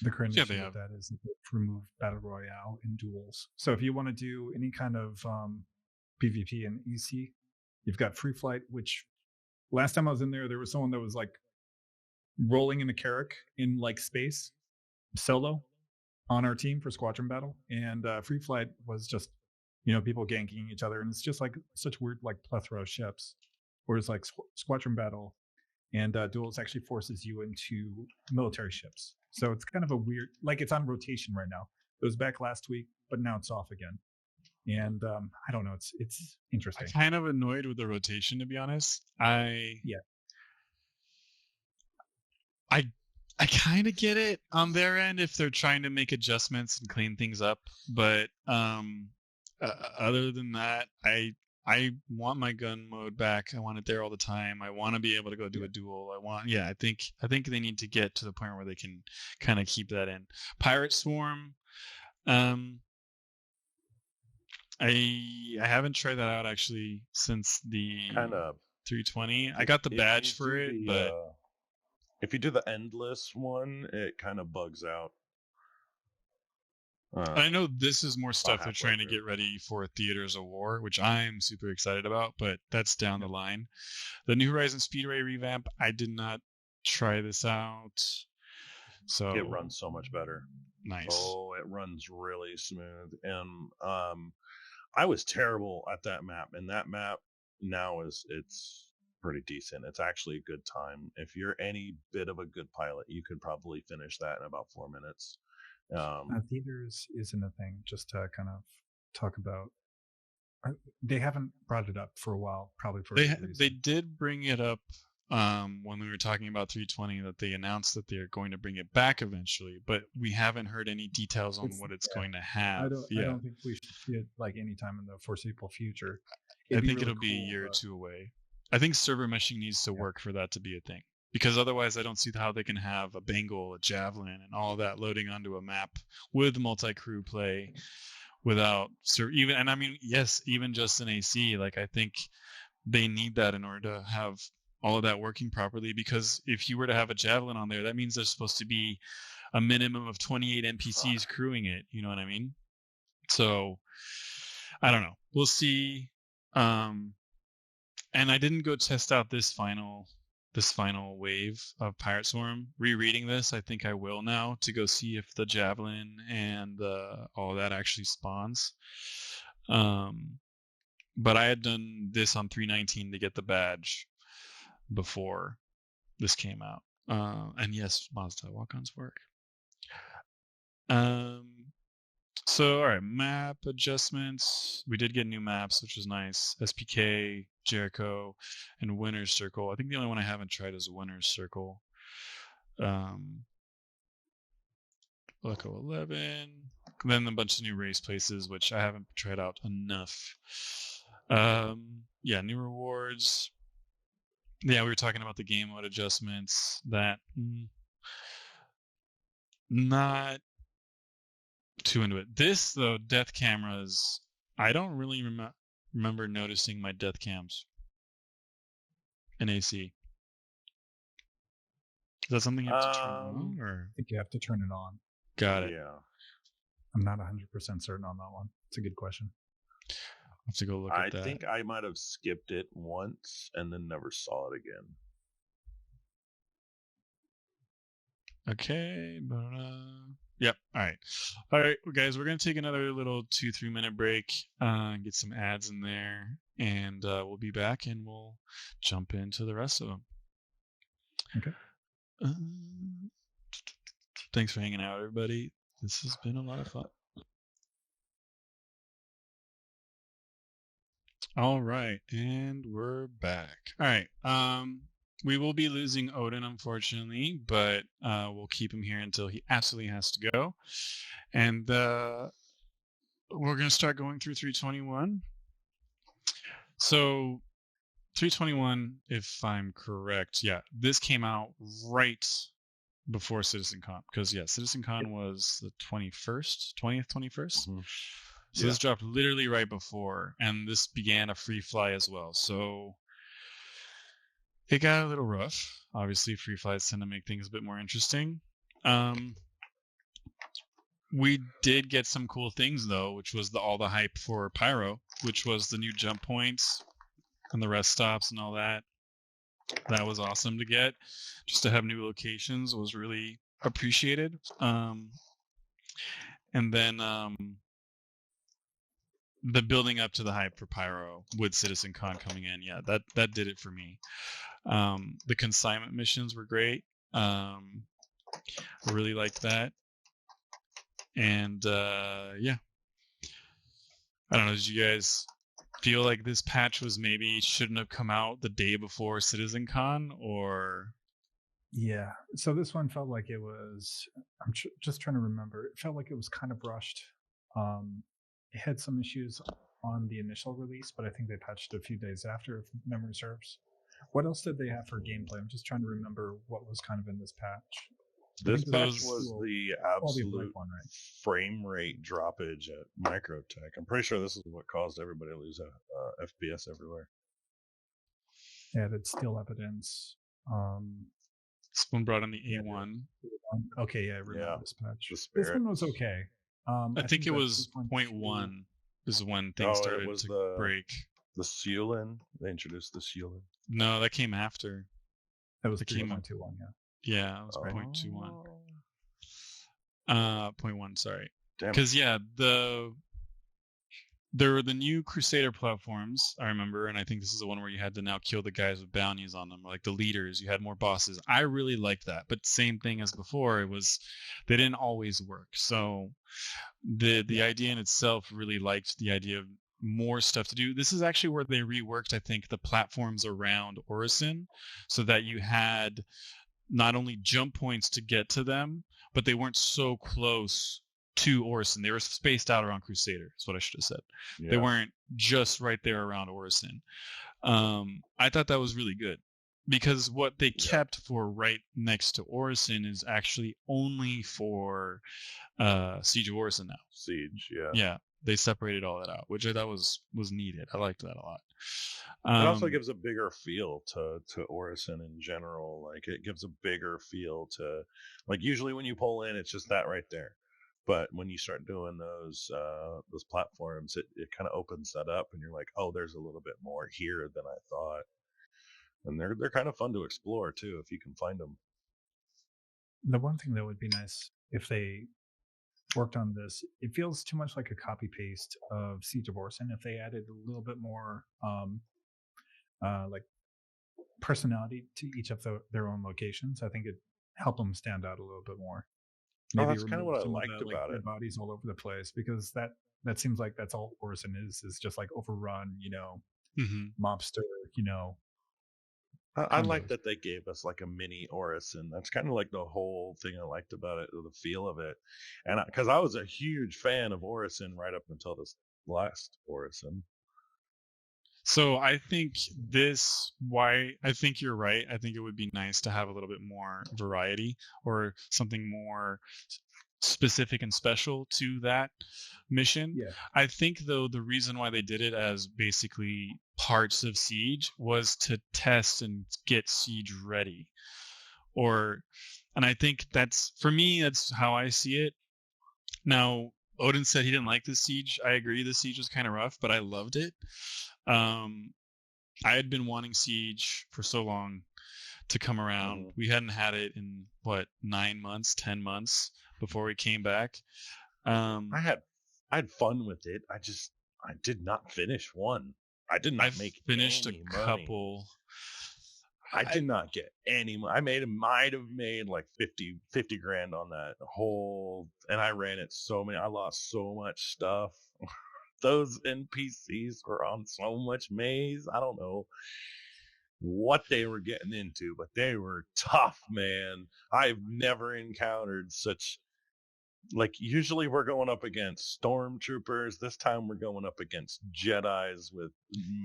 The current issue with that is that they've removed Battle Royale in duels. So if you want to do any kind of PvP in EC, you've got Free Flight, which last time I was in there was someone that was rolling in a Carrack in space solo on our team for Squadron Battle. And Free Flight was just, people ganking each other. And it's just such weird plethora of ships. Whereas Squadron Battle And duels actually forces you into military ships. So it's kind of a weird, like it's on rotation right now. It was back last week, but now it's off again. And I don't know, it's interesting. I'm kind of annoyed with the rotation, to be honest. I kind of get it on their end if they're trying to make adjustments and clean things up, but other than that, I want my gun mode back. I want it there all the time. I want to be able to go do a duel. I think they need to get to the point where they can kind of keep that in. Pirate Swarm, I haven't tried that out actually since the kind of 320. I got the badge for it, but if you do the endless one, it kind of bugs out. I know this is more stuff they're trying to get ready for Theaters of War, which I'm super excited about, but that's down the line. The New Horizon Speedway revamp, I did not try this out. So it runs so much better. Nice. Oh, it runs really smooth. And I was terrible at that map, and that map now it's pretty decent. It's actually a good time. If you're any bit of a good pilot, you could probably finish that in about 4 minutes. Theaters isn't a thing. Just to kind of talk about, they haven't brought it up for a while. Probably for they did bring it up when we were talking about 320, that they announced that they're going to bring it back eventually, but we haven't heard any details on what it's going to have. I don't think we should see it like anytime in the foreseeable future. I think it'll be a year or two away. I think server meshing needs to work for that to be a thing, because otherwise I don't see how they can have a Bengal, a Javelin, and all of that loading onto a map with multi-crew play without even, and I mean, yes, even just an AC, like I think they need that in order to have all of that working properly, because if you were to have a Javelin on there, that means there's supposed to be a minimum of 28 NPCs crewing it, you know what I mean? So I don't know, we'll see. And I didn't go test out this final wave of Pirate Swarm. Rereading this, I think I will now, to go see if the Javelin and all that actually spawns. But I had done this on 319 to get the badge before this came out. And yes, Mazda, walk-ons work. So, all right, map adjustments. We did get new maps, which was nice. SPK, Jericho, and Winner's Circle. I think the only one I haven't tried is Winner's Circle. Echo 11. Then a bunch of new race places, which I haven't tried out enough. Yeah, new rewards. Yeah, we were talking about the game mode adjustments. That not too into it. This, though, death cameras, I don't really remember noticing my death cams in AC. Is that something you have to turn on? Or? I think you have to turn it on. Got it. Yeah. I'm not 100% certain on that one. It's a good question. I'll have to go look at that. I think I might have skipped it once and then never saw it again. Okay. Yep. All right, guys. We're gonna take another little 2-3 minute break, get some ads in there, and we'll be back and we'll jump into the rest of them. Okay. Thanks for hanging out, everybody. This has been a lot of fun. All right, and we're back. All right. We will be losing Odin, unfortunately, but we'll keep him here until he absolutely has to go. And we're going to start going through 321. So 321, if I'm correct, yeah, this came out right before CitizenCon, because yeah, CitizenCon was the 20th, 21st. Mm-hmm. So this dropped literally right before, and this began a free fly as well. So it got a little rough. Obviously, free flies tend to make things a bit more interesting. We did get some cool things, though, which was all the hype for Pyro, which was the new jump points and the rest stops and all that. That was awesome to get. Just to have new locations was really appreciated. And then the building up to the hype for Pyro with CitizenCon coming in, yeah, that did it for me. The consignment missions were great. Really liked that. And yeah, I don't know. Did you guys feel like this patch was maybe shouldn't have come out the day before CitizenCon, or? Yeah. So this one felt like it was. I'm just trying to remember. It felt like it was kind of rushed. It had some issues on the initial release, but I think they patched a few days after, if memory serves. What else did they have for gameplay? I'm just trying to remember what was kind of in this patch. This patch was the absolute one, right? Frame rate droppage at Microtech. I'm pretty sure this is what caused everybody to lose FPS everywhere. Yeah, that's still evidence. This one brought in the A1. Okay, yeah, I remember this patch. This one was okay. I think it was 0.1 is when things started to break. The Seulin. They introduced the Seulin. No, that came after. That was 3.21, yeah. Yeah, it was 0.21. 0.1, sorry. Because yeah, there were the new Crusader platforms, I remember, and I think this is the one where you had to now kill the guys with bounties on them, like the leaders. You had more bosses. I really liked that, but same thing as before. They didn't always work. So the idea in itself really liked the idea of more stuff to do. This is actually where they reworked, I think, the platforms around Orison, so that you had not only jump points to get to them, but they weren't so close to Orison. They were spaced out around Crusader. That's what I should have said. Yeah. They weren't just right there around Orison. I thought that was really good, because what they kept for right next to Orison is actually only for Siege of Orison now. Siege, yeah. Yeah, they separated all that out, which I thought was needed. I liked that a lot. It also gives a bigger feel to Orison in general. Like, it gives a bigger feel to, like, usually when you pull in, it's just that right there. But when you start doing those platforms, it kind of opens that up, and you're like, oh, there's a little bit more here than I thought. And they're kind of fun to explore too, if you can find them. The one thing that would be nice if they worked on this, it feels too much like a copy paste of Siege of Orison. If they added a little bit more like personality to each of their own locations, I think it'd help them stand out a little bit more. Maybe that's kind of what I liked about it. Bodies all over the place, because that seems like that's all Orison is just like overrun, mobster, I like that they gave us like a mini Orison. That's kind of like the whole thing I liked about it, the feel of it. And because I was a huge fan of Orison right up until this last Orison. So I think I think you're right. I think it would be nice to have a little bit more variety, or something more specific and special to that mission. Yeah. I think, though, the reason why they did it as basically parts of Siege was to test and get Siege ready. And I think that's how I see it. Now, Odin said he didn't like the Siege. I agree, the Siege was kind of rough, but I loved it. I had been wanting Siege for so long to come around. Mm-hmm. We hadn't had it in 9 months, 10 months before we came back. I had fun with it. I did not finish one. I did not finished a couple. I did not get any. Might have made like 50 grand on that whole, and I ran it I lost so much stuff. Those NPCs were on so much maze. I don't know what they were getting into, but they were tough, man. I've never encountered such, like, usually we're going up against stormtroopers. This time we're going up against Jedis with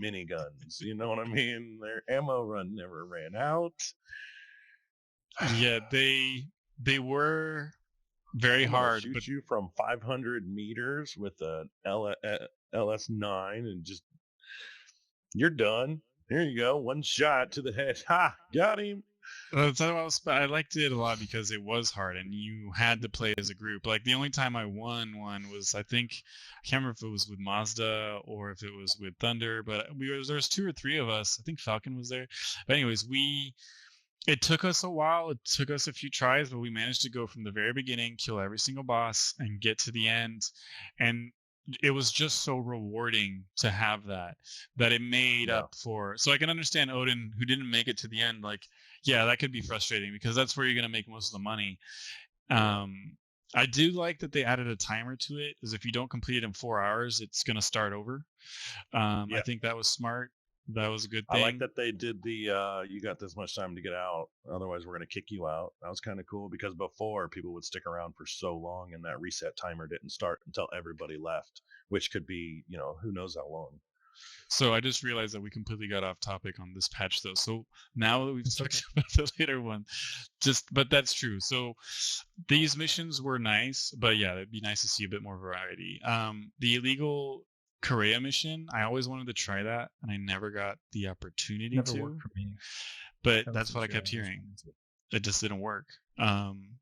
miniguns. You know what I mean? Their ammo run never ran out. Yeah, they were very hard. Shoot you from 500 meters with an LS9 and just, you're done. Here you go. One shot to the head. Ha! Got him. I liked it a lot because it was hard and you had to play as a group. Like, the only time I won one was, I can't remember if it was with Mazda or if it was with Thunder, but there was 2 or 3 of us. I think Falcon was there. But anyways, it took us a while. It took us a few tries, but we managed to go from the very beginning, kill every single boss, and get to the end. And it was just so rewarding to have that it made up for. So I can understand Odin, who didn't make it to the end. Like, yeah, that could be frustrating because that's where you're going to make most of the money. I do like that they added a timer to it, is if you don't complete it in 4 hours, it's going to start over. I think that was smart. That was a good thing. I like that they did the you got this much time to get out, otherwise we're going to kick you out. That was kind of cool, because before people would stick around for so long and that reset timer didn't start until everybody left, which could be, who knows how long. So I just realized that we completely got off topic on this patch, though. So now that we've talked about the later one, but that's true. So these missions were nice, but yeah, it'd be nice to see a bit more variety. The illegal Korea mission, I always wanted to try that, and I never got the opportunity to. Worked for me. But that's what I kept hearing. It just didn't work.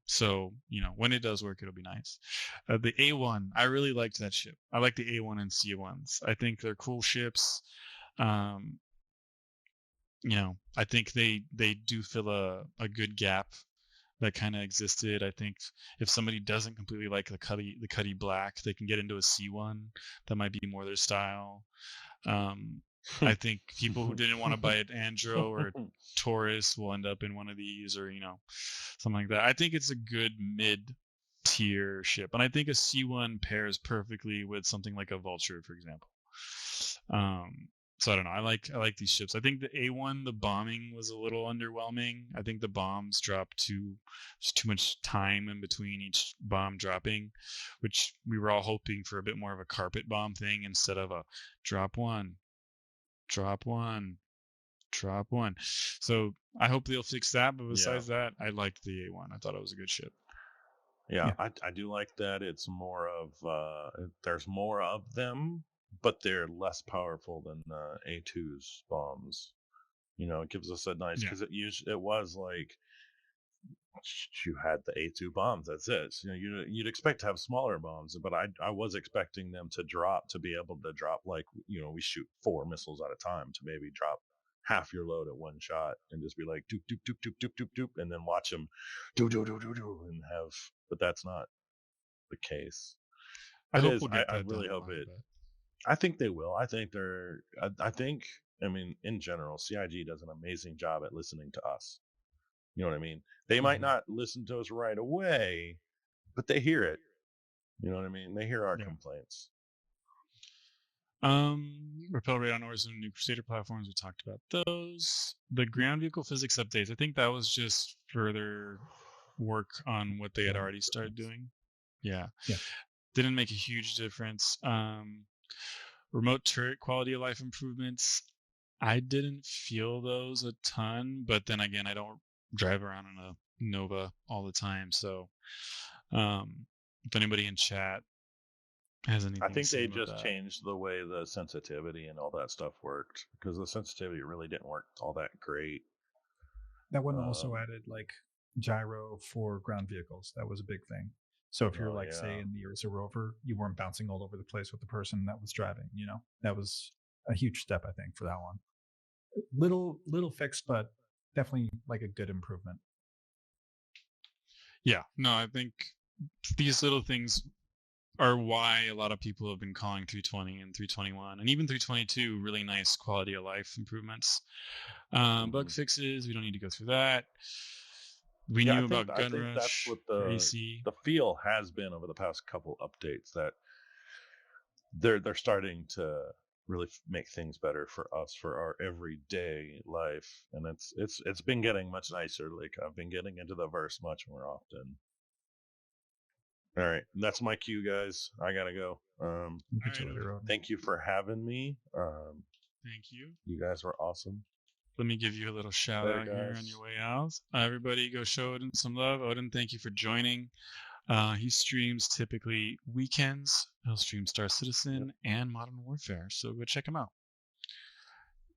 So when it does work, it'll be nice. The A1, I really liked that ship. I like the A1 and C1s. I think they're cool ships. I think they do fill a good gap that kind of existed. I think if somebody doesn't completely like the Cuddy Black, they can get into a C1 that might be more their style. I think people who didn't want to buy an Andro or Taurus will end up in one of these, or something like that. I think it's a good mid-tier ship, and I think a C1 pairs perfectly with something like a Vulture, for example. So I don't know. I like these ships. I think the A1, the bombing was a little underwhelming. I think the bombs dropped too much time in between each bomb dropping, which we were all hoping for a bit more of a carpet bomb thing instead of a drop one. So I hope they'll fix that. But besides that, I liked the A1. I thought it was a good ship. Yeah. I do like that. It's more of there's more of them, but they're less powerful than A2's bombs. It gives us a nice, because it was like you had the A2 bombs. That's it. You'd expect to have smaller bombs, but I was expecting them to be able to drop like we shoot 4 missiles at a time, to maybe drop half your load at one shot and just be like doop doop doop doop doop doop doop, and then watch them do do do do do and have. But that's not the case. I really hope it. I think they will. I think they're. I mean, in general, CIG does an amazing job at listening to us. You know what I mean? They might not listen to us right away, but they hear it. You know what I mean? They hear our complaints. Repel radar ores and new Crusader platforms, we talked about those. The ground vehicle physics updates, I think that was just further work on what they had already started doing. Yeah. Didn't make a huge difference. Remote turret quality of life improvements, I didn't feel those a ton, but then again, I don't drive around in a Nova all the time. So if anybody in chat has anything, I think they just changed the way the sensitivity and all that stuff worked, because the sensitivity really didn't work all that great. That one also added like gyro for ground vehicles. That was a big thing. So if you're say in the Ursa Rover, you weren't bouncing all over the place with the person that was driving. That was a huge step, I think, for that one. Little fix, but definitely like a good improvement. Yeah, no, I think these little things are why a lot of people have been calling 320 and 321 and even 322 really nice quality of life improvements. Bug fixes, we don't need to go through that. We knew about Gun Rush. That's what the feel has been over the past couple updates, that they're starting to really make things better for us for our everyday life, and it's been getting much nicer. Like, I've been getting into the verse much more often. All right, that's my cue, guys. I gotta go. Thank you for having me. Thank you. You guys were awesome. Let me give you a little shout out here on your way out. Everybody go show Odin some love. Odin, thank you for joining. He streams typically weekends. He'll stream Star Citizen and Modern Warfare, so go check him out.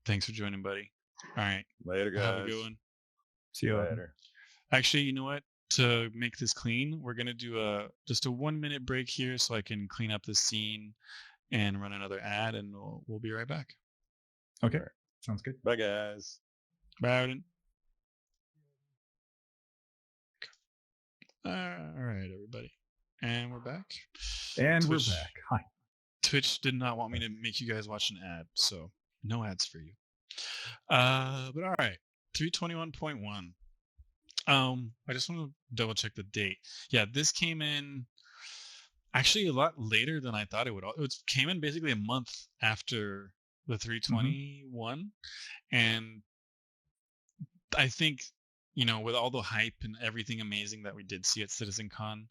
Thanks for joining, buddy. All right. Later, guys. Have a good one. See you later. Actually, you know what? To make this clean, we're going to do just a 1-minute break here so I can clean up the scene and run another ad, and we'll be right back. Okay. Sounds good. Bye, guys. Bye, Odin. All right, everybody. And we're back. And Twitch. We're back. Hi. Twitch did not want me to make you guys watch an ad, so no ads for you. But all right, 321.1. I just want to double check the date. Yeah, this came in actually a lot later than I thought it would. It came in basically a month after the 321, and I think, with all the hype and everything amazing that we did see at CitizenCon,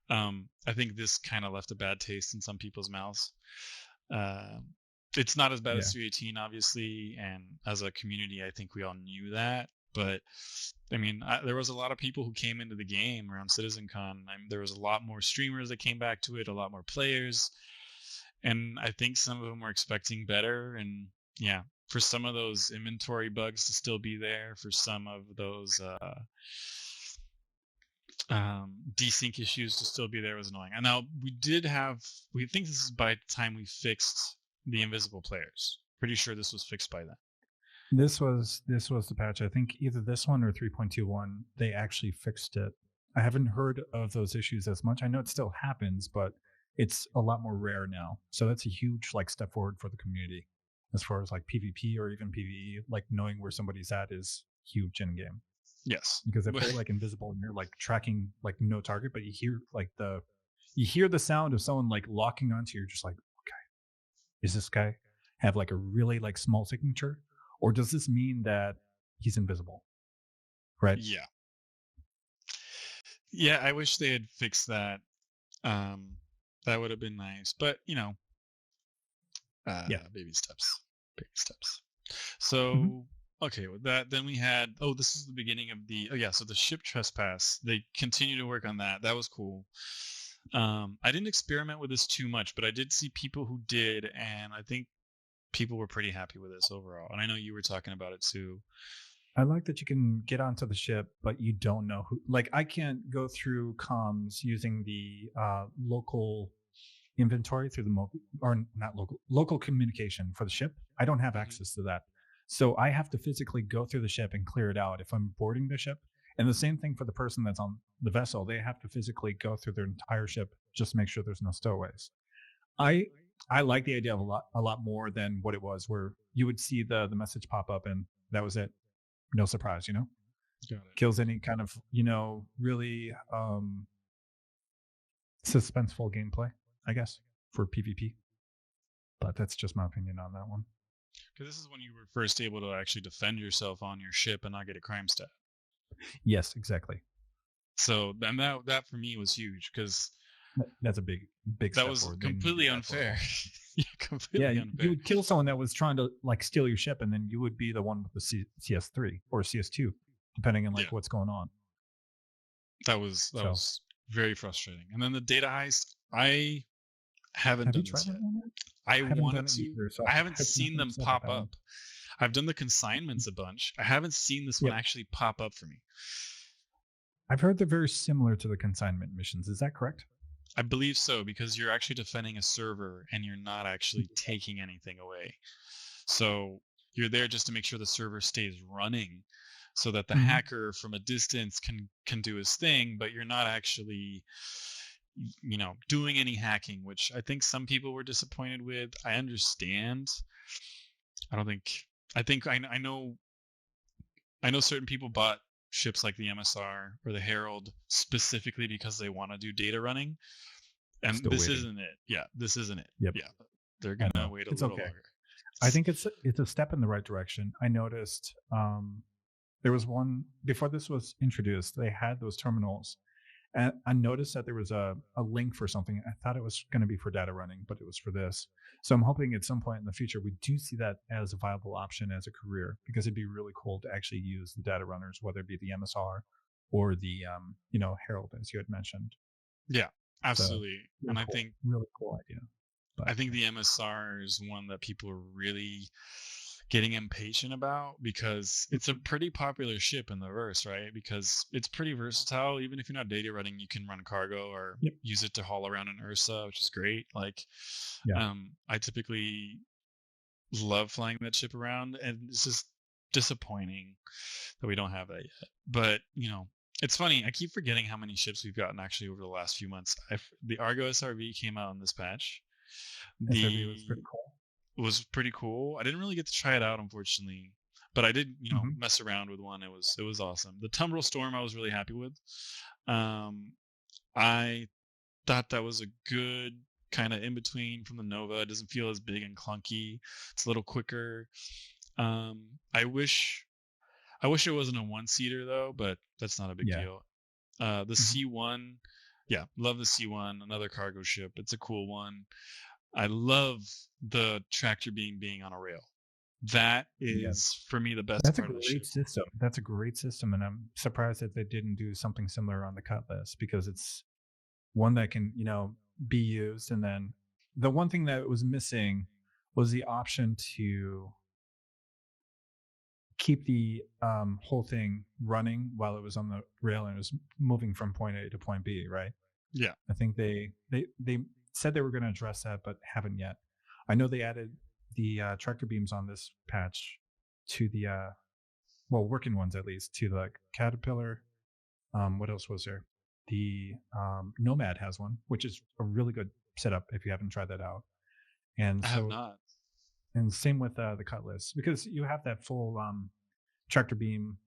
I think this kind of left a bad taste in some people's mouths. It's not as bad as 318, obviously, and as a community, I think we all knew that. But I mean, there was a lot of people who came into the game around CitizenCon. There was a lot more streamers that came back to it, a lot more players, and I think some of them were expecting better. And yeah, for some of those inventory bugs to still be there, for some of those desync issues to still be there was annoying. And now we think this is by the time we fixed the invisible players. Pretty sure this was fixed by then. This was the patch. I think either this one or 3.21, they actually fixed it. I haven't heard of those issues as much. I know it still happens, but it's a lot more rare now. So that's a huge step forward for the community as far as PvP or even PvE. Knowing where somebody's at is huge in game. Yes, because if they're invisible and you're tracking no target, but you hear the sound of someone locking onto you, you're just okay, is this guy have a really small signature, or does this mean that he's invisible? Right? Yeah. I wish they had fixed that. That would have been nice, but baby steps. So. Okay, with that, then we had, this is the beginning of so the ship trespass. They continue to work on that. That was cool. I didn't experiment with this too much, but I did see people who did, and I think people were pretty happy with this overall. And I know you were talking about it too. I like that you can get onto the ship, but you don't know who. I can't go through comms using the local inventory through local communication for the ship. I don't have access to that. So I have to physically go through the ship and clear it out if I'm boarding the ship. And the same thing for the person that's on the vessel. They have to physically go through their entire ship just to make sure there's no stowaways. I like the idea of a lot more than what it was, where you would see the message pop up and that was it. No surprise, Got it. Kills any kind of, really suspenseful gameplay, I guess, for PvP. But that's just my opinion on that one. Because this is when you were first able to actually defend yourself on your ship and not get a crime stat. Yes, exactly. So, and that for me was huge, because that's a big that was completely unfair. Completely unfair. You would kill someone that was trying to steal your ship, and then you would be the one with the CS3 or CS2, depending on what's going on. That was very frustrating. And then the data heist, I haven't done this yet. I wanted to. Either, so I haven't seen them pop up. I've done the consignments a bunch. I haven't seen this one actually pop up for me. I've heard they're very similar to the consignment missions. Is that correct? I believe so, because you're actually defending a server and you're not actually taking anything away. So you're there just to make sure the server stays running, so that the hacker from a distance can do his thing, but you're not actually doing any hacking, which I think some people were disappointed with. I understand. I know certain people bought ships like the MSR or the Herald specifically because they want to do data running, and this isn't it. Yeah, this isn't it. Yep. Yeah, they're gonna wait a little longer. I think it's a step in the right direction. I noticed there was one before this was introduced. They had those terminals. And I noticed that there was a link for something. I thought it was going to be for data running, but it was for this. So I'm hoping at some point in the future we do see that as a viable option as a career, because it'd be really cool to actually use the data runners, whether it be the MSR or the Herald, as you had mentioned. Yeah, absolutely. So, and cool. I think really cool idea. But I think the MSR is one that people are really getting impatient about, because it's a pretty popular ship in the verse, right? Because it's pretty versatile. Even if you're not data running, you can run cargo or use it to haul around an Ursa, which is great. I typically love flying that ship around, and it's just disappointing that we don't have that yet. But it's funny, I keep forgetting how many ships we've gotten actually over the last few months. The Argo SRV came out in this patch. SRV was pretty cool. Was pretty cool. I didn't really get to try it out, unfortunately, but I did, mess around with one. It was awesome. The Tumbril Storm I was really happy with. I thought that was a good kind of in between from the Nova. It doesn't feel as big and clunky. It's a little quicker. I wish it wasn't a one-seater though, but that's not a big deal. The C1, love the C1, another cargo ship. It's a cool one. I love the tractor beam being on a rail. That is for me the best part of the ship. That's a great system, and I'm surprised that they didn't do something similar on the Cutlass, because it's one that can, be used. And then the one thing that was missing was the option to keep the whole thing running while it was on the rail and it was moving from point A to point B, right? Yeah. I think they said they were going to address that, but haven't yet. I know they added the tractor beams on this patch to the, working ones at least, to the Caterpillar. What else was there? The Nomad has one, which is a really good setup if you haven't tried that out. And I have not. And same with the Cutlass, because you have that full tractor beam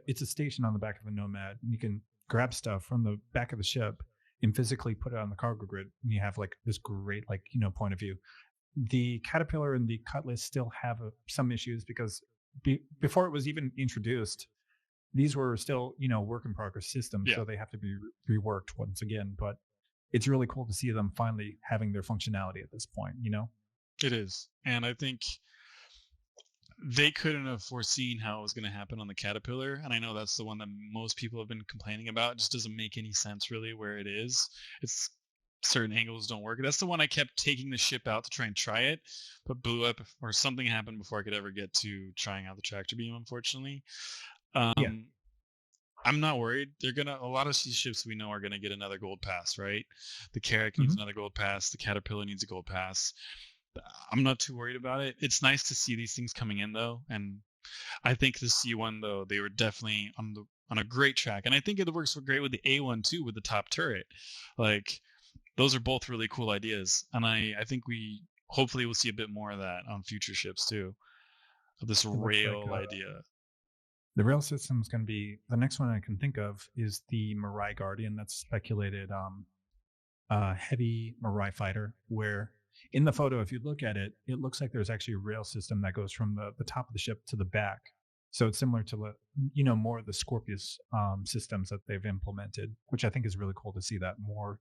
it's a station on the back of the Nomad, and you can grab stuff from the back of the ship and physically put it on the cargo grid, and you have this great point of view. The Caterpillar and the Cutlass still have some issues, because before it was even introduced, these were still work in progress systems, so they have to be reworked once again. But it's really cool to see them finally having their functionality at this point. It is, and I think they couldn't have foreseen how it was going to happen on the Caterpillar, and I know that's the one that most people have been complaining about. It just doesn't make any sense really where it is. It's certain angles don't work. That's the one I kept taking the ship out to try it, but blew up, or something happened before I could ever get to trying out the tractor beam, unfortunately. I'm not worried. A lot of these ships we know are gonna get another gold pass, right? The Carrack needs another gold pass. The Caterpillar needs a gold pass. I'm not too worried about it. It's nice to see these things coming in though, and I think the C1 though, they were definitely on a great track, and I think it works great with the A1 too, with the top turret. Like, those are both really cool ideas, and I think we hopefully will see a bit more of that on future ships too. Of this rail idea. The rail system is going to be the next one I can think of is the Mirai Guardian. That's speculated heavy Mirai fighter, where in the photo, if you look at it, it looks like there's actually a rail system that goes from the top of the ship to the back. So it's similar to more of the Scorpius systems that they've implemented, which I think is really cool to see that more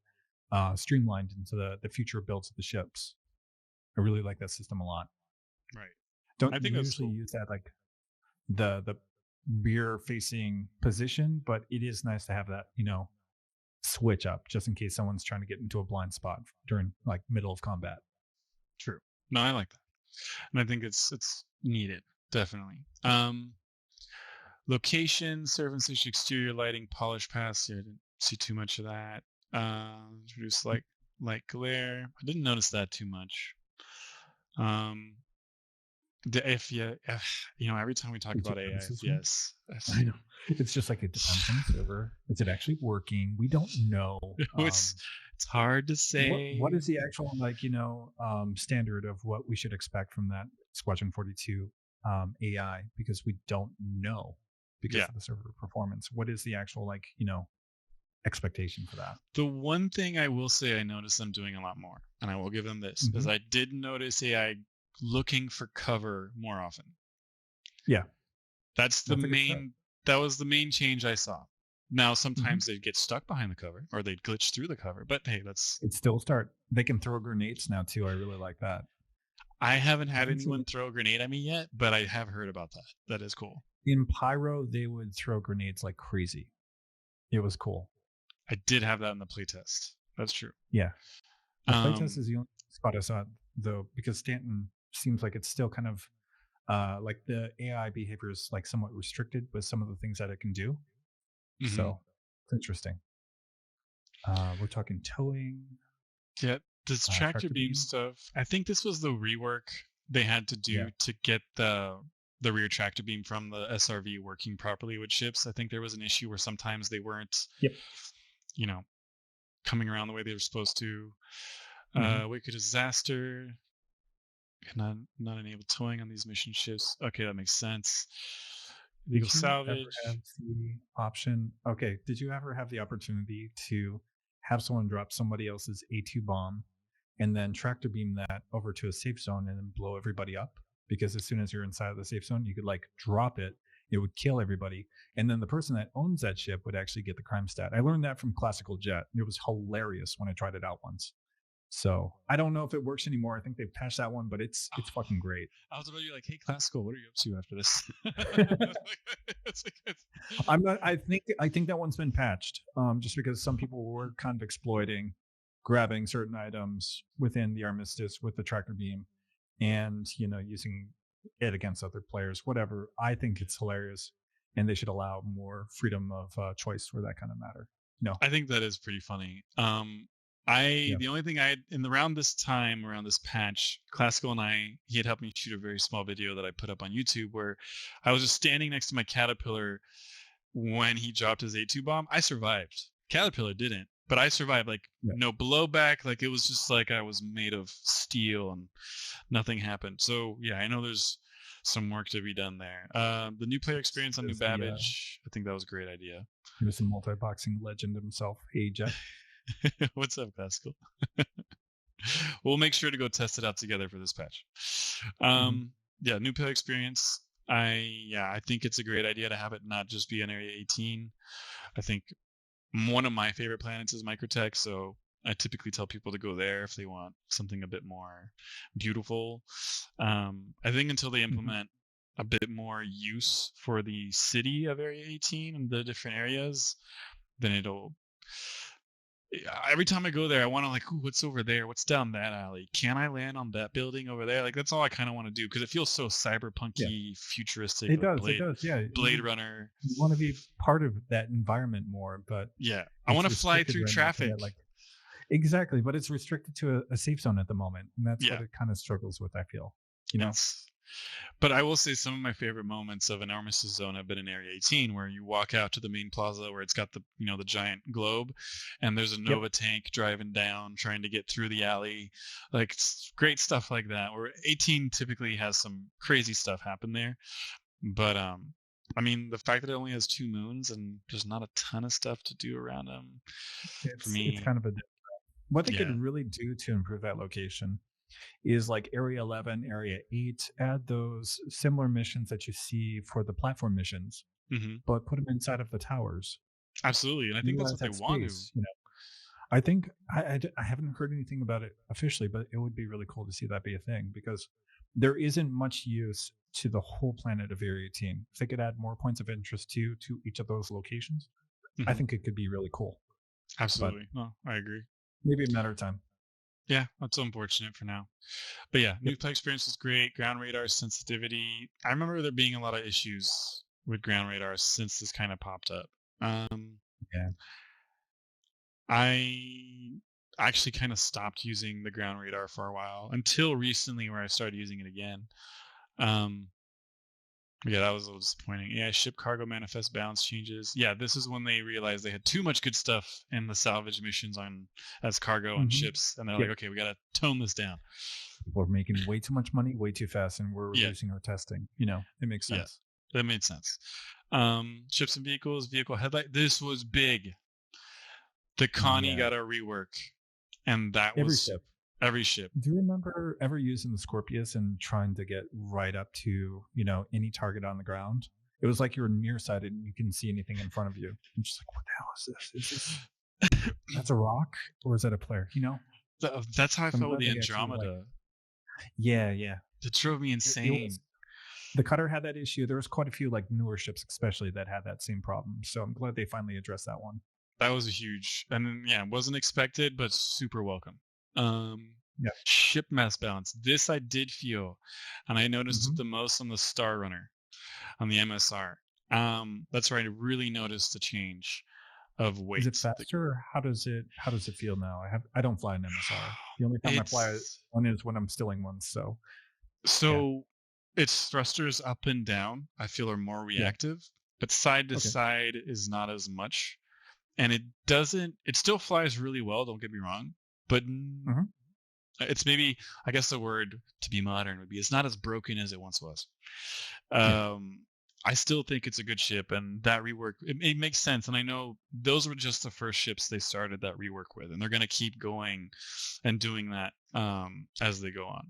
streamlined into the future builds of the ships. I really like that system a lot. Right. I think usually use that the rear facing position, but it is nice to have that switch up just in case someone's trying to get into a blind spot during middle of combat. True. No, I like that, and I think it's needed, definitely. Location, servant station, exterior lighting, polish pass. Yeah, I didn't see too much of that. Introduce light glare. I didn't notice that too much. The every time we talk about AI, yes, I know. It's just it depends on the server. Is it actually working? We don't know. It's hard to say. What is the actual standard of what we should expect from that Squadron 42 AI? Because we don't know because of the server performance. What is the actual expectation for that? The one thing I will say I noticed them doing a lot more, and I will give them this, because I did notice AI looking for cover more often. Yeah. That was the main change I saw. Now sometimes they'd get stuck behind the cover, or they'd glitch through the cover, but hey, it's still start. They can throw grenades now too. I really like that. I haven't had anyone throw a grenade at me yet, but I have heard about that. That is cool. In Pyro, they would throw grenades like crazy. It was cool. I did have that in the playtest. That's true. Yeah. The playtest is the only spot I saw, though, because Stanton seems like it's still kind of the AI behavior is somewhat restricted with some of the things that it can do. So it's interesting. We're talking towing. Yeah, this tractor beam stuff. I think this was the rework they had to do to get the rear tractor beam from the SRV working properly with ships. I think there was an issue where sometimes they weren't, coming around the way they were supposed to. Wicked Disaster. Not enable towing on these mission ships. Okay, that makes sense. Illegal salvage. Ever have the option? Okay, did you ever have the opportunity to have someone drop somebody else's A2 bomb and then tractor beam that over to a safe zone and then blow everybody up? Because as soon as you're inside of the safe zone, you could like drop it. It would kill everybody. And then the person that owns that ship would actually get the crime stat. I learned that from Classical Jet. It was hilarious when I tried it out once. So I don't know if it works anymore. I think they've patched that one, but it's fucking great. I was about to be like, hey, Classical, what are you up to after this? I'm not. I think that one's been patched. Just because some people were kind of exploiting, grabbing certain items within the Armistice with the tractor beam, and using it against other players. Whatever. I think it's hilarious, and they should allow more freedom of choice for that kind of matter. No, I think that is pretty funny. The only thing around this patch, Classical and he had helped me shoot a very small video that I put up on YouTube where I was just standing next to my Caterpillar when he dropped his A2 bomb. I survived. Caterpillar didn't, but I survived. Like no blowback. Like it was just like I was made of steel and nothing happened. So yeah, I know there's some work to be done there. The new player experience on New Babbage, I think that was a great idea. He was a multi-boxing legend himself. Hey, Jeff. What's up, Pascal? We'll make sure to go test it out together for this patch. Yeah, new player experience. I think it's a great idea to have it not just be on Area 18. I think one of my favorite planets is Microtech, so I typically tell people to go there if they want something a bit more beautiful. I think until they implement a bit more use for the city of Area 18 and the different areas, then it'll... Every time I go there, I want to like, ooh, what's over there? What's down that alley? Can I land on that building over there? Like, that's all I kind of want to do because it feels so cyberpunky, futuristic. It does, yeah. Blade Runner. You want to be part of that environment more, but yeah, I want to fly through traffic. Exactly, but it's restricted to a safe zone at the moment, and that's what it kind of struggles with. I feel, But I will say some of my favorite moments of an Armistice zone have been in Area 18, where you walk out to the main plaza where it's got the the giant globe, and there's a Nova tank driving down, trying to get through the alley, like great stuff like that. Where 18 typically has some crazy stuff happen there, but I mean the fact that it only has 2 moons and there's not a ton of stuff to do around them, for me, it's kind of what they could really do to improve that location is like Area 11, Area 8, add those similar missions that you see for the platform missions, but put them inside of the towers. Absolutely, and I think that's what they want to. I think I haven't heard anything about it officially, but it would be really cool to see that be a thing because there isn't much use to the whole planet of Area 18. If they could add more points of interest to each of those locations, I think it could be really cool. Absolutely, I agree. Maybe a matter of time. Yeah, that's unfortunate for now. But yeah, new play experience is great. Ground radar sensitivity. I remember there being a lot of issues with ground radar since this kind of popped up. I actually kind of stopped using the ground radar for a while until recently where I started using it again. Yeah, that was a little disappointing. Yeah, ship cargo manifest balance changes. Yeah, this is when they realized they had too much good stuff in the salvage missions as cargo on ships, and they're like, okay, we got to tone this down. People are making way too much money, way too fast, and we're reducing our testing. It makes sense. Yeah, that made sense. Ships and vehicles, vehicle headlight. This was big. The Connie got a rework, and that was every ship. Do you remember ever using the Scorpius and trying to get right up to, any target on the ground? It was like you were nearsighted and you couldn't see anything in front of you. I'm just like, what the hell is this? Is this that's a rock or is that a player? That's how I felt with the Andromeda. Yeah. It drove me insane. The Cutter had that issue. There was quite a few newer ships, especially, that had that same problem. So I'm glad they finally addressed that one. That was a huge, and wasn't expected, but super welcome. Ship mass balance. This I did feel, and I noticed it the most on the Star Runner, on the MSR. That's where I really noticed the change of weight. Is it faster? Or how does it feel now? I don't fly an MSR. The only time I fly one is when I'm stilling one. So its thrusters up and down I feel are more reactive, but side to side is not as much. and it still flies really well, don't get me wrong, but it's maybe, I guess the word to be modern would be, it's not as broken as it once was. I still think it's a good ship, and that rework, it makes sense. And I know those were just the first ships they started that rework with, and they're going to keep going and doing that as they go on.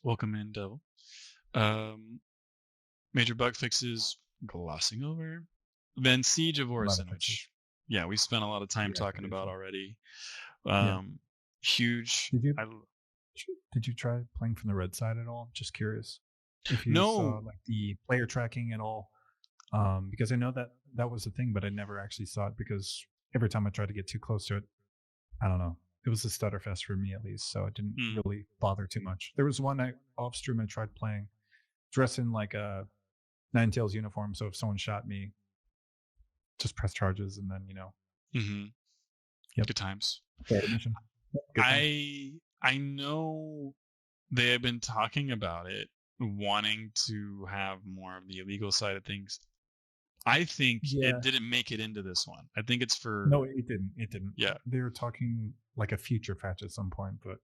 Welcome in, Devil. Major bug fixes, glossing over. Then Siege of Orison, which, we spent a lot of time talking about already. Huge. Did you try playing from the red side at all? Just curious. If you saw like the player tracking at all, because I know that was a thing, but I never actually saw it because every time I tried to get too close to it, I don't know, it was a stutter fest for me at least, so it didn't really bother too much. There was one night off stream I tried playing, dressed in like a Ninetales uniform, so if someone shot me, just press charges and then Good times. I know they have been talking about it, wanting to have more of the illegal side of things. I think it didn't make it into this one. I think it's for... No, it didn't. Yeah. They were talking like a future patch at some point, but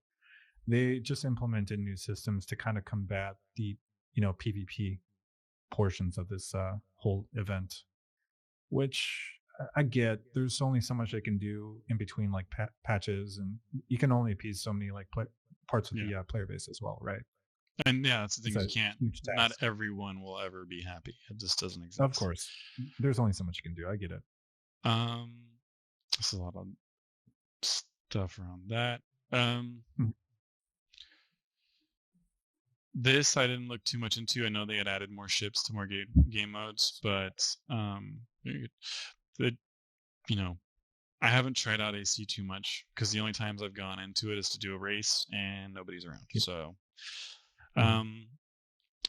they just implemented new systems to kind of combat the, PvP portions of this whole event, which I get. There's only so much they can do in between like patches, and you can only appease so many like parts of the player base as well, right? And that's the thing, you can't. Not everyone will ever be happy. It just doesn't exist. Of course, there's only so much you can do. I get it. There's a lot of stuff around that. This I didn't look too much into. I know they had added more ships to more game modes, but I haven't tried out AC too much because the only times I've gone into it is to do a race and nobody's around. So. And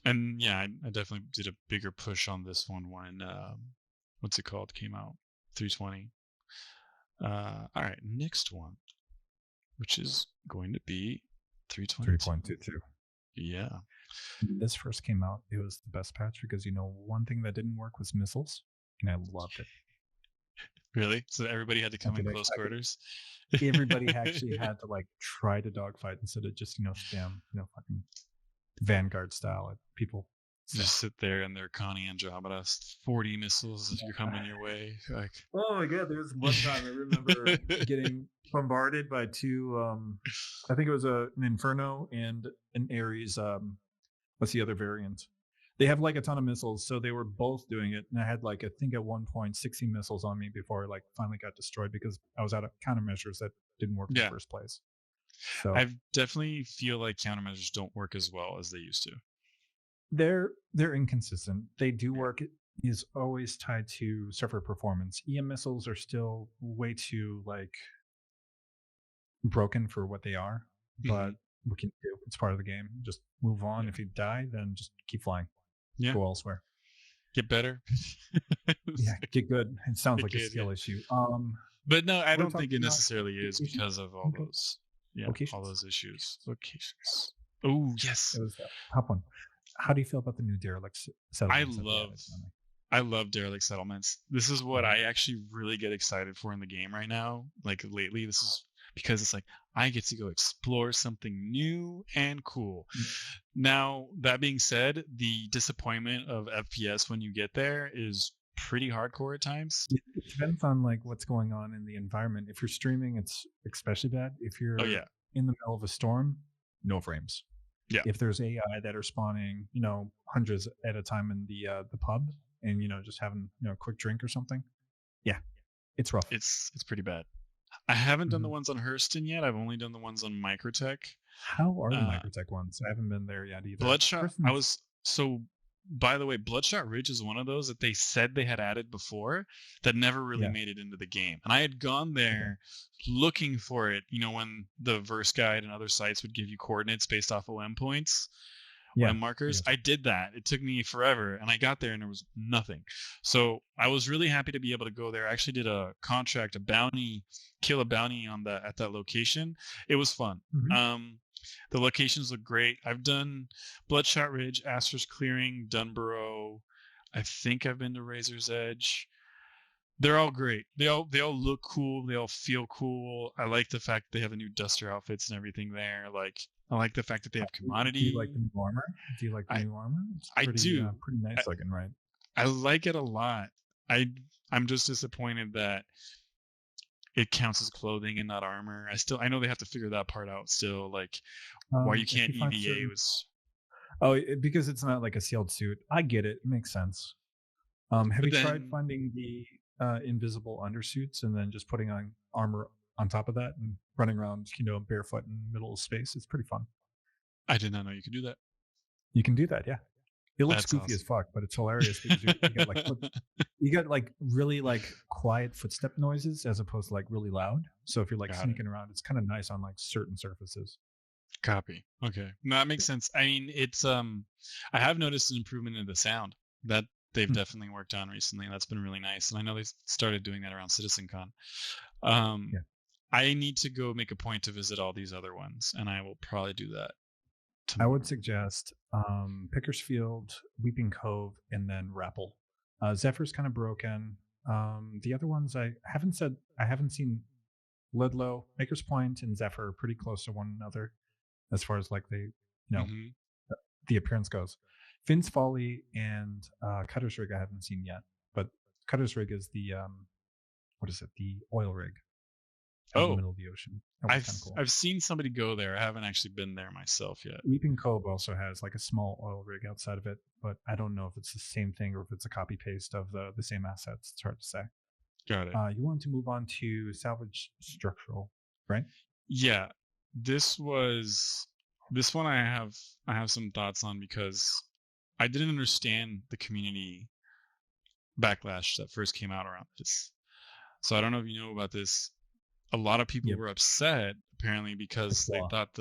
I definitely did a bigger push on this one when what's it called came out, 320. All right, next one, which is going to be 3.22. Yeah. When this first came out, it was the best patch because one thing that didn't work was missiles, and I loved it. Really? So everybody had to come in close quarters? Everybody actually had to like try to dogfight instead of just spam fucking Vanguard style at people. Just sit there and they're Connie Andromeda, 40 missiles if you're coming your way. Like, oh my god, there was one time I remember getting bombarded by two. I think it was an Inferno and an Ares. What's the other variant? They have like a ton of missiles, so they were both doing it. And I had like I think at one point 60 missiles on me before I like finally got destroyed because I was out of countermeasures that didn't work in the first place. So I definitely feel like countermeasures don't work as well as they used to. They're inconsistent. They do work. It is always tied to server performance. EM missiles are still way too like broken for what they are, but we can do. It's part of the game. Just move on. If you die, then just keep flying. Yeah. Go elsewhere. Get better. Get good. It sounds like a skill issue. But no, I don't think it necessarily is because of all those. Yeah, locations. All those issues. Locations. Oh, yes. It was the top one. How do you feel about the new derelict settlements? I love derelict settlements. This is what I actually really get excited for in the game right now. Like lately, this is because it's like I get to go explore something new and cool. Now, that being said, the disappointment of FPS when you get there is pretty hardcore at times. It depends on like what's going on in the environment. If you're streaming, it's especially bad. If you're in the middle of a storm, no frames. Yeah. If there's AI that are spawning, hundreds at a time in the pub, and just having a quick drink or something, it's rough. It's pretty bad. I haven't done the ones on Hurston yet. I've only done the ones on Microtech. How are the Microtech ones? I haven't been there yet either. Bloodshot. By the way, Bloodshot Ridge is one of those that they said they had added before that never really made it into the game. And I had gone there looking for it, when the verse guide and other sites would give you coordinates based off OM points, OM markers. I did that. It took me forever. And I got there and there was nothing. So I was really happy to be able to go there. I actually did a contract, kill a bounty at that location. It was fun. The locations look great. I've done Bloodshot Ridge, Astor's Clearing, Dunborough. I think I've been to Razor's Edge. They're all great. They all look cool. They all feel cool. I like the fact that they have the new Duster outfits and everything there. Like, I like the fact that they have commodity. Do you like the new armor? New armor? It's pretty, I do. Pretty nice looking, right? I like it a lot. I'm just disappointed that it counts as clothing and not armor. I know they have to figure that part out still. Like, why you can't EVA was. Oh, because it's not like a sealed suit. I get it. It makes sense. Have you tried finding the invisible undersuits and then just putting on armor on top of that and running around, barefoot in the middle of space? It's pretty fun. I did not know you could do that. You can do that, yeah. It looks goofy as fuck, but it's hilarious because you get like really like quiet footstep noises as opposed to like really loud. So if you're like sneaking around, it's kind of nice on like certain surfaces. Copy. Okay, no, that makes sense. I mean, it's I have noticed an improvement in the sound that they've definitely worked on recently, and that's been really nice. And I know they started doing that around CitizenCon. I need to go make a point to visit all these other ones, and I will probably do that tomorrow. I would suggest Pickersfield, Weeping Cove, and then Rappel. Zephyr's kind of broken. The other ones I haven't seen. Ludlow, Maker's Point, and Zephyr are pretty close to one another as far as like the appearance goes. Finn's Folly and Cutter's Rig I haven't seen yet, but Cutter's Rig is the the oil rig in the middle of the ocean. I've seen somebody go there. I haven't actually been there myself yet. Weeping Cove also has like a small oil rig outside of it, but I don't know if it's the same thing or if it's a copy paste of the same assets. It's hard to say. Got it. You want to move on to salvage structural, right? Yeah, this one I have some thoughts on because I didn't understand the community backlash that first came out around this. So I don't know if you know about this. A lot of people were upset apparently because they thought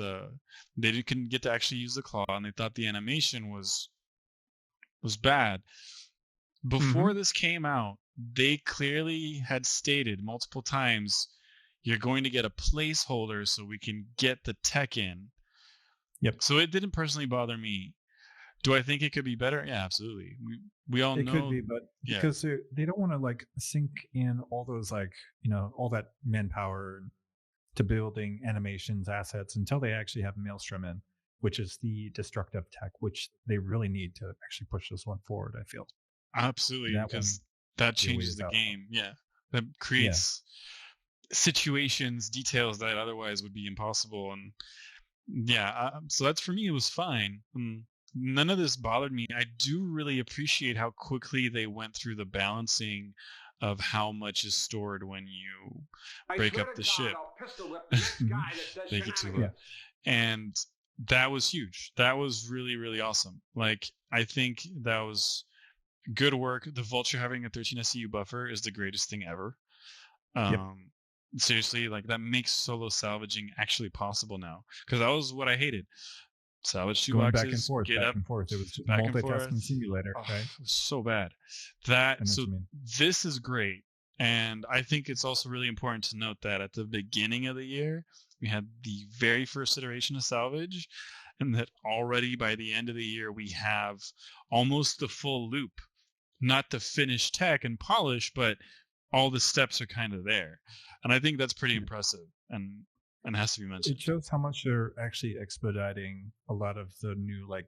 they couldn't get to actually use the claw, and they thought the animation was bad. Before this came out, they clearly had stated multiple times, you're going to get a placeholder so we can get the tech in. Yep. So it didn't personally bother me. Do I think it could be better? Yeah, absolutely. We all know. It could be, but because they don't want to like sink in all those like, all that manpower to building animations, assets until they actually have Maelstrom in, which is the destructive tech, which they really need to actually push this one forward, I feel. Absolutely, because that changes the game. Yeah, that creates situations, details that otherwise would be impossible. And so that's for me. It was fine. None of this bothered me. I do really appreciate how quickly they went through the balancing of how much is stored when you break up the ship. Thank you too. And that was huge. That was really, really awesome. Like, I think that was good work. The Vulture having a 13 SCU buffer is the greatest thing ever. Seriously, like that makes solo salvaging actually possible now. Because that was what I hated. Salvage 2 boxes, back and forth, back and forth. It was just multitasking simulator. Right? It was so bad. This is great. And I think it's also really important to note that at the beginning of the year, we had the very first iteration of salvage, and that already by the end of the year, we have almost the full loop. Not the finished tech and polish, but all the steps are kind of there. And I think that's pretty impressive and has to be mentioned. It shows how much they're actually expediting a lot of the new like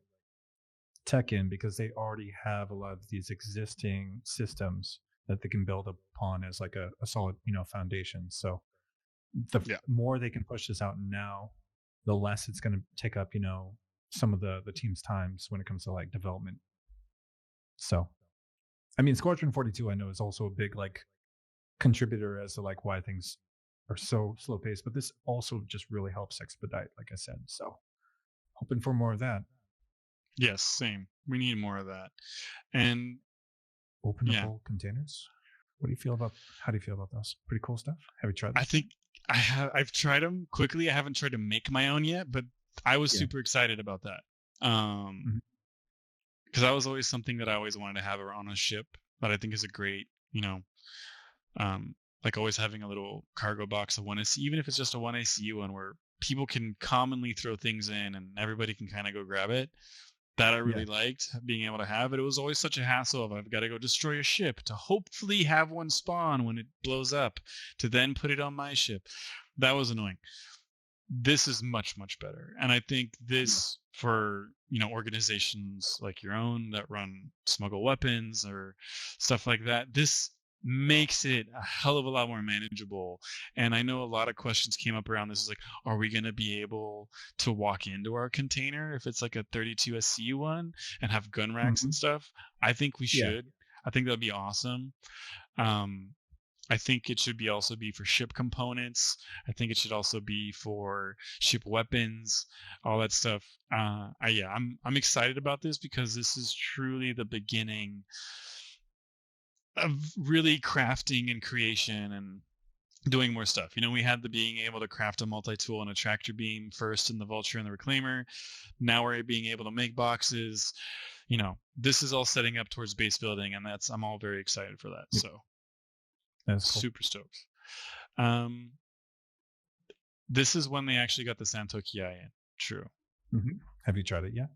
tech in, because they already have a lot of these existing systems that they can build upon as like a solid, foundation. So the more they can push this out now, the less it's going to take up, some of the team's times when it comes to like development. So, I mean, Squadron 42, I know, is also a big like contributor as to like why things are so slow paced, but this also just really helps expedite, like I said. So, hoping for more of that. Yes, same. We need more of that. And openable containers. How do you feel about those? Pretty cool stuff. Have you tried them? I think I've tried them quickly. I haven't tried to make my own yet, but I was super excited about that. Because that was always something that I always wanted to have on a ship that I think is a great, like always having a little cargo box of 1AC, even if it's just a 1ACU one where people can commonly throw things in and everybody can kind of go grab it. that I really liked being able to have. It was always such a hassle of I've got to go destroy a ship to hopefully have one spawn when it blows up to then put it on my ship. That was annoying. This is much, much better. And I think this for, organizations like your own that run smuggle weapons or stuff like that, this makes it a hell of a lot more manageable. And I know a lot of questions came up around this. Is like, are we going to be able to walk into our container if it's like a 32 SC one and have gun racks and stuff? I think we should. I think that'd be awesome. I think it should also be for ship components. I think it should also be for ship weapons, all that stuff. I'm excited about this because this is truly the beginning of really crafting and creation and doing more stuff. We had the being able to craft a multi-tool and a tractor beam first in the Vulture and the Reclaimer. Now we're being able to make boxes. This is all setting up towards base building, and I'm all very excited for that. So that's cool. Super stoked. This is when they actually got the Santo Kiai in. True. Mm-hmm. Have you tried it yet?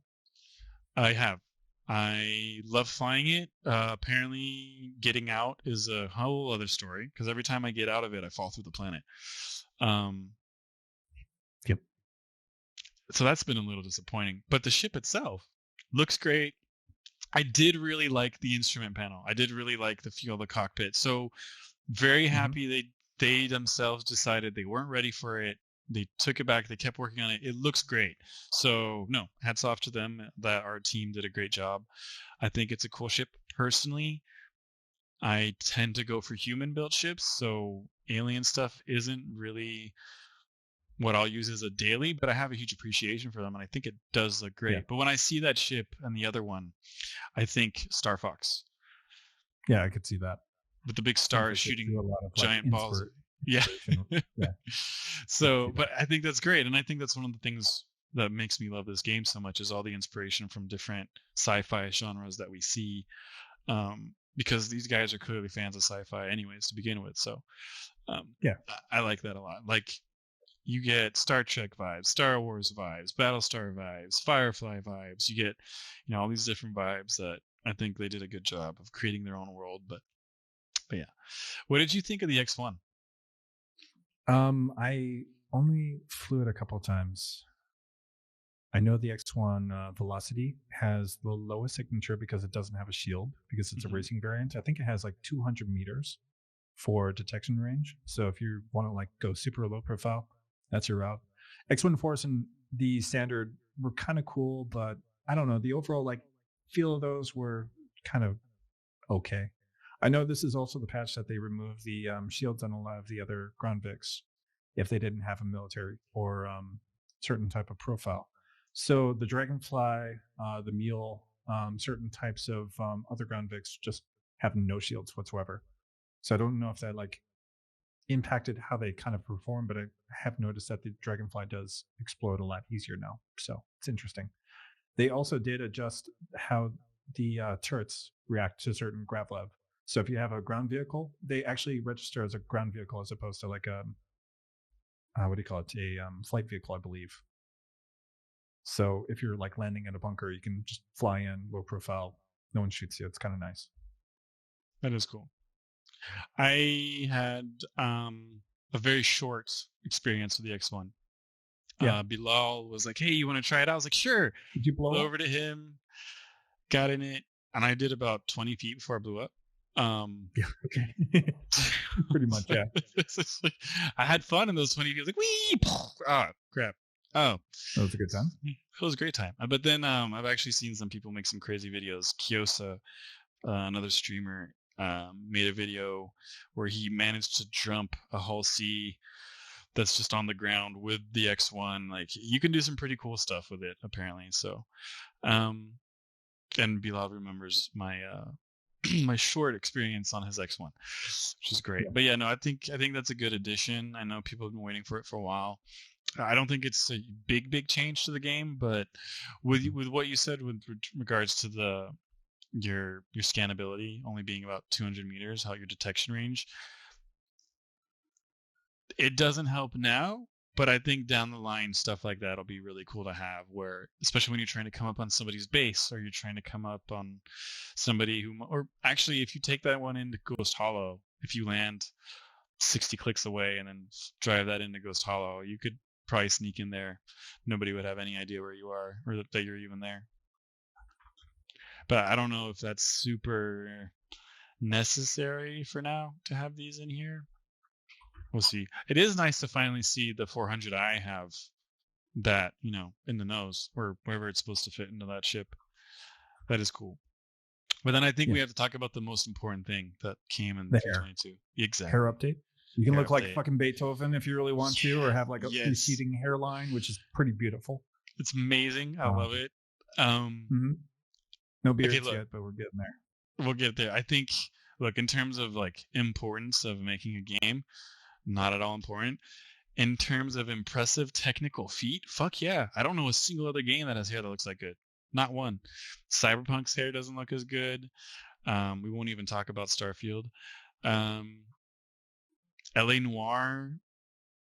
I have. I love flying it. Apparently, getting out is a whole other story because every time I get out of it, I fall through the planet. Yep. So that's been a little disappointing. But the ship itself looks great. I did really like the instrument panel. I did really like the feel of the cockpit. So very happy they themselves decided they weren't ready for it. They took it back. They kept working on it. It looks great. So no, hats off to them. That our team did a great job. I think it's a cool ship. Personally, I tend to go for human-built ships. So alien stuff isn't really what I'll use as a daily, but I have a huge appreciation for them, and I think it does look great. Yeah. But when I see that ship and the other one, I think Star Fox. Yeah, I could see that. With the big stars shooting giant balls. Yeah. So, but I think that's great. And I think that's one of the things that makes me love this game so much is all the inspiration from different sci-fi genres that we see. Because these guys are clearly fans of sci-fi anyways to begin with. So, I like that a lot. Like, you get Star Trek vibes, Star Wars vibes, Battlestar vibes, Firefly vibes. You get, all these different vibes that I think they did a good job of creating their own world. But yeah. What did you think of the X1? I only flew it a couple of times. I know the X1 Velocity has the lowest signature because it doesn't have a shield because it's a racing variant. I think it has like 200 meters for detection range. So if you want to like go super low profile, that's your route. X1 Force and the standard were kind of cool, but I don't know. The overall like feel of those were kind of okay. I know this is also the patch that they removed the shields on a lot of the other ground Vics if they didn't have a military or certain type of profile. So the Dragonfly, the Mule, certain types of other ground Vics just have no shields whatsoever. So I don't know if that like impacted how they kind of perform, but I have noticed that the Dragonfly does explode a lot easier now. So it's interesting. They also did adjust how the turrets react to certain Gravlev. So if you have a ground vehicle, they actually register as a ground vehicle as opposed to like a, what do you call it? A flight vehicle, I believe. So if you're like landing in a bunker, you can just fly in low profile. No one shoots you. It's kind of nice. That is cool. I had a very short experience with the X1. Yeah. Bilal was like, hey, you want to try it out? I was like, sure. Did you blow over to him, got in it, and I did about 20 feet before I blew up. Yeah, okay. Pretty much, yeah. I had fun in those 20 feet. Like, wee! Oh, crap. Oh. That was a good time? It was a great time. But then I've actually seen some people make some crazy videos. Kyosa, another streamer, made a video where he managed to jump a Hull C that's just on the ground with the X1. Like, you can do some pretty cool stuff with it, apparently. So, and Bilal remembers my my short experience on his X1, which is great. Yeah. But yeah, no, I think that's a good addition. I know people have been waiting for it for a while. I don't think it's a big change to the game, but with what you said with regards to your scannability only being about 200 meters, how your detection range, it doesn't help now, But I think down the line, stuff like that will be really cool to have, where, especially when you're trying to come up on somebody's base, or you're trying to come up on somebody who, or actually, if you take that one into Ghost Hollow, if you land 60 clicks away and then drive that into Ghost Hollow, you could probably sneak in there. Nobody would have any idea where you are or that you're even there. But I don't know if that's super necessary for now to have these in here. We'll see. It is nice to finally see the 400i have that, in the nose or wherever it's supposed to fit into that ship. That is cool. But then I think we have to talk about the most important thing that came in 2022. Exactly. Hair update. You can look like fucking Beethoven if you really want to, or have like a receding hairline, which is pretty beautiful. It's amazing. I love it. No beards yet, but we're getting there. We'll get there. I think, look, in terms of like importance of making a game, not at all important. In terms of impressive technical feat, fuck yeah. I don't know a single other game that has hair that looks that good. Not one. Cyberpunk's hair doesn't look as good. We won't even talk about Starfield. LA Noire,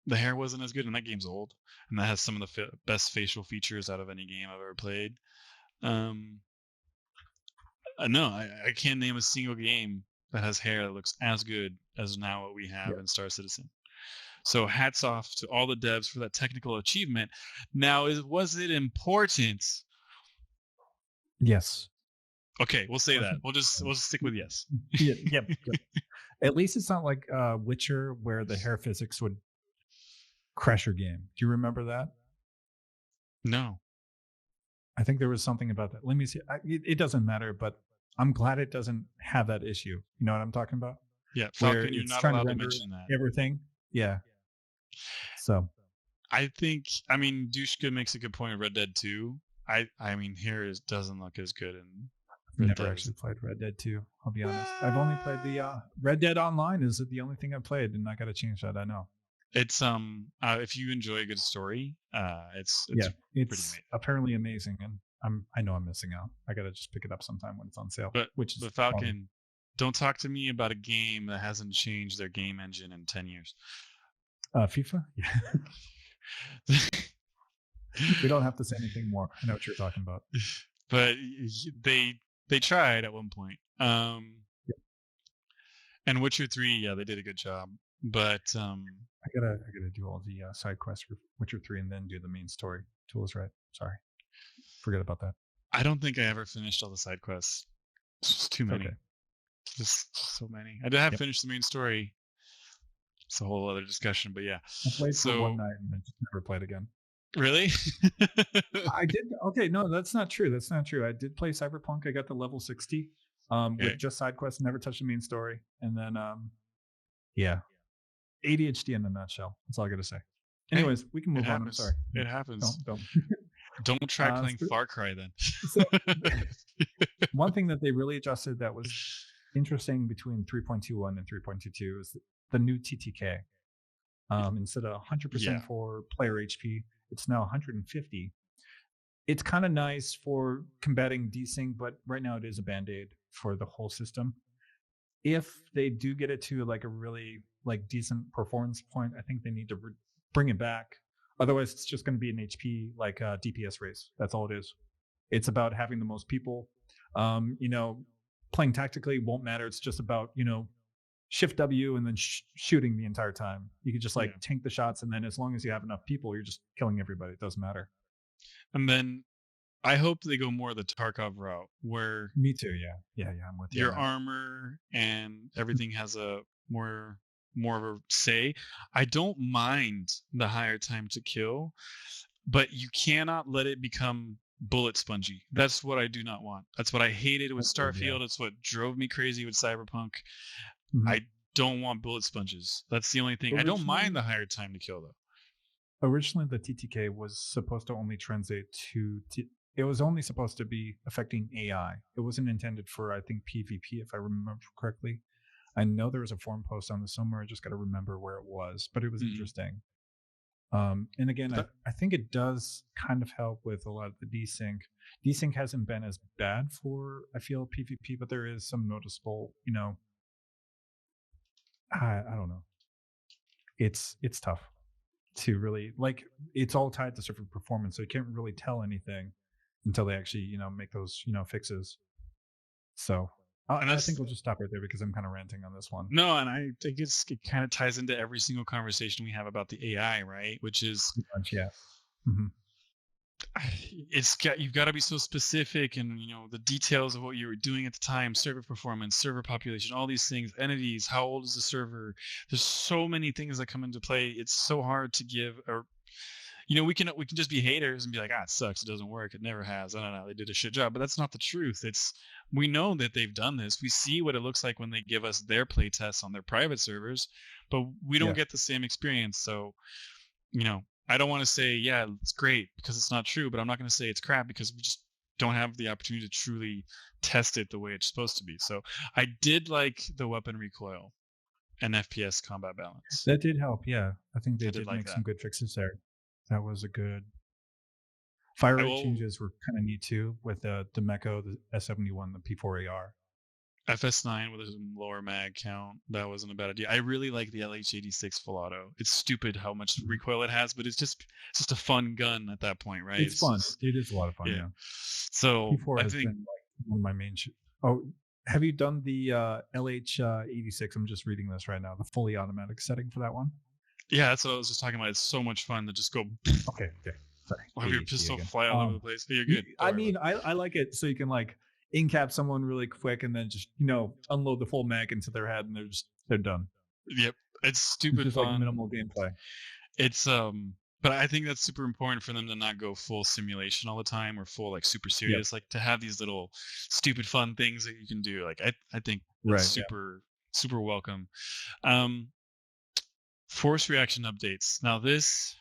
the hair wasn't as good, and that game's old. And that has some of the best facial features out of any game I've ever played. No, I can't name a single game that has hair that looks as good as now what we have in Star Citizen. So hats off to all the devs for that technical achievement. Now, was it important? Yes. Okay, we'll say that. We'll just stick with yes. Yeah. At least it's not like Witcher, where the hair physics would crash your game. Do you remember that? No. I think there was something about that. Let me see. It doesn't matter, but I'm glad it doesn't have that issue. You know what I'm talking about? Yeah, Falcon, you're not allowed to mention that. Everything. Yeah. So. I think, Dushka makes a good point of Red Dead 2. Here doesn't look as good in Red Dead. Never actually played Red Dead 2. I'll be honest. I've only played the Red Dead Online is the only thing I've played, and I got to change that. I know. It's if you enjoy a good story, it's apparently amazing, and I know I'm missing out. I got to just pick it up sometime when it's on sale. But Falcon, don't talk to me about a game that hasn't changed their game engine in 10 years. FIFA. Yeah. We don't have to say anything more. I know what you're talking about. But they tried at one point. And Witcher 3, they did a good job. But I gotta do all the side quests for Witcher 3 and then do the main story. Tool is right. Sorry, forget about that. I don't think I ever finished all the side quests. It's just too many. Okay. Just so many. I did have finished the main story. It's a whole other discussion, but yeah. I played for one night and I just never played again. Really? I did. Okay, no, that's not true. That's not true. I did play Cyberpunk. I got to level 60 with just side quests, never touched the main story. And then, ADHD in a nutshell. That's all I got to say. Anyways, we can move on. I'm sorry. It happens. Don't try playing Far Cry then. So, one thing that they really adjusted that was interesting between 3.21 and 3.22 is the new TTK. Instead of 100% for player HP, it's now 150. It's kind of nice for combating desync, but right now it is a band-aid for the whole system. If they do get it to like a really decent performance point, I think they need to bring it back. Otherwise, it's just going to be an HP DPS race. That's all it is. It's about having the most people. Playing tactically won't matter. It's just about shift W and then shooting the entire time. You could just tank the shots, and then as long as you have enough people, you're just killing everybody. It doesn't matter. And then I hope they go more the Tarkov route, where me too. Yeah. I'm with you. Your armor and everything has a more of a say. I don't mind the higher time to kill, but you cannot let it become bullet spongy. That's what I do not want. That's what I hated with Starfield. It's what drove me crazy with Cyberpunk. Mm-hmm. I don't want bullet sponges. That's the only thing. I don't mind the higher time to kill, though. Originally, the TTK was supposed to only translate to... it was only supposed to be affecting AI. It wasn't intended for, I think, PvP, if I remember correctly. I know there was a forum post on this somewhere. I just got to remember where it was. But it was interesting. And again, I think it does kind of help with a lot of the desync. Desync hasn't been as bad for, I feel, PvP, but there is some noticeable, I don't know. It's tough. to really it's all tied to server performance, so you can't really tell anything until they actually make those fixes. So I think we'll just stop right there because I'm kind of ranting on this one. No, and I think it kind of ties into every single conversation we have about the AI, right? Which is, yeah, mm-hmm. You've got to be so specific, and the details of what you were doing at the time, server performance, server population, all these things, entities, how old is the server? There's so many things that come into play. It's so hard to give we can just be haters and be like, it sucks, it doesn't work, it never has, I don't know, they did a shit job. But that's not the truth. We know that they've done this. We see what it looks like when they give us their play tests on their private servers, but we don't get the same experience. So I don't want to say it's great because it's not true, but I'm not going to say it's crap because we just don't have the opportunity to truly test it the way it's supposed to be. So I did like the weapon recoil and FPS combat balance. That did help. Yeah, I think they did make some good fixes there. That was a good. Fire rate changes were kind of neat too with the Meko, the S71, the P4AR. FS9 with a lower mag count, that wasn't a bad idea. I really like the LH86 full auto. It's stupid how much recoil it has, but it's just a fun gun at that point, right? It's fun. It is a lot of fun. Yeah. So P4 has been one of my main. Have you done the LH86? I'm just reading this right now. The fully automatic setting for that one. Yeah, that's what I was just talking about. It's so much fun to just go. Okay. Sorry. Have your pistol fly all over the place? You're good. I like it so you can in-cap someone really quick and then just unload the full mag into their head and they're done. Yep, it's stupid fun. Like minimal gameplay. It's but I think that's super important for them to not go full simulation all the time or full super serious. Like to have these little stupid fun things that you can do. Like I think that's super welcome. Force reaction updates. Now this,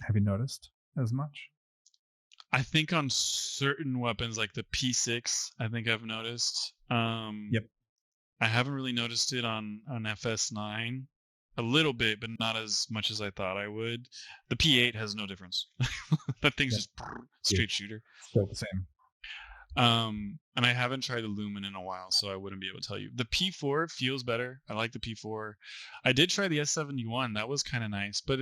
have you noticed as much? I think on certain weapons like the P6, I think I've noticed. Yep. I haven't really noticed it on FS9. A little bit, but not as much as I thought I would. The P8 has no difference. That thing's just straight shooter. Still the same. And I haven't tried the Lumen in a while, so I wouldn't be able to tell you. The P4 feels better. I like the P4. I did try the S71. That was kind of nice, but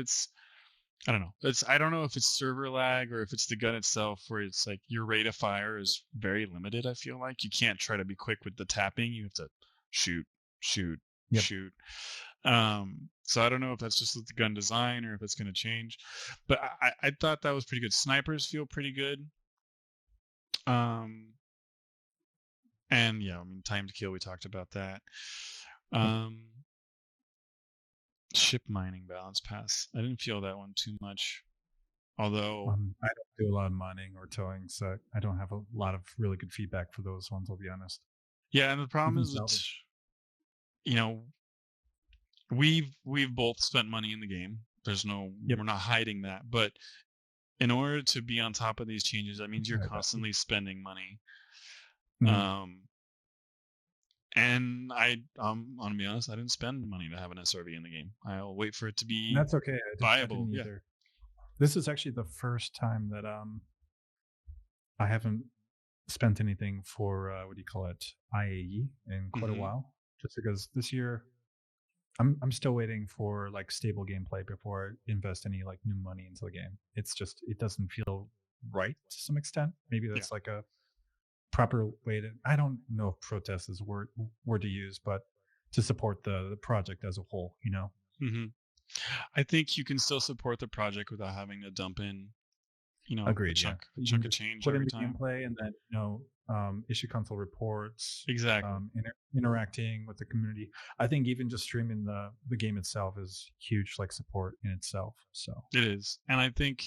I don't know. I don't know if it's server lag or if it's the gun itself where it's like your rate of fire is very limited. I feel like you can't try to be quick with the tapping. You have to shoot. So I don't know if that's just with the gun design or if it's going to change, but I thought that was pretty good. Snipers feel pretty good. And time to kill, we talked about that. Ship mining balance pass. I didn't feel that one too much. Although I don't do a lot of mining or towing, so I don't have a lot of really good feedback for those ones, I'll be honest. Yeah, and the problem is that we've both spent money in the game. There's no we're not hiding that, but in order to be on top of these changes, that means you're constantly spending money. Mm-hmm. And I'm gonna be honest, I didn't spend money to have an SRV in the game. I'll wait for it to be that's okay. viable. This is actually the first time that I haven't spent anything for IAE in quite a while. Just because this year I'm still waiting for stable gameplay before I invest any new money into the game. It's just it doesn't feel right to some extent. Maybe that's a proper way to, I don't know if protest is word to use, but to support the project as a whole, Mm-hmm. I think you can still support the project without having to dump in, agreed, chunk of change put every in time. Gameplay and then issue console reports. Exactly. Interacting with the community. I think even just streaming the game itself is huge, support in itself. So it is, and I think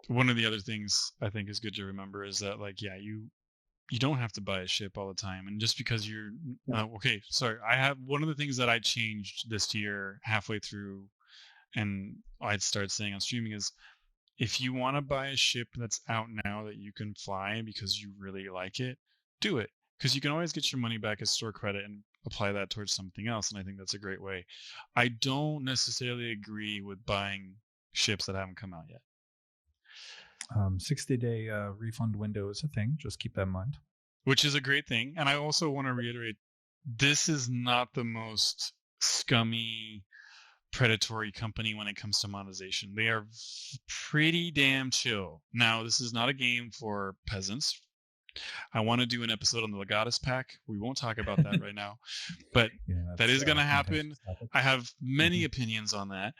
one of the other things I think is good to remember is that you don't have to buy a ship all the time, and just because you're I have one of the things that I changed this year halfway through, and I'd start saying on streaming is, if you want to buy a ship that's out now that you can fly because you really like it, do it, because you can always get your money back as store credit and apply that towards something else, and I think that's a great way. I don't necessarily agree with buying ships that haven't come out yet. 60-day refund window is a thing. Just keep that in mind. Which is a great thing. And I also want to reiterate, this is not the most scummy predatory company when it comes to monetization. They are pretty damn chill. Now, this is not a game for peasants. I want to do an episode on the Legatus pack. We won't talk about that right now, but that is going to happen. I have many opinions on that.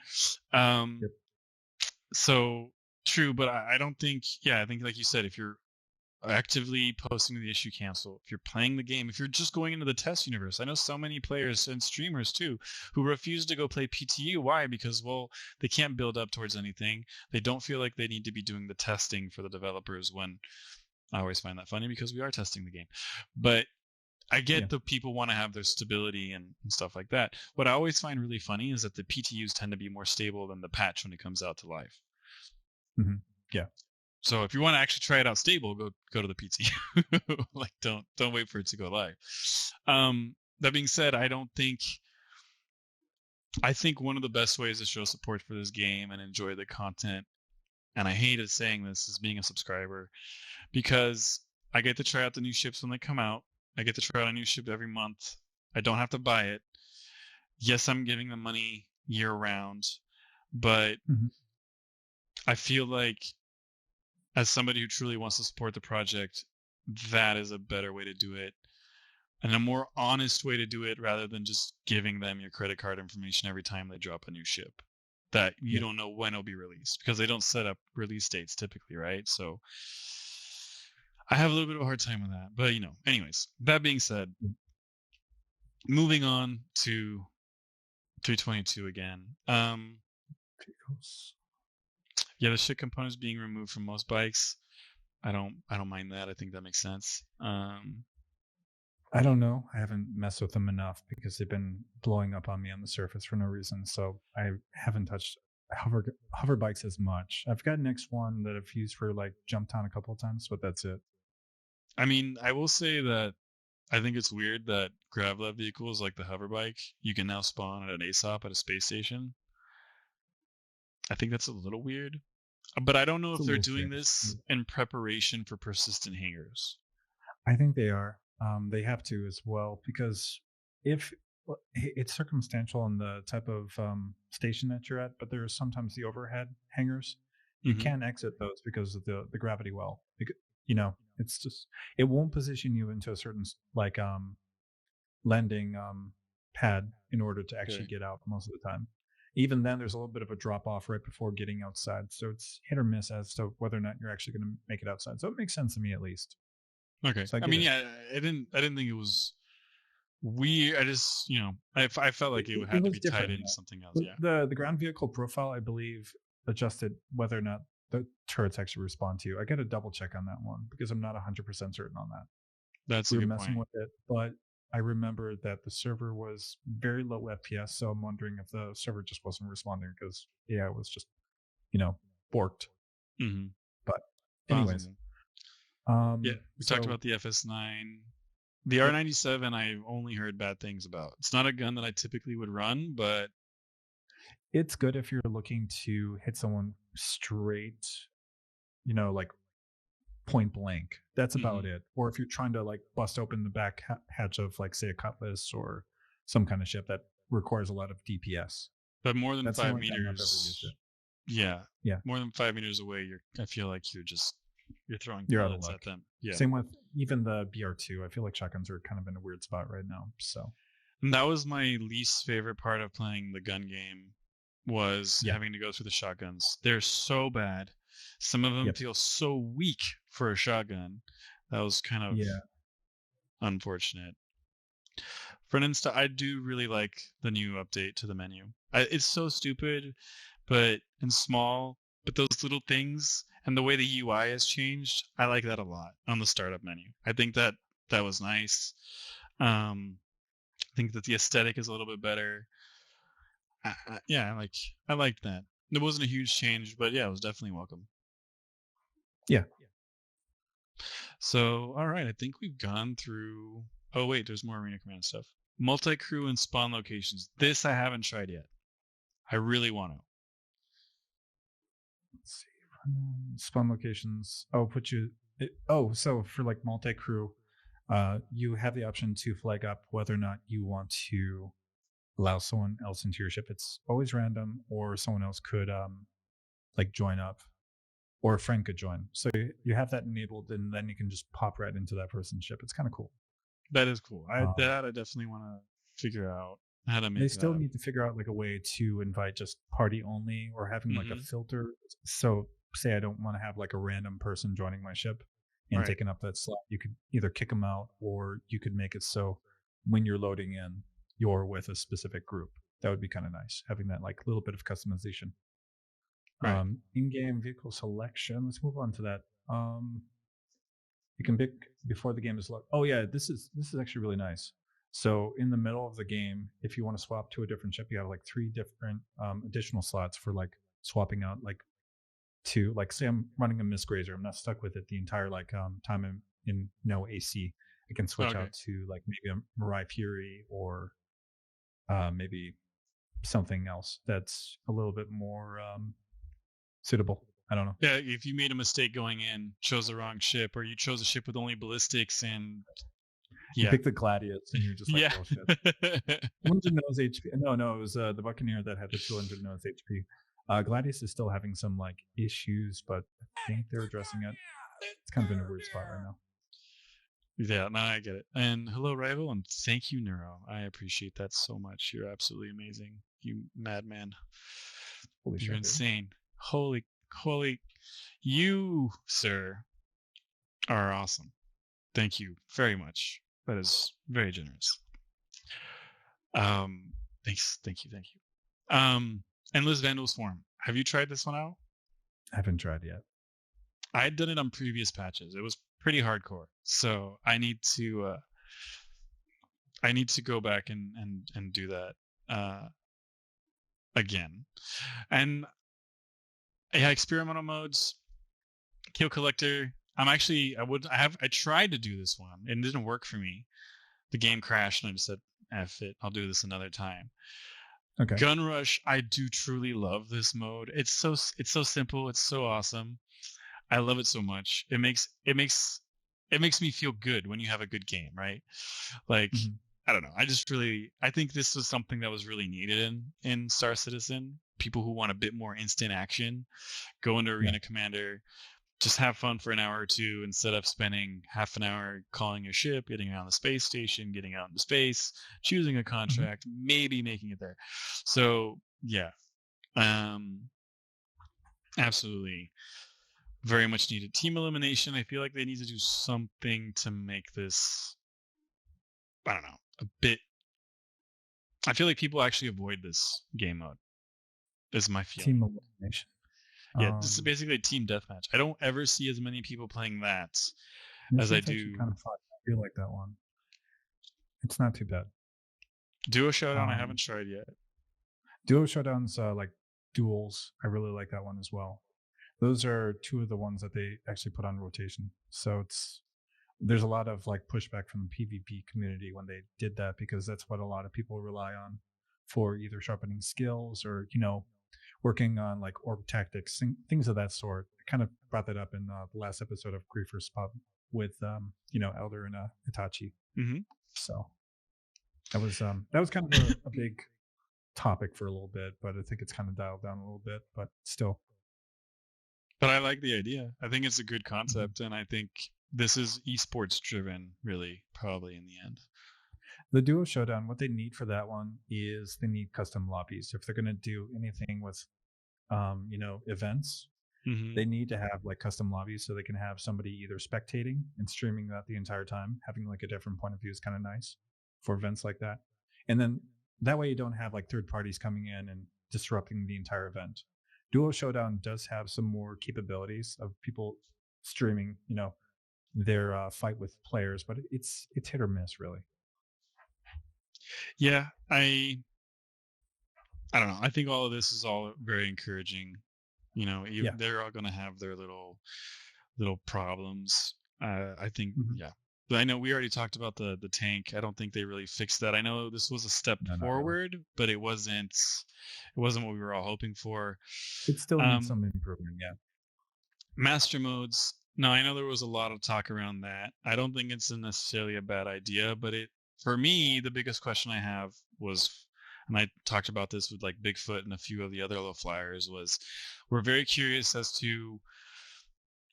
So true, but I don't think, I think like you said, if you're actively posting the issue cancel, if you're playing the game, if you're just going into the test universe, I know so many players and streamers too who refuse to go play PTU. Why? Because, well, they can't build up towards anything. They don't feel like they need to be doing the testing for the developers, when I always find that funny because we are testing the game. But I get the people want to have their stability and stuff like that. What I always find really funny is that the PTUs tend to be more stable than the patch when it comes out to live. Mm-hmm. Yeah. So if you want to actually try it out stable, go to the PTU. Like, don't wait for it to go live. That being said, I think one of the best ways to show support for this game and enjoy the content, and I hated saying this, is being a subscriber, because I get to try out the new ships when they come out. I get to try out a new ship every month. I don't have to buy it. Yes, I'm giving them money year round, but I feel like, as somebody who truly wants to support the project, that is a better way to do it, and a more honest way to do it, rather than just giving them your credit card information every time they drop a new ship that you don't know when it'll be released, because they don't set up release dates typically, right? So I have a little bit of a hard time with that. But, anyways, that being said, moving on to 322 again. Yeah, the shit components being removed from most bikes. I don't mind that. I think that makes sense. I don't know. I haven't messed with them enough because they've been blowing up on me on the surface for no reason. So I haven't touched hover bikes as much. I've got an X1 that I've used for like Jumptown a couple of times, but that's it. I mean, I will say that I think it's weird that Gravlev vehicles like the hover bike, you can now spawn at an ASOP at a space station. I think that's a little weird. But I don't know if they're doing this in preparation for persistent hangars. I think they are. They have to as well, because if it's circumstantial in the type of station that you're at, but there's sometimes the overhead hangars. You can't exit those because of the gravity well. It's just, it won't position you into a certain like landing pad in order to actually get out most of the time. Even then, there's a little bit of a drop off right before getting outside. So it's hit or miss as to whether or not you're actually going to make it outside. So it makes sense to me, at least. Okay. So I didn't think it was weird. I just, I felt like it would have to be tied into something else. Yeah. The ground vehicle profile, I believe, adjusted whether or not the turrets actually respond to you. I got to double check on that one because I'm not 100% certain on that. That's a good point. Messing with it, but I remember that the server was very low FPS, so I'm wondering if the server just wasn't responding because, it was just, borked. Mm-hmm. But anyways. We talked about the FS9. The R97, I've only heard bad things about. It's not a gun that I typically would run, but it's good if you're looking to hit someone straight, like point blank. That's about it. Or if you're trying to like bust open the back hatch of like, say, a Cutlass or some kind of ship that requires a lot of DPS. But more than 5 meters. Yeah. More than 5 meters away, I feel like you're throwing bullets at them. Yeah. Same with even the BR2. I feel like shotguns are kind of in a weird spot right now. So. And that was my least favorite part of playing the gun game, was having to go through the shotguns. They're so bad. Some of them feel so weak for a shotgun. That was kind of unfortunate. For instance, I do really like the new update to the menu. It's so stupid, but small. But those little things and the way the UI has changed, I like that a lot on the startup menu. I think that was nice. I think that the aesthetic is a little bit better. I liked that. It wasn't a huge change, but it was definitely welcome. Yeah. So, all right, I think we've gone through. Oh wait, there's more Arena Command stuff. Multi-crew and spawn locations. This I haven't tried yet. I really want to. Let's see. Spawn locations. So for like multi-crew, you have the option to flag up whether or not you want to allow someone else into your ship. It's always random, or someone else could like join up, or a friend could join. So you have that enabled, and then you can just pop right into that person's ship. It's kind of cool. That is cool. I definitely want to figure out how to make. They still need to figure out like a way to invite just party only, or having like a filter. So say I don't want to have like a random person joining my ship and taking up that slot. You could either kick them out, or you could make it so when you're loading in, you're with a specific group. That would be kind of nice, having that like little bit of customization. Right. In-game vehicle selection. Let's move on to that. You can pick before the game is loaded. Oh yeah, this is actually really nice. So in the middle of the game, if you want to swap to a different ship, you have like 3 different additional slots for like swapping out like to, like, say I'm running a Miss Grazer. I'm not stuck with it the entire like time I'm in no AC. I can switch out to like maybe a Mirai Fury, or maybe something else that's a little bit more suitable. I don't know. Yeah, if you made a mistake going in, chose the wrong ship, or you chose a ship with only ballistics, and you pick the Gladius, and you're just like, oh shit. 200 nose HP. No, it was the Buccaneer that had the 200 nose HP. Gladius is still having some like issues, but I think they're addressing it. It's kind of in a weird spot right now. Yeah, no, I get it. And hello, Rival, and thank you, Neuro. I appreciate that so much. You're absolutely amazing. You madman. You're insane. Holy, you, sir, are awesome. Thank you very much. That is very generous. Thanks. Thank you. Endless Vandal's Form. Have you tried this one out? I haven't tried yet. I had done it on previous patches. It was pretty hardcore. So I need to go back and do that again. And yeah, experimental modes, Kill Collector. I tried to do this one. It didn't work for me. The game crashed, and I just said, F it, I'll do this another time. Okay. Gun Rush, I do truly love this mode. It's so simple. It's so awesome. I love it so much. It makes me feel good when you have a good game, right? Like, I don't know. I think this was something that was really needed in Star Citizen. People who want a bit more instant action, go into Arena Commander, just have fun for an hour or two instead of spending half an hour calling your ship, getting around the space station, getting out into space, choosing a contract, maybe making it there. So yeah, absolutely, very much needed. Team elimination. I feel like they need to do something to make this, I don't know, a bit. I feel like people actually avoid this game mode. Is my feeling. Team elimination. Yeah, this is basically a team deathmatch. I don't ever see as many people playing that as I do. Kind of fun. I feel like that one. It's not too bad. Duo Showdown, I haven't tried yet. Duo Showdown's like duels. I really like that one as well. Those are 2 of the ones that they actually put on rotation. So there's a lot of like pushback from the PvP community when they did that, because that's what a lot of people rely on for either sharpening skills or, working on like orb tactics, things of that sort. I kind of brought that up in the last episode of Griefer's Pub with Elder and Itachi. So that was kind of a big topic for a little bit, but I think it's kind of dialed down a little bit, but still. But I like the idea. I think it's a good concept, and I think this is esports driven, really, probably in the end. The Duo Showdown, what they need for that one is they need custom lobbies. If they're going to do anything with, events, they need to have like custom lobbies so they can have somebody either spectating and streaming that the entire time. Having like a different point of view is kind of nice for events like that. And then that way you don't have like third parties coming in and disrupting the entire event. Duo Showdown does have some more capabilities of people streaming, their fight with players, but it's hit or miss, really. Yeah, I don't know. I think all of this is all very encouraging. They're all going to have their little problems. I think, But I know we already talked about the tank. I don't think they really fixed that. I know this was a step forward, but it wasn't what we were all hoping for. It still needs some improvement, yeah. Master modes. No, I know there was a lot of talk around that. I don't think it's necessarily a bad idea, but for me, the biggest question I have was and I talked about this with like Bigfoot and a few of the other low flyers, was we're very curious as to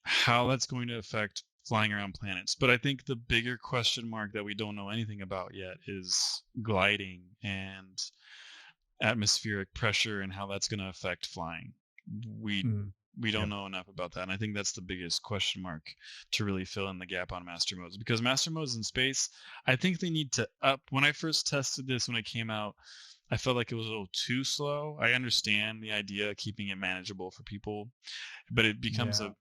how that's going to affect flying around planets. But I think the bigger question mark that we don't know anything about yet is gliding and atmospheric pressure and how that's going to affect flying. We don't know enough about that, and I think that's the biggest question mark to really fill in the gap on master modes, because master modes in space, I think they need to up. When I first tested this when it came out, I felt like it was a little too slow. I understand the idea of keeping it manageable for people, but it becomes a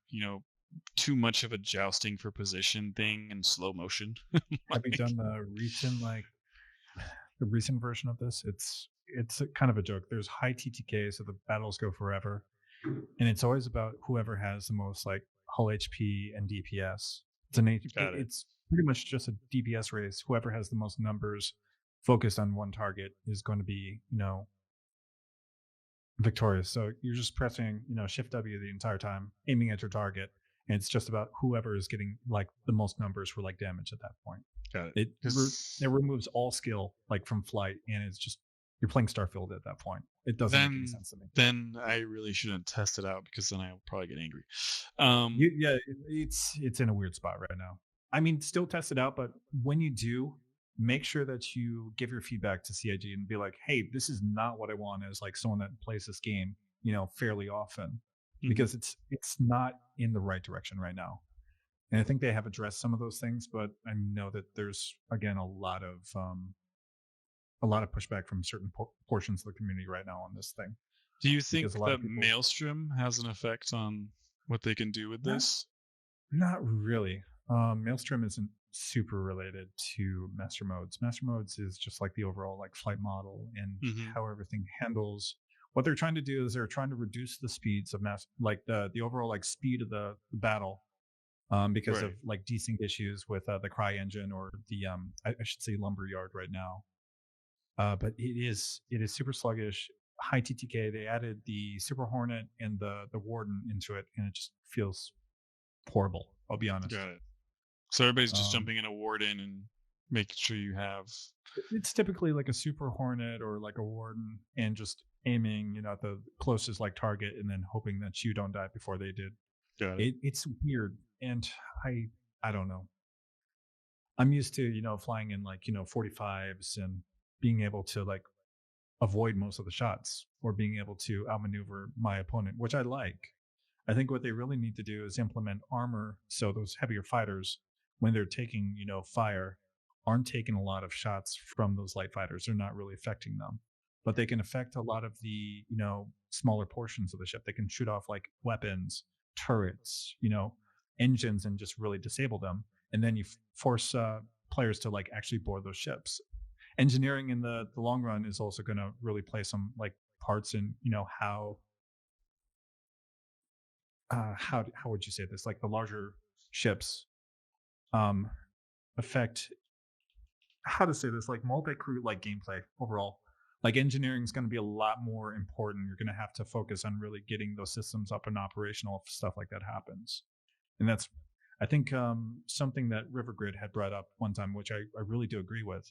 too much of a jousting for position thing in slow motion. Have you done the recent version of this? It's kind of a joke. There's high TTK, so the battles go forever, and it's always about whoever has the most like hull HP and DPS. It's pretty much just a DPS race. Whoever has the most numbers focused on one target is going to be, victorious. So you're just pressing, Shift W the entire time, aiming at your target, and it's just about whoever is getting like the most numbers for like damage at that point. Got it. It removes all skill like from flight, and it's just you're playing Starfield at that point. It doesn't make any sense to me. Then I really shouldn't test it out, because then I'll probably get angry. It's in a weird spot right now. I mean, still test it out, but when you do, make sure that you give your feedback to CIG and be like, hey, this is not what I want as like someone that plays this game, fairly often, because it's not in the right direction right now. And I think they have addressed some of those things, but I know that there's, again, a lot of pushback from certain portions of the community right now on this thing. Do you think that Maelstrom has an effect on what they can do with this? Not really. Maelstrom isn't super related to master modes. Master modes is just like the overall like flight model and how everything handles. What they're trying to do is they're trying to reduce the speeds of the overall like speed of the battle, because of like desync issues with the Cry engine, or the I should say Lumberyard right now. But it is super sluggish, high TTK. They added the Super Hornet and the Warden into it, and it just feels horrible. I'll be honest. Got it. So everybody's just jumping in a Warden and making sure you have. It's typically like a Super Hornet or like a Warden, and just aiming, at the closest like target, and then hoping that you don't die before they did. Got it. It's weird, and I don't know. I'm used to flying in like 45s and being able to like avoid most of the shots, or being able to outmaneuver my opponent, which I like. I think what they really need to do is implement armor, so those heavier fighters, when they're taking fire, aren't taking a lot of shots from those light fighters. They're not really affecting them, but they can affect a lot of the smaller portions of the ship. They can shoot off like weapons, turrets, engines, and just really disable them. And then you force players to like actually board those ships. Engineering in the long run is also going to really play some like parts in how would you say this, like the larger ships affect, how to say this, like multi-crew like gameplay overall. Like engineering is going to be a lot more important. You're going to have to focus on really getting those systems up and operational if stuff like that happens. And that's, I think, something that Rivergrid had brought up one time, which I really do agree with.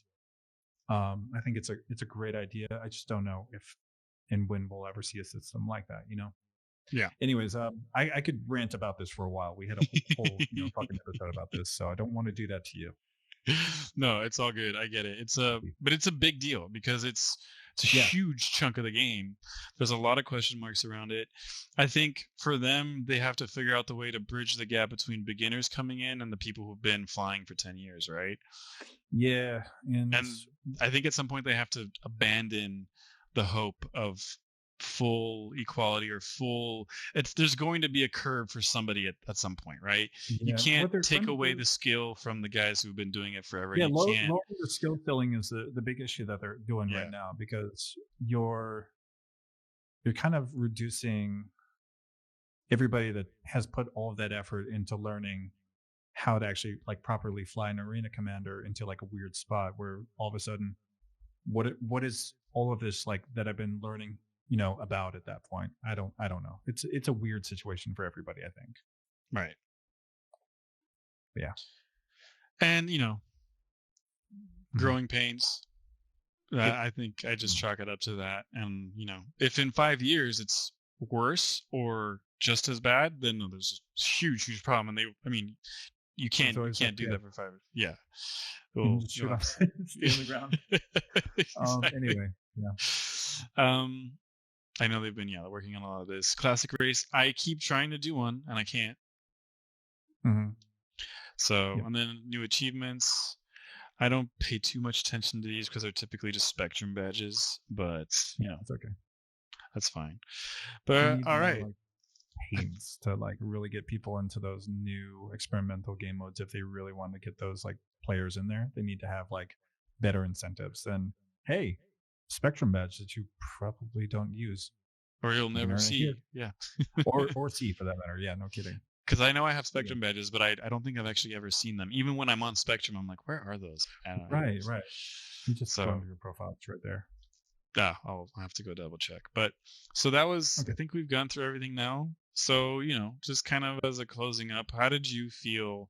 I think it's a great idea. I just don't know if and when we'll ever see a system like that, Yeah. Anyways, I could rant about this for a while. We had a whole fucking episode about this, so I don't want to do that to you. No, it's all good. I get it. But it's a big deal, because it's a huge chunk of the game. There's a lot of question marks around it. I think for them, they have to figure out the way to bridge the gap between beginners coming in and the people who've been flying for 10 years, right? Yeah. And I think at some point they have to abandon the hope of full equality or there's going to be a curve for somebody at some point, right? You can't take away the skill from the guys who've been doing it forever. Lowering the skill filling is the big issue that they're doing right now, because you're kind of reducing everybody that has put all of that effort into learning how to actually like properly fly an arena commander into like a weird spot where all of a sudden what is all of this like that I've been learning about at that point? I don't know. It's a weird situation for everybody, I think. Right. But yeah. And growing pains. I think I just chalk it up to that. And, if in 5 years it's worse or just as bad, then no, there's a huge problem. And you can't do that for 5 years. Yeah. Well, just shoot off, stay on the ground. Exactly. Anyway, yeah. I know they've been working on a lot of this classic race. I keep trying to do one and I can't. Mm-hmm. So, and then new achievements. I don't pay too much attention to these because they're typically just Spectrum badges, but it's okay. That's fine. But all right. Pains to really get people into those new experimental game modes. If they really want to get those players in there, they need to have better incentives than, hey, Spectrum badge that you probably don't use or you'll never see. Yeah. or see for that matter. Yeah, no kidding. Because I know I have Spectrum badges, but I don't think I've actually ever seen them. Even when I'm on Spectrum, I'm like, where are those? Right. You just go into your profile. It's right there. Yeah, I'll have to go double check. But so that was, I think we've gone through everything now. So, just kind of as a closing up, how did you feel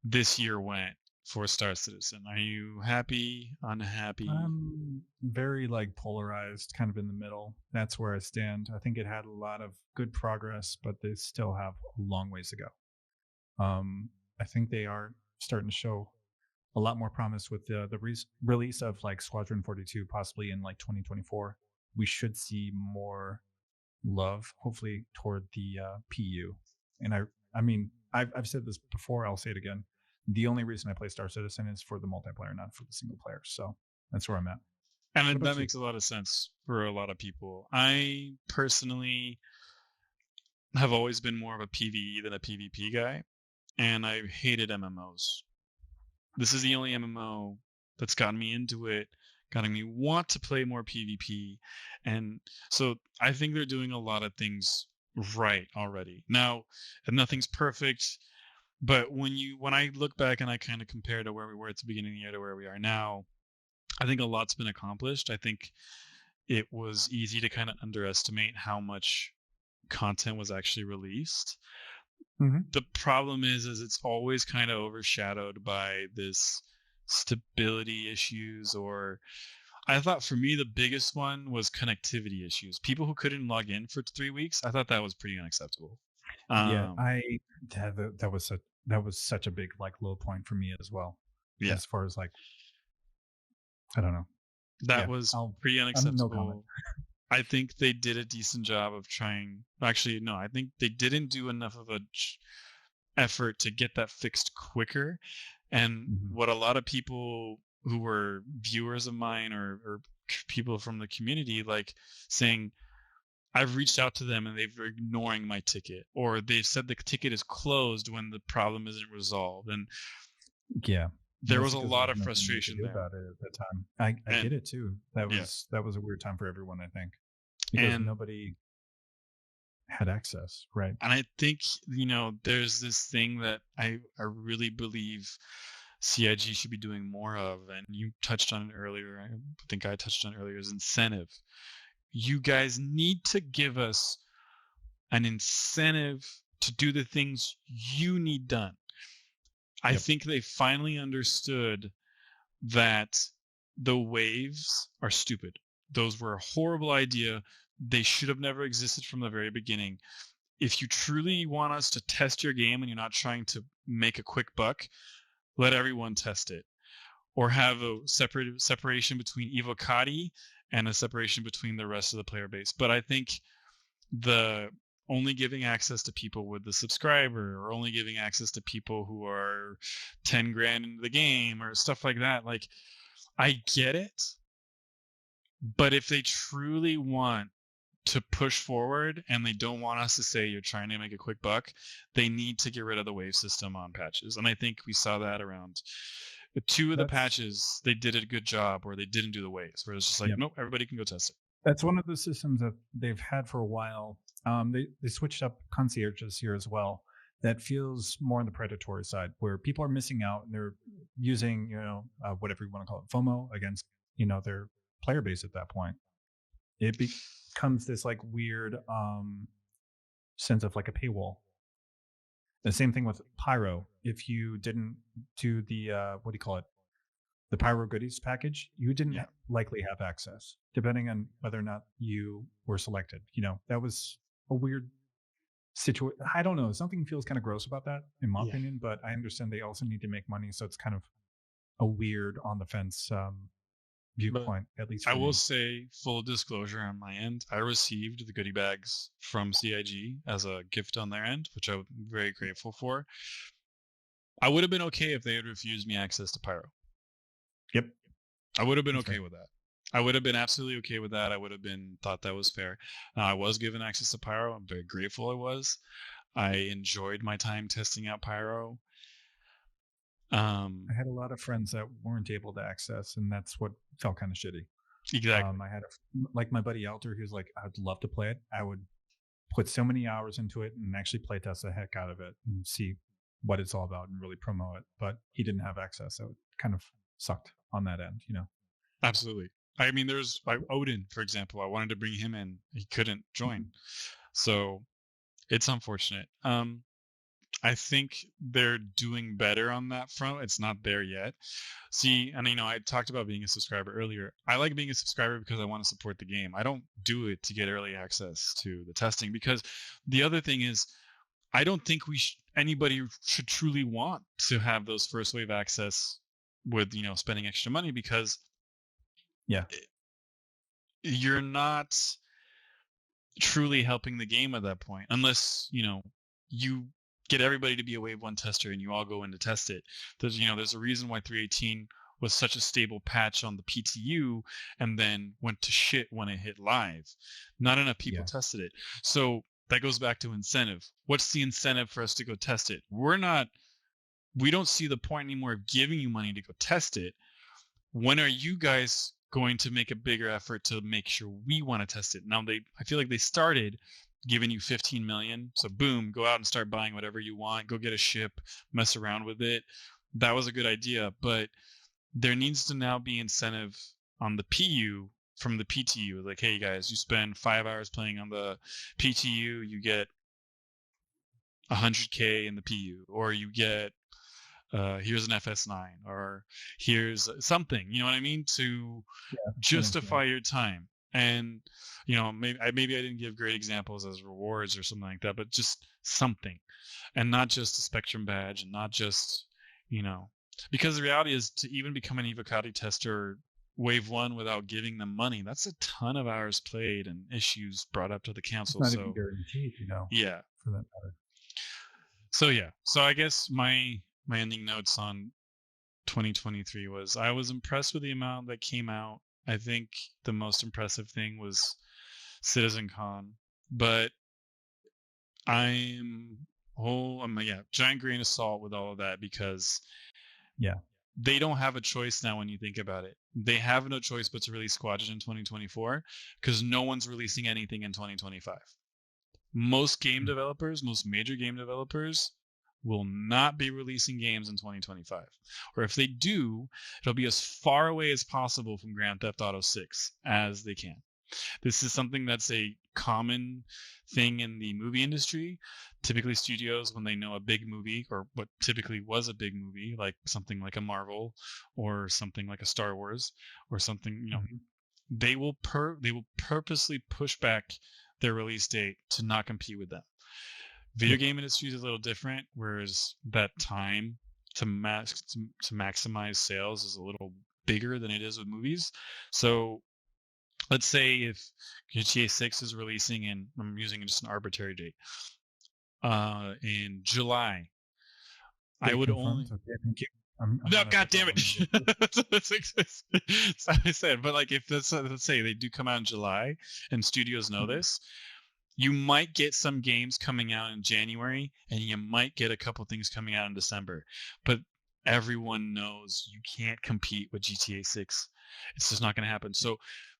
this year went for Star Citizen? Are you happy, unhappy? I'm very polarized, kind of in the middle. That's where I stand. I think it had a lot of good progress, but they still have a long ways to go. I think they are starting to show a lot more promise with the release of Squadron 42, possibly in 2024. We should see more love, hopefully, toward the PU. And I've said this before. I'll say it again. The only reason I play Star Citizen is for the multiplayer, not for the single player. So that's where I'm at. And that makes a lot of sense for a lot of people. I personally have always been more of a PvE than a PvP guy, and I hated MMOs. This is the only MMO that's gotten me into it, gotten me want to play more PvP. And so I think they're doing a lot of things right already. Now, nothing's perfect, but when I look back and I kind of compare to where we were at the beginning of the year to where we are now, I think a lot's been accomplished. I think it was easy to kind of underestimate how much content was actually released. Mm-hmm. The problem is it's always kind of overshadowed by this stability issues, or I thought for me the biggest one was connectivity issues. People who couldn't log in for 3 weeks. I thought that was pretty unacceptable. That was such a big low point for me as well. Yeah. As far as I don't know. That was pretty unacceptable. No I think they did a decent job of trying. Actually, no, I think they didn't do enough of a effort to get that fixed quicker. And what a lot of people who were viewers of mine or people from the community saying, I've reached out to them and they're ignoring my ticket, or they've said the ticket is closed when the problem isn't resolved. And there was a lot of frustration there about it at that time. I get it too. That was a weird time for everyone, I think, because nobody had access, right? And I think there's this thing that I really believe CIG should be doing more of, and you touched on it earlier. I think I touched on it earlier. Is incentive. You guys need to give us an incentive to do the things you need done. I think they finally understood that the waves are stupid. Those were a horrible idea. They should have never existed from the very beginning. If you truly want us to test your game and you're not trying to make a quick buck, let everyone test it. Or have a separation between Evocati and a separation between the rest of the player base. But I think the only giving access to people with the subscriber, or only giving access to people who are 10 grand into the game or stuff like that, I get it. But if they truly want to push forward and they don't want us to say you're trying to make a quick buck, they need to get rid of the wave system on patches. And I think we saw that around 2 of the patches. They did a good job, or they didn't do the waves, where it's just nope, everybody can go test it. That's one of the systems that they've had for a while. They switched up concierges here as well. That feels more on the predatory side, where people are missing out and they're using, whatever you want to call it, FOMO against, their player base at that point. It becomes this weird sense of a paywall. The same thing with Pyro. If you didn't do the what do you call it? the Pyro Goodies package, you didn't likely have access, depending on whether or not you were selected. That was a weird situation. I don't know. Something feels kind of gross about that, in my opinion, but I understand they also need to make money. So it's kind of a weird on the fence viewpoint, at least. I will say, full disclosure on my end, I received the goodie bags from CIG as a gift on their end, which I'm very grateful for. I would have been okay if they had refused me access to Pyro. Yep. I would have been okay with that. I would have been absolutely okay with that. I would have thought that was fair. I was given access to Pyro. I'm very grateful I was. I enjoyed my time testing out Pyro. I had a lot of friends that weren't able to access, and that's what felt kind of shitty. Exactly. I had like my buddy Alter, who's like, I'd love to play it. I would put so many hours into it and actually play test the heck out of it and see what it's all about and really promote it. But he didn't have access, so it kind of sucked on that end, Absolutely. I mean, there's Odin, for example. I wanted to bring him in. He couldn't join. So it's unfortunate. I think they're doing better on that front. It's not there yet. See, and I talked about being a subscriber earlier. I like being a subscriber because I want to support the game. I don't do it to get early access to the testing, because the other thing is, I don't think anybody should truly want to have those first wave access with, spending extra money, because you're not truly helping the game at that point, unless, you get everybody to be a wave 1 tester and you all go in to test it. There's a reason why 3.18 was such a stable patch on the PTU and then went to shit when it hit live. Not enough people tested it. So that goes back to incentive. What's the incentive for us to go test it? We don't see the point anymore of giving you money to go test it. When are you guys going to make a bigger effort to make sure we want to test it? Now I feel like they started giving you 15 million. So boom, go out and start buying whatever you want. Go get a ship, mess around with it. That was a good idea, but there needs to now be incentive on the PU from the PTU. Like, hey guys, you spend 5 hours playing on the PTU, you get 100K in the PU, or you get here's an FS9, or here's something, you know what I mean, to justify your time. And maybe I didn't give great examples as rewards or something like that, but just something, and not just a Spectrum badge, and not just because the reality is, to even become an Evocati tester wave 1 without giving them money, that's a ton of hours played and issues brought up to the council. It's not even guaranteed, for that matter. So I guess my ending notes on 2023 was, I was impressed with the amount that came out. I think the most impressive thing was CitizenCon, but I'm giant grain of salt with all of that, because they don't have a choice now. When you think about it, they have no choice but to release Squadron in 2024, because no one's releasing anything in 2025. Most major game developers will not be releasing games in 2025. Or if they do, it'll be as far away as possible from Grand Theft Auto 6 as they can. This is something that's a common thing in the movie industry. Typically, studios, when they know a big movie, or what typically was a big movie, like something like a Marvel or something like a Star Wars or something, they will purposely push back their release date to not compete with them. Video game industry is a little different, whereas that time to maximize sales is a little bigger than it is with movies. So let's say if GTA 6 is releasing in, I'm using just an arbitrary date, in July, I would only... No, God damn it! That's what I said. But like, if let's say they do come out in July, and studios know this, you might get some games coming out in January, and you might get a couple things coming out in December. But everyone knows you can't compete with GTA 6. It's just not going to happen. So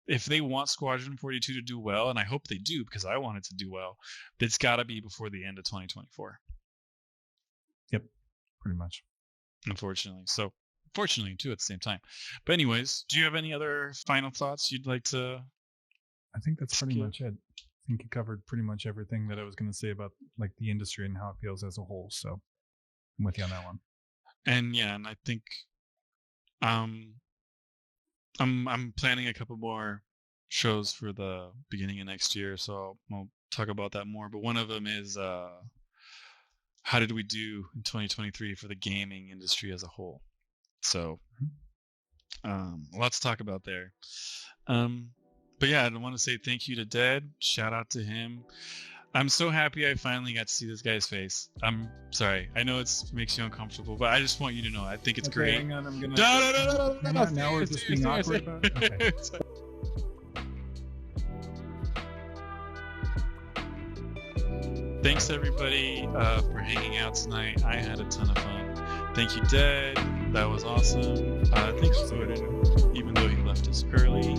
if they want Squadron 42 to do well, and I hope they do, because I want it to do well, it's got to be before the end of 2024. Yep, pretty much. Unfortunately. So fortunately, too, at the same time. But anyways, do you have any other final thoughts you'd like to... I think that's pretty much it. I think you covered pretty much everything that I was going to say about like the industry and how it feels as a whole. So I'm with you on that one. And I think I'm planning a couple more shows for the beginning of next year, so I'll talk about that more. But one of them is how did we do in 2023 for the gaming industry as a whole? So lots to talk about there. But yeah, I want to say thank you to Dead. Shout out to him. I'm so happy I finally got to see this guy's face. I'm sorry. I know it makes you uncomfortable, but I just want you to know. I think it's great. Hang on, I'm gonna. No. Now we're just being awkward about it? Okay. Thanks everybody for hanging out tonight. I had a ton of fun. Thank you, Dead. That was awesome. Thanks, Jordan, even though he left us early.